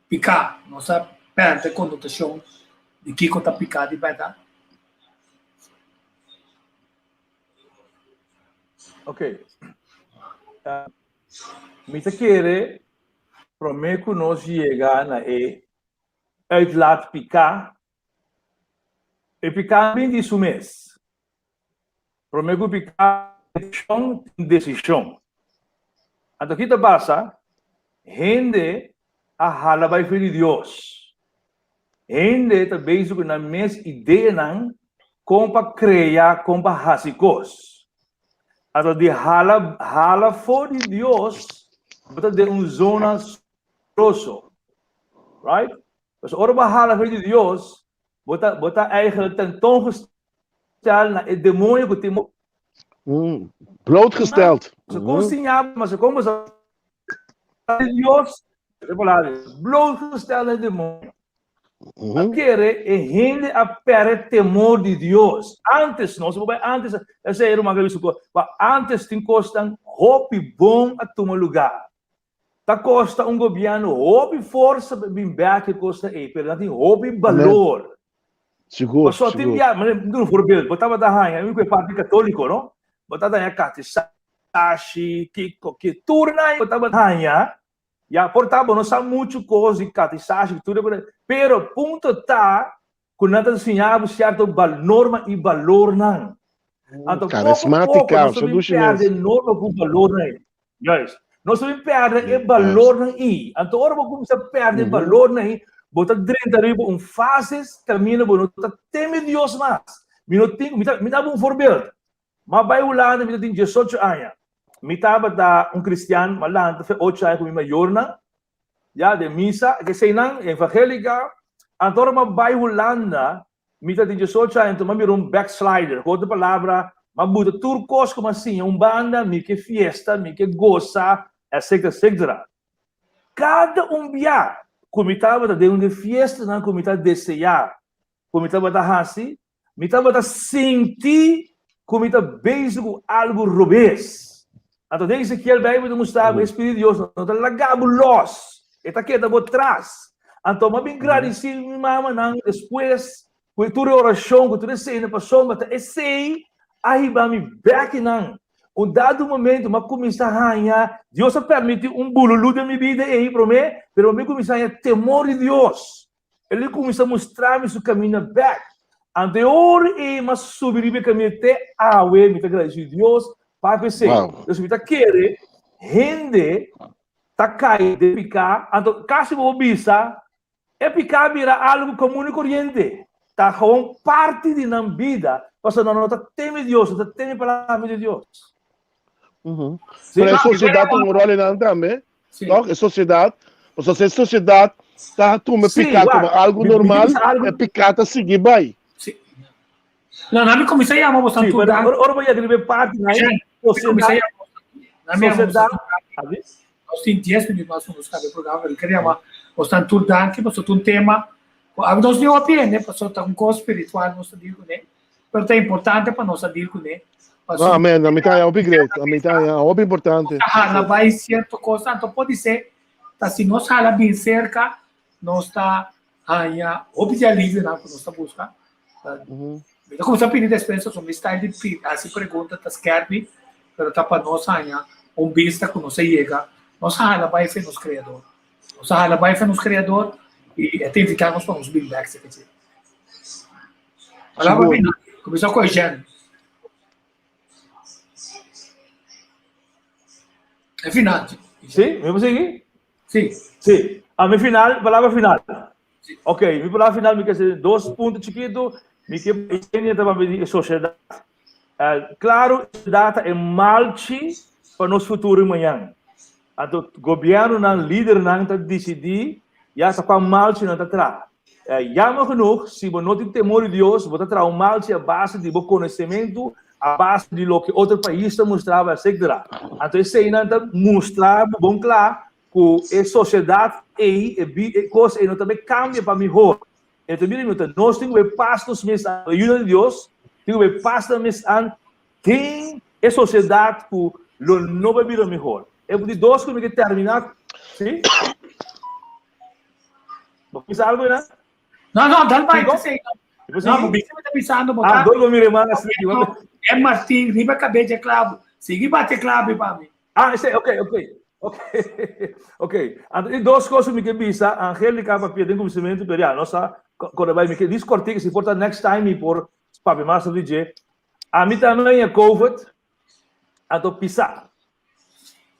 Picar, não sabe, perde a conotação de que está picado de verdade. Ok. Me querer, prometo que nós chegar na uitlaat picar, e picar bem disso mês. Prometo picar decisão. Então, o que passa? Gente a hala vai vir de Deus. Gente está basic na mesma ideia não, como para criar, como para hasicos. Então, de hala fora de Deus, bota de uma zona grosso, right? Dus ora hala fora de Deus, bota eigenlijk tentoongesteld na het demônio que tem. Blootgesteld. Ze komen maar ze komen de Deus, blootgesteld aan demônio. Querer é gente a perder temor de Deus. Antes, não, antes, essa era uma grande coisa. Antes tem costa roupa bom a tomar lugar. Tá costa governo roupa força bem back costa aí, pero tem roupa valor. Seguro. Só tem não for bem, botava da rainha, eu que parte católico, não? Botava da catechashi, que turna, botava da rainha. Já portava não sabe muito coisa de catechashi, tudo, pero ponto tá quando nada ensinava certo norma e valor não. Então Carismática, só do perde norma com valor não. Yes. Nós não perde o valor não aí. Então ora vou começar a perder valor não aí. Bota dentro de fases caminho bom, tá teme Deus mais. Me dá um forbildo. Mas vai lá, me tem 18 anos. Me tava da cristiano, mas lá foi 8 anos com minha jorna, já de missa, que sei não, evangélica. Então vai Holanda, me tem 18 anos, então me backslider, com outra palavra, mas buta turcos como assim, banda, me que fiesta, me que goza, etc, etc. Cada dia, como estava de uma festa, não como estava desejar, como estava da assim, me estava da sentir como estava beijo com algo robês. Então, desde que ele veio mostrar o Espírito de Deus, não está lagabulos, está aqui, está por trás. Então, mas bem agradecido, minha mãe, não, depois, com toda a oração, com toda a cena, passou, mas esse aí vai me back, não. Um dado momento, mas começa a arranhar, Deus permite bululu da minha vida aí, para mim, pero eu comecei a ter temor de Deus. Ele começa a mostrar-me o caminho back. Anterior, mas subir o caminho até a me está agradecido Deus, para pensar, Deus me está querendo, rende, está caindo, de picar, então, caso eu bisa, picar vira algo comum e corrente. Está com parte de nossa vida, mas não está teme Deus, está teme a palavra de Deus. Mas a sociedade tem um rol não também, não? A sociedade está tomando picar como algo normal, picar está seguir bem. Não, não comecei a mostrar tudo. Ora vai agregar parte, né? Comecei a mostrar. Nós temos 10 minutos para buscar o programa. Eu queria mostrar tudo aqui, mas é um tema. Nós não aprendemos, mas é um coisa espiritual, nós digo, né? Mas é importante para nós digo, né? Amém, a mitad é upgrade, a mitad é importante. Ela vai certa coisa, então pode ser, se nós ela bem cerca, nós está aí, objetivamente, nós está buscando. Então, como você pediu experiência, sobre style de assim pergunta, tá escreve, pero tá para nós aí, vista que nós chega, nós ela vai ser nos criador. Nós ela vai ser nos criador e até ficarmos para os big backs, quer dizer. Olha para mim, começou com a gente. É final. Sim, vamos seguir? Sim. Sim. A minha final, palavra final. Sim. Ok, minha palavra final, me quer dizer 2 pontos chiquitos, me quer dizer também a sociedade. Claro, a data é malte para nosso futuro amanhã. Então, o governo, o líder, não está decidir, já está com a malte não está atrás. Já não genoeg, se você não tem temor de Deus, você está malte a base de bom conhecimento, a base de lo que outro país mostrava, etc. Então, isso aí não mostrar, bom claro, que a sociedade e coisa aí não também cambia para melhor. Então, nós temos que passar a ajuda de Deus, temos que passar tem a sociedade que não vai vir melhor. Eu vou dizer 2 coisas que terminar. Sim? Você algo, né? Não, dá para isso. Não, você está pensando, botar. Dois me remando assim. É Martim, riba cabeça de clavo. Siga bate clavo para mim. Isso é, ok. E 2 coisas me que bisa, Angélica papia tem conhecimento, pero nossa, quando vai me que discortir, se importa next time por papi mais DJ. A mim também é COVID, então pisar.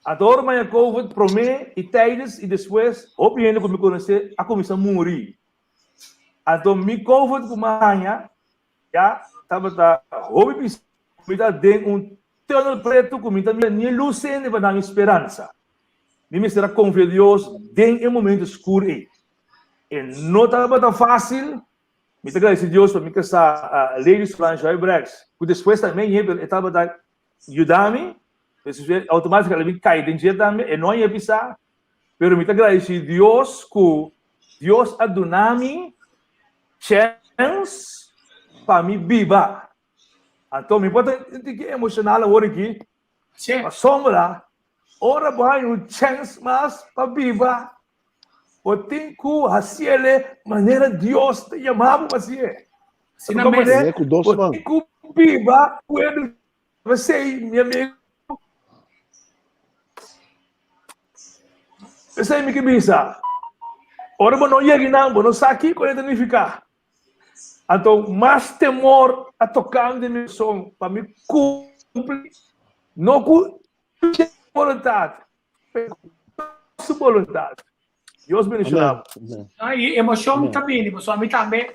Adoro mais COVID, para mim, e tijdens, e depois, opinião que me conhecer, a começar a morrer. Então, me COVID com uma rainha, já, estava hobby pisar, me dá dentro túnel preto, que me dá minha luz para dar esperança. Me será confiar em Deus, dentro um momento escuro. E não estava tão fácil, me agradeço a Deus para me casar Ladies Franchise Breaks, que depois também estava a ajudar-me, automaticamente me cai dentro também, e não ia pisar, mas me agradeço a Deus que Deus ajuda-me chance para me viva. Então, me pode entender emocional agora aqui. Sim. A sombra, ora vai um chance mais para viva. O tem que fazer maneira Deus te chamava para ser. Sim, na mesa. O tem que viva, pode você, meu amigo. Você me que pensa. Ora, não chega não sabe o que significa. Então, mais temor a tocar de meu som para me cumprir. Não com vontade, mas vontade. Deus me ensinou. Aí, emoção também, também,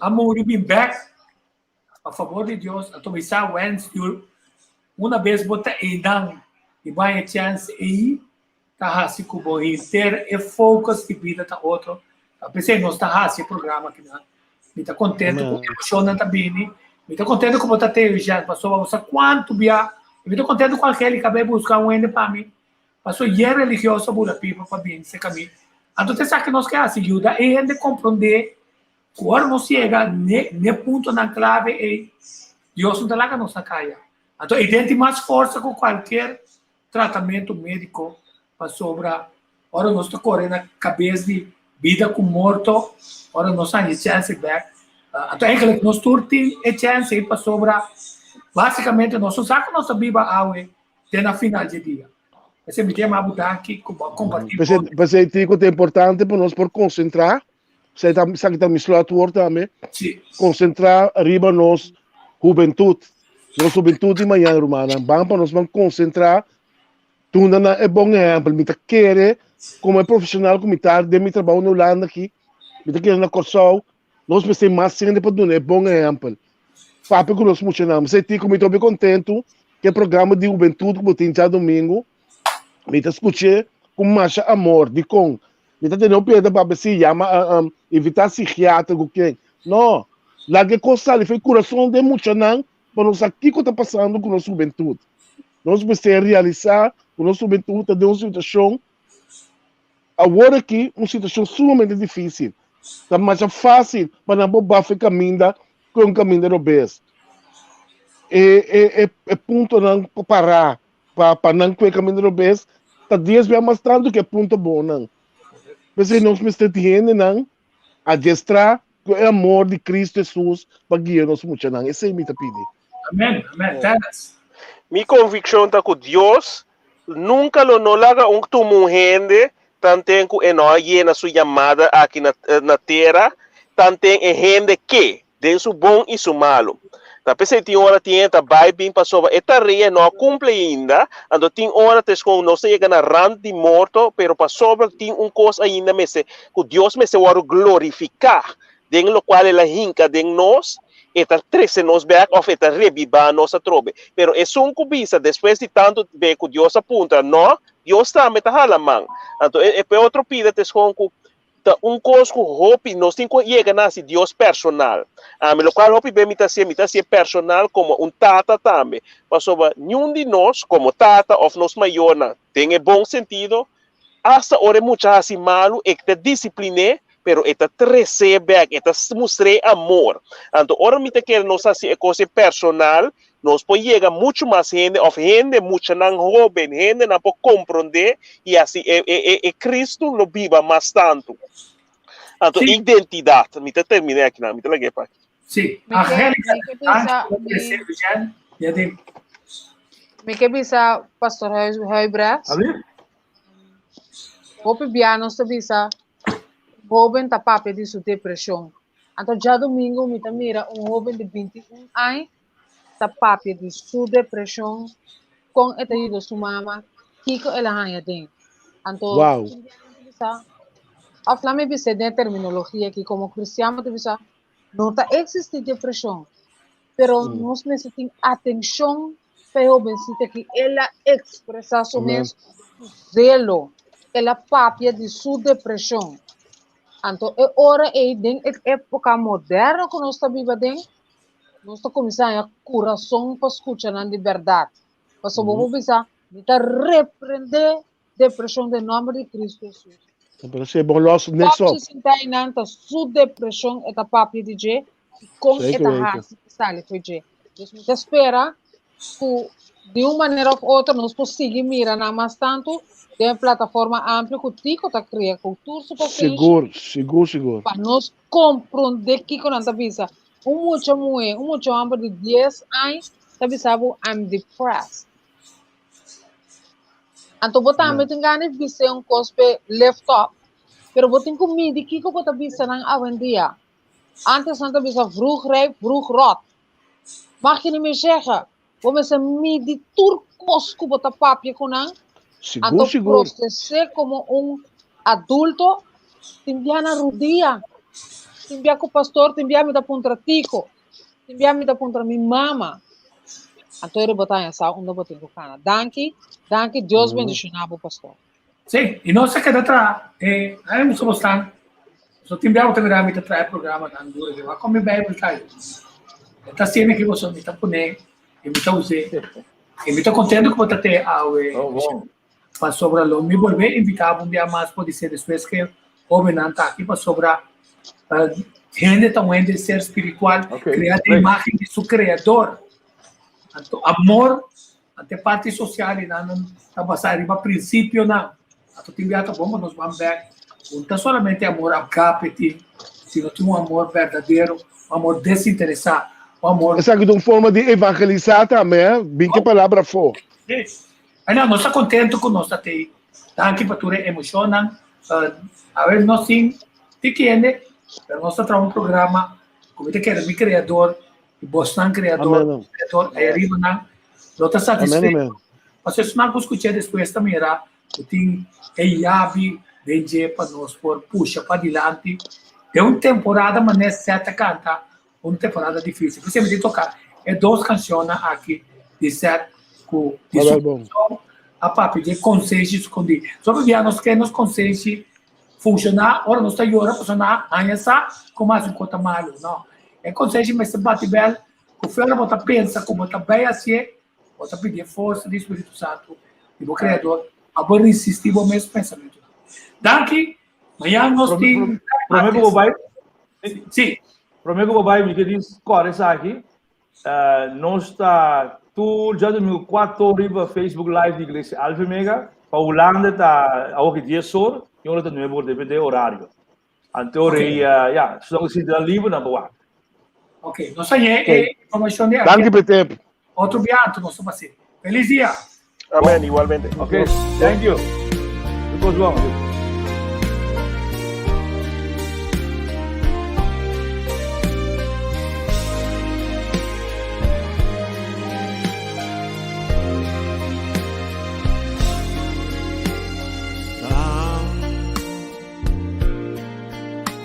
amor e bem back, a favor de Deus, a tua missão, uma vez botar e dan, e vai a chance aí, tá assim como ter e focus de vida tá outro. A pensei nós tá assim programa aqui, né? Me tá contente com emoção também, me tá contente com botar teu já, passou vamos quanto bia, me tá contente com aquele que acabei buscar um ende para mim, passou religioso por pipa para bem esse caminho. Então você sabe que nós quer ajuda e ainda compreender quando nós chega ne ponto na clave e Deus não dá nossa caia. Então ele tem mais força com qualquer tratamento médico para sobrar. Ora nós está correndo a cabeça de vida com morto, ora nós temos chance back. Então é que nós tem a chance para sobrar. Basicamente nós só que nossa Bíblia até na final de dia. Esse me tem uma mudar aqui compartilhar. Mas é importante para nós por concentrar. Você está me falando também. Concentrar arriba nos juventude. Nos juventude de manhã, romana. Vamos para nós concentrar. Tu não é bom exemplo. Me quer como é profissional comunitário de meu trabalho na Holanda aqui. Me quer na Corsol. Nós precisamos mais sempre para dar é bom exemplo. Papo que nós funcionamos. Você tem como estou bem contente que o programa de juventude que tem já domingo. Me escutei com mais amor de com. Me tendo piada para se chama evitar psiquiatra com quem. Não. Lá que coisa ali foi coração de muito não para nós aqui que está passando com a nossa juventude. Nós precisamos realizar com a nossa juventude de uma situação agora aqui uma situação sumamente difícil. Está mais fácil para não bobar o caminho com o caminho do best. É ponto não parar para não com o caminho do best. Está 10 vezes mais tanto que é ponto bom não. Mas nós precisamos não adestrar com o amor de Cristo Jesus para guiar nós muito não. Esse é o meu pedido. Amém, amém. Minha convicção está com Deus nunca lo não larga tumo gente tanto que não na sua chamada aqui na terra tanto é gente que tem su bom e su malo. Na pessoa tem hora tá vai bem para sobre esta rea não cumpre ainda, então tem hora que não se chega na rand de morto, pero para sobre tem coisa ainda que Deus me se vai glorificar, den lo qual ela hinca den nós, eta 13 nos back of eta reviva nossa trobe. Pero é cubisa depois de tanto ver que Deus apunta, não, Deus está me hala man. Então é outro pida te com coisa que hope nós tem que chegar nesse Deus personal. Lo qual hope bem mita ser personal como tata também. Passou nenhum de nós como tata of nos maior tem bom sentido. Hasta ora muito assim malo é que te discipline, pero eta recebe, eta mostre amor. Então ora mita quer nós assim coisa personal. Nós podemos chegar muito mais gente, ou gente muito não jovem, gente não pode compreender, e assim, Cristo não viva mais tanto. Então, identidade, me terminei aqui, não, me terminei para aqui. Sim, a realidade, me que bisa, pastor Heubras, o pibiano está bisa, jovem está papo de sua depressão. Então, já domingo, me mira jovem de 21 anos, ta papi de sua depressão com a ajuda sua mama que ela ganha tem. Então, a flama bisa de terminologia que como cristiano te bisa não tá existe depressão, pero nós necessitamos atenção para o bensita que ela expressa somente zelo, ela papi de sua depressão. Então, é hora aí den época moderna que nós está vivendo. Nós estamos começando a coração para escutar de verdade. Mas vamos pensar, repreender a depressão do nome de Cristo Jesus. Pero se bom los next up. Papi sinta inanta su depressão eta papi DJ com Zeker eta weten. haast sali foi je. Dus moet espera que de uma maneira ou outra nós conseguir mirar na mais tanto de uma plataforma ampla que tico tá cria cultura Seguro. para nós compreender que quando anda bisa muito amor de 10 anos tá bisa I'm depressed. Então botar me tem ganas de ser cospe laptop, pero botar comida que eu botar bisa nang avendia. Antes anda bisa vroeg rijp, vroeg rot. Mag je niet meer zeggen. We moeten midi turcos que botar papia kunang. Seguro. Processar como adulto, timbia na rodia. Timbia com o pastor, timbia me da contra tico. Timbia me da contra minha mama. Então ele botar essa onda botar com cana. Danke, Deus bendiga o pastor. Sim, e nós aqui atrás, aí nós somos tão, só timbramos também a mitad trai programa tão duro, que vai comer bem o cai. Está sendo que você me está punendo, e me está usando, e me está contendo que você tem para sobre lo me volver invitar um dia mais pode ser depois que o Benanta aqui para sobre gente também de ser espiritual, criar a imagem de seu criador, então amor até parte social e não está passando para princípio não. Então tem viato bom nós vamos ver não somente amor agape, sino tem amor verdadeiro, amor desinteressado, amor. Essa é uma forma de evangelizar também, bem que a palavra for. Aí não, nós estamos contentes com nós até, tá aqui para tudo emocionam, a ver nós sim, pequeno, mas nós estamos um programa, como te quer, meu criador, e Boston criador, aí arriba não, nós estamos satisfeitos. Mas se não escutar depois também era, eu tenho Yabi, vende para nós por puxa para adiante, é uma temporada, mas é certa canta, uma temporada difícil. Você me tocar, é 2 canções aqui, de certo, a papi de consciência escondido. Só que nós queremos consciência funcionar, ora nós estamos agora funcionar, ainda como mais conta malo, não. É consciência, mas se bate bem, o filho bota pensa, como está bem assim, bota pedir força do Espírito Santo, do Criador, agora insistir no mesmo pensamento. Daqui, amanhã nós temos. Prometo que vai. Sim. Prometo que vai, me diz, corre essa aqui. Nós está tu já no 4 riba Facebook Live de Igreja Alfa Mega, para Holanda tá ao que 10 horas, e outra não é por DVD horário. Então só que se dá livre na boa. Ok, nós aí informação de Danke por tempo. Outro viato nosso parceiro. Feliz dia. Amém, igualmente. Ok, thank you. Depois vamos.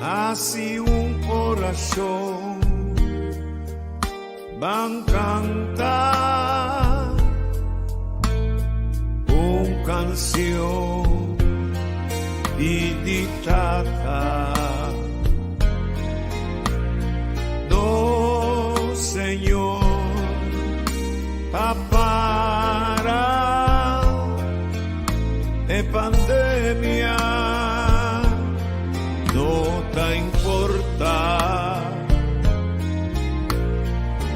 Así un corazón van cantar una canción dedicada. No, Señor, para de pandemia. No te importa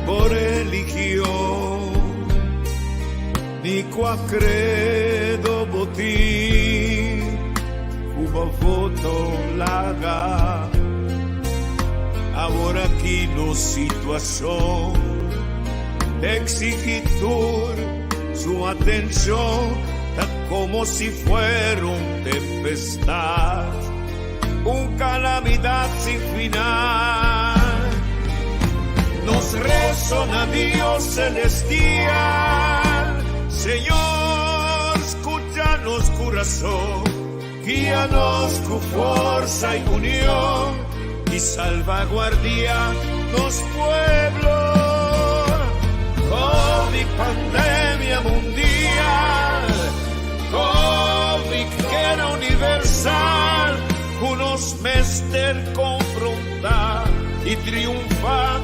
por religión ni qua credo botín una foto larga ahora aquí no situación de exigir su atención tan como si fuera un tempestad un calamidad sin final. Nos resona Dios celestial, Señor, escúchanos corazón, guíanos con fuerza y unión y salvaguardia los pueblos. COVID, pandemia mundial, COVID, guerra universal, unos mester confrontar y triunfar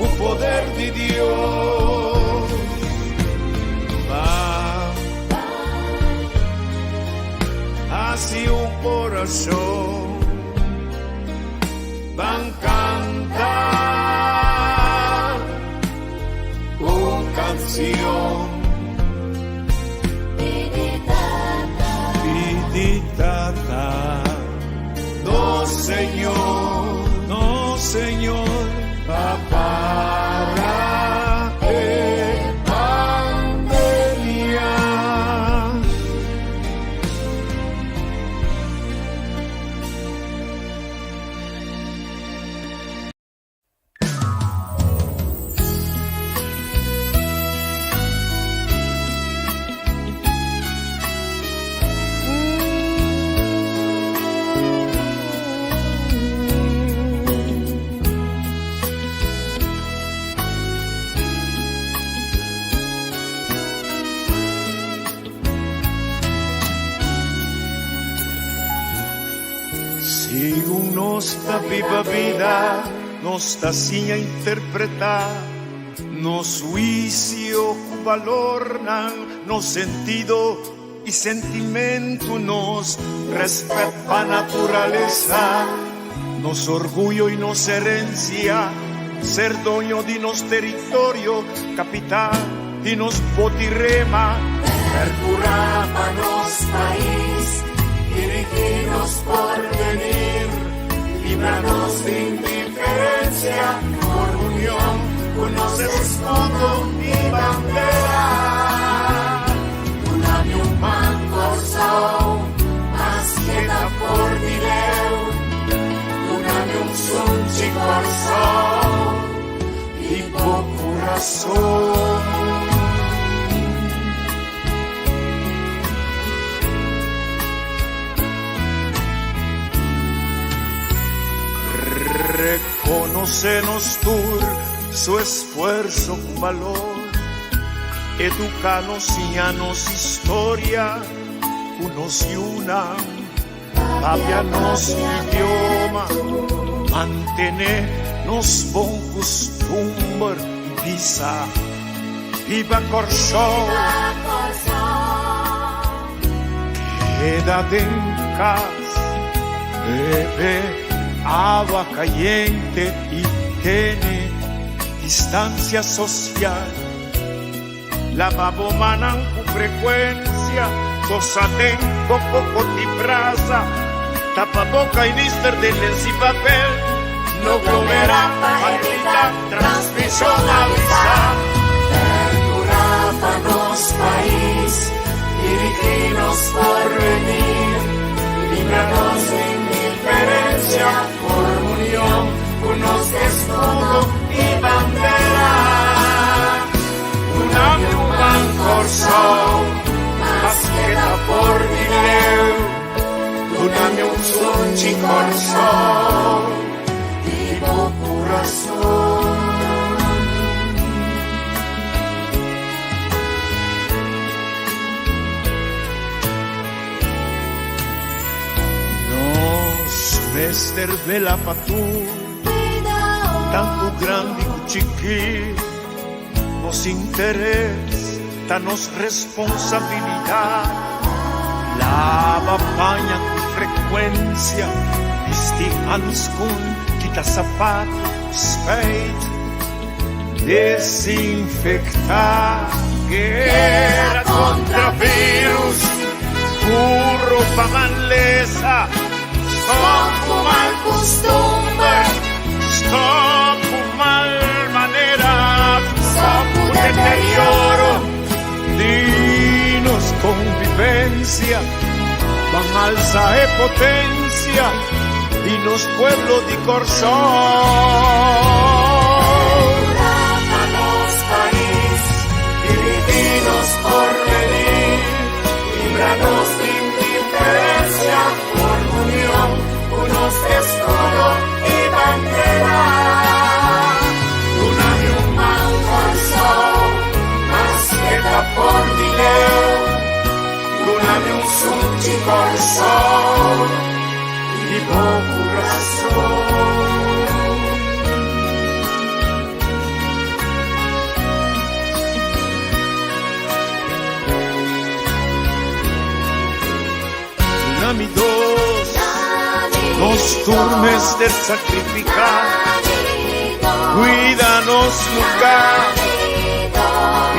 el poder de Dios. Va, así un corazón corazón van cantar una canción Piditata. No Señor, para pandemia. Sigo nossa viva vida, nossa assim a interpretar, nosso juicio com valor, no sentido e sentimento, nos respeto a natureza, nos orgulho e nos herencia, ser dueño de nos territorio, capital de nos botirrema, perdurar para nos país. Dirigirnos por venir, líbranos de indiferencia, por unión, unos escudo y bandera. Una mi un manco son, más queda por dileu, una mi un sunchi corazón y por corazón. Reconocenos tú su esfuerzo con valor, educanos y anos historia, unos y una, cambianos idioma, mantenernos bon costumbre y visa, viva Corsó, quédate en casa, bebé. Agua caliente y tiene distancia social. Lavabo manan con frecuencia, sosaten poco de brasa, tapaboca y lister de lens y papel, no volverá a evitar transmisión avisar. Perduraba nos país, dirigirnos por venir, líbranos de indiferencia, por unión, unos escudo y bandera. Una human corazón, más queda por dinero. Una un sunchi corazón, vivo corazón. Mester vela patu, tanto grande y chiqui, nos interés, danos responsabilidad, lava paña con frecuencia, visti hanskun, quita zapatos, spade, desinfectar, guerra contra virus, burro pa' manlesa. Stop mal costumbre, stop mal manera, stop deterioro, dinos convivencia, van alza e potencia, dinos pueblo di Corsó. Líbranos país, dividinos por venir, líbranos de indiferencia, por unión, unos escudo y bandera. Una de un manco sol, más queda por dileu, una de un sunchi corazón y por corazón. Tsunami 2 turmes de sacrificar, cuídanos nunca,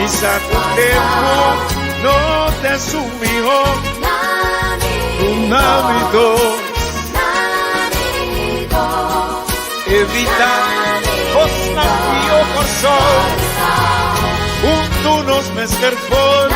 y saco tempo, no te sumió, un amigo, evita os navío por sol, un tunos me escarpón,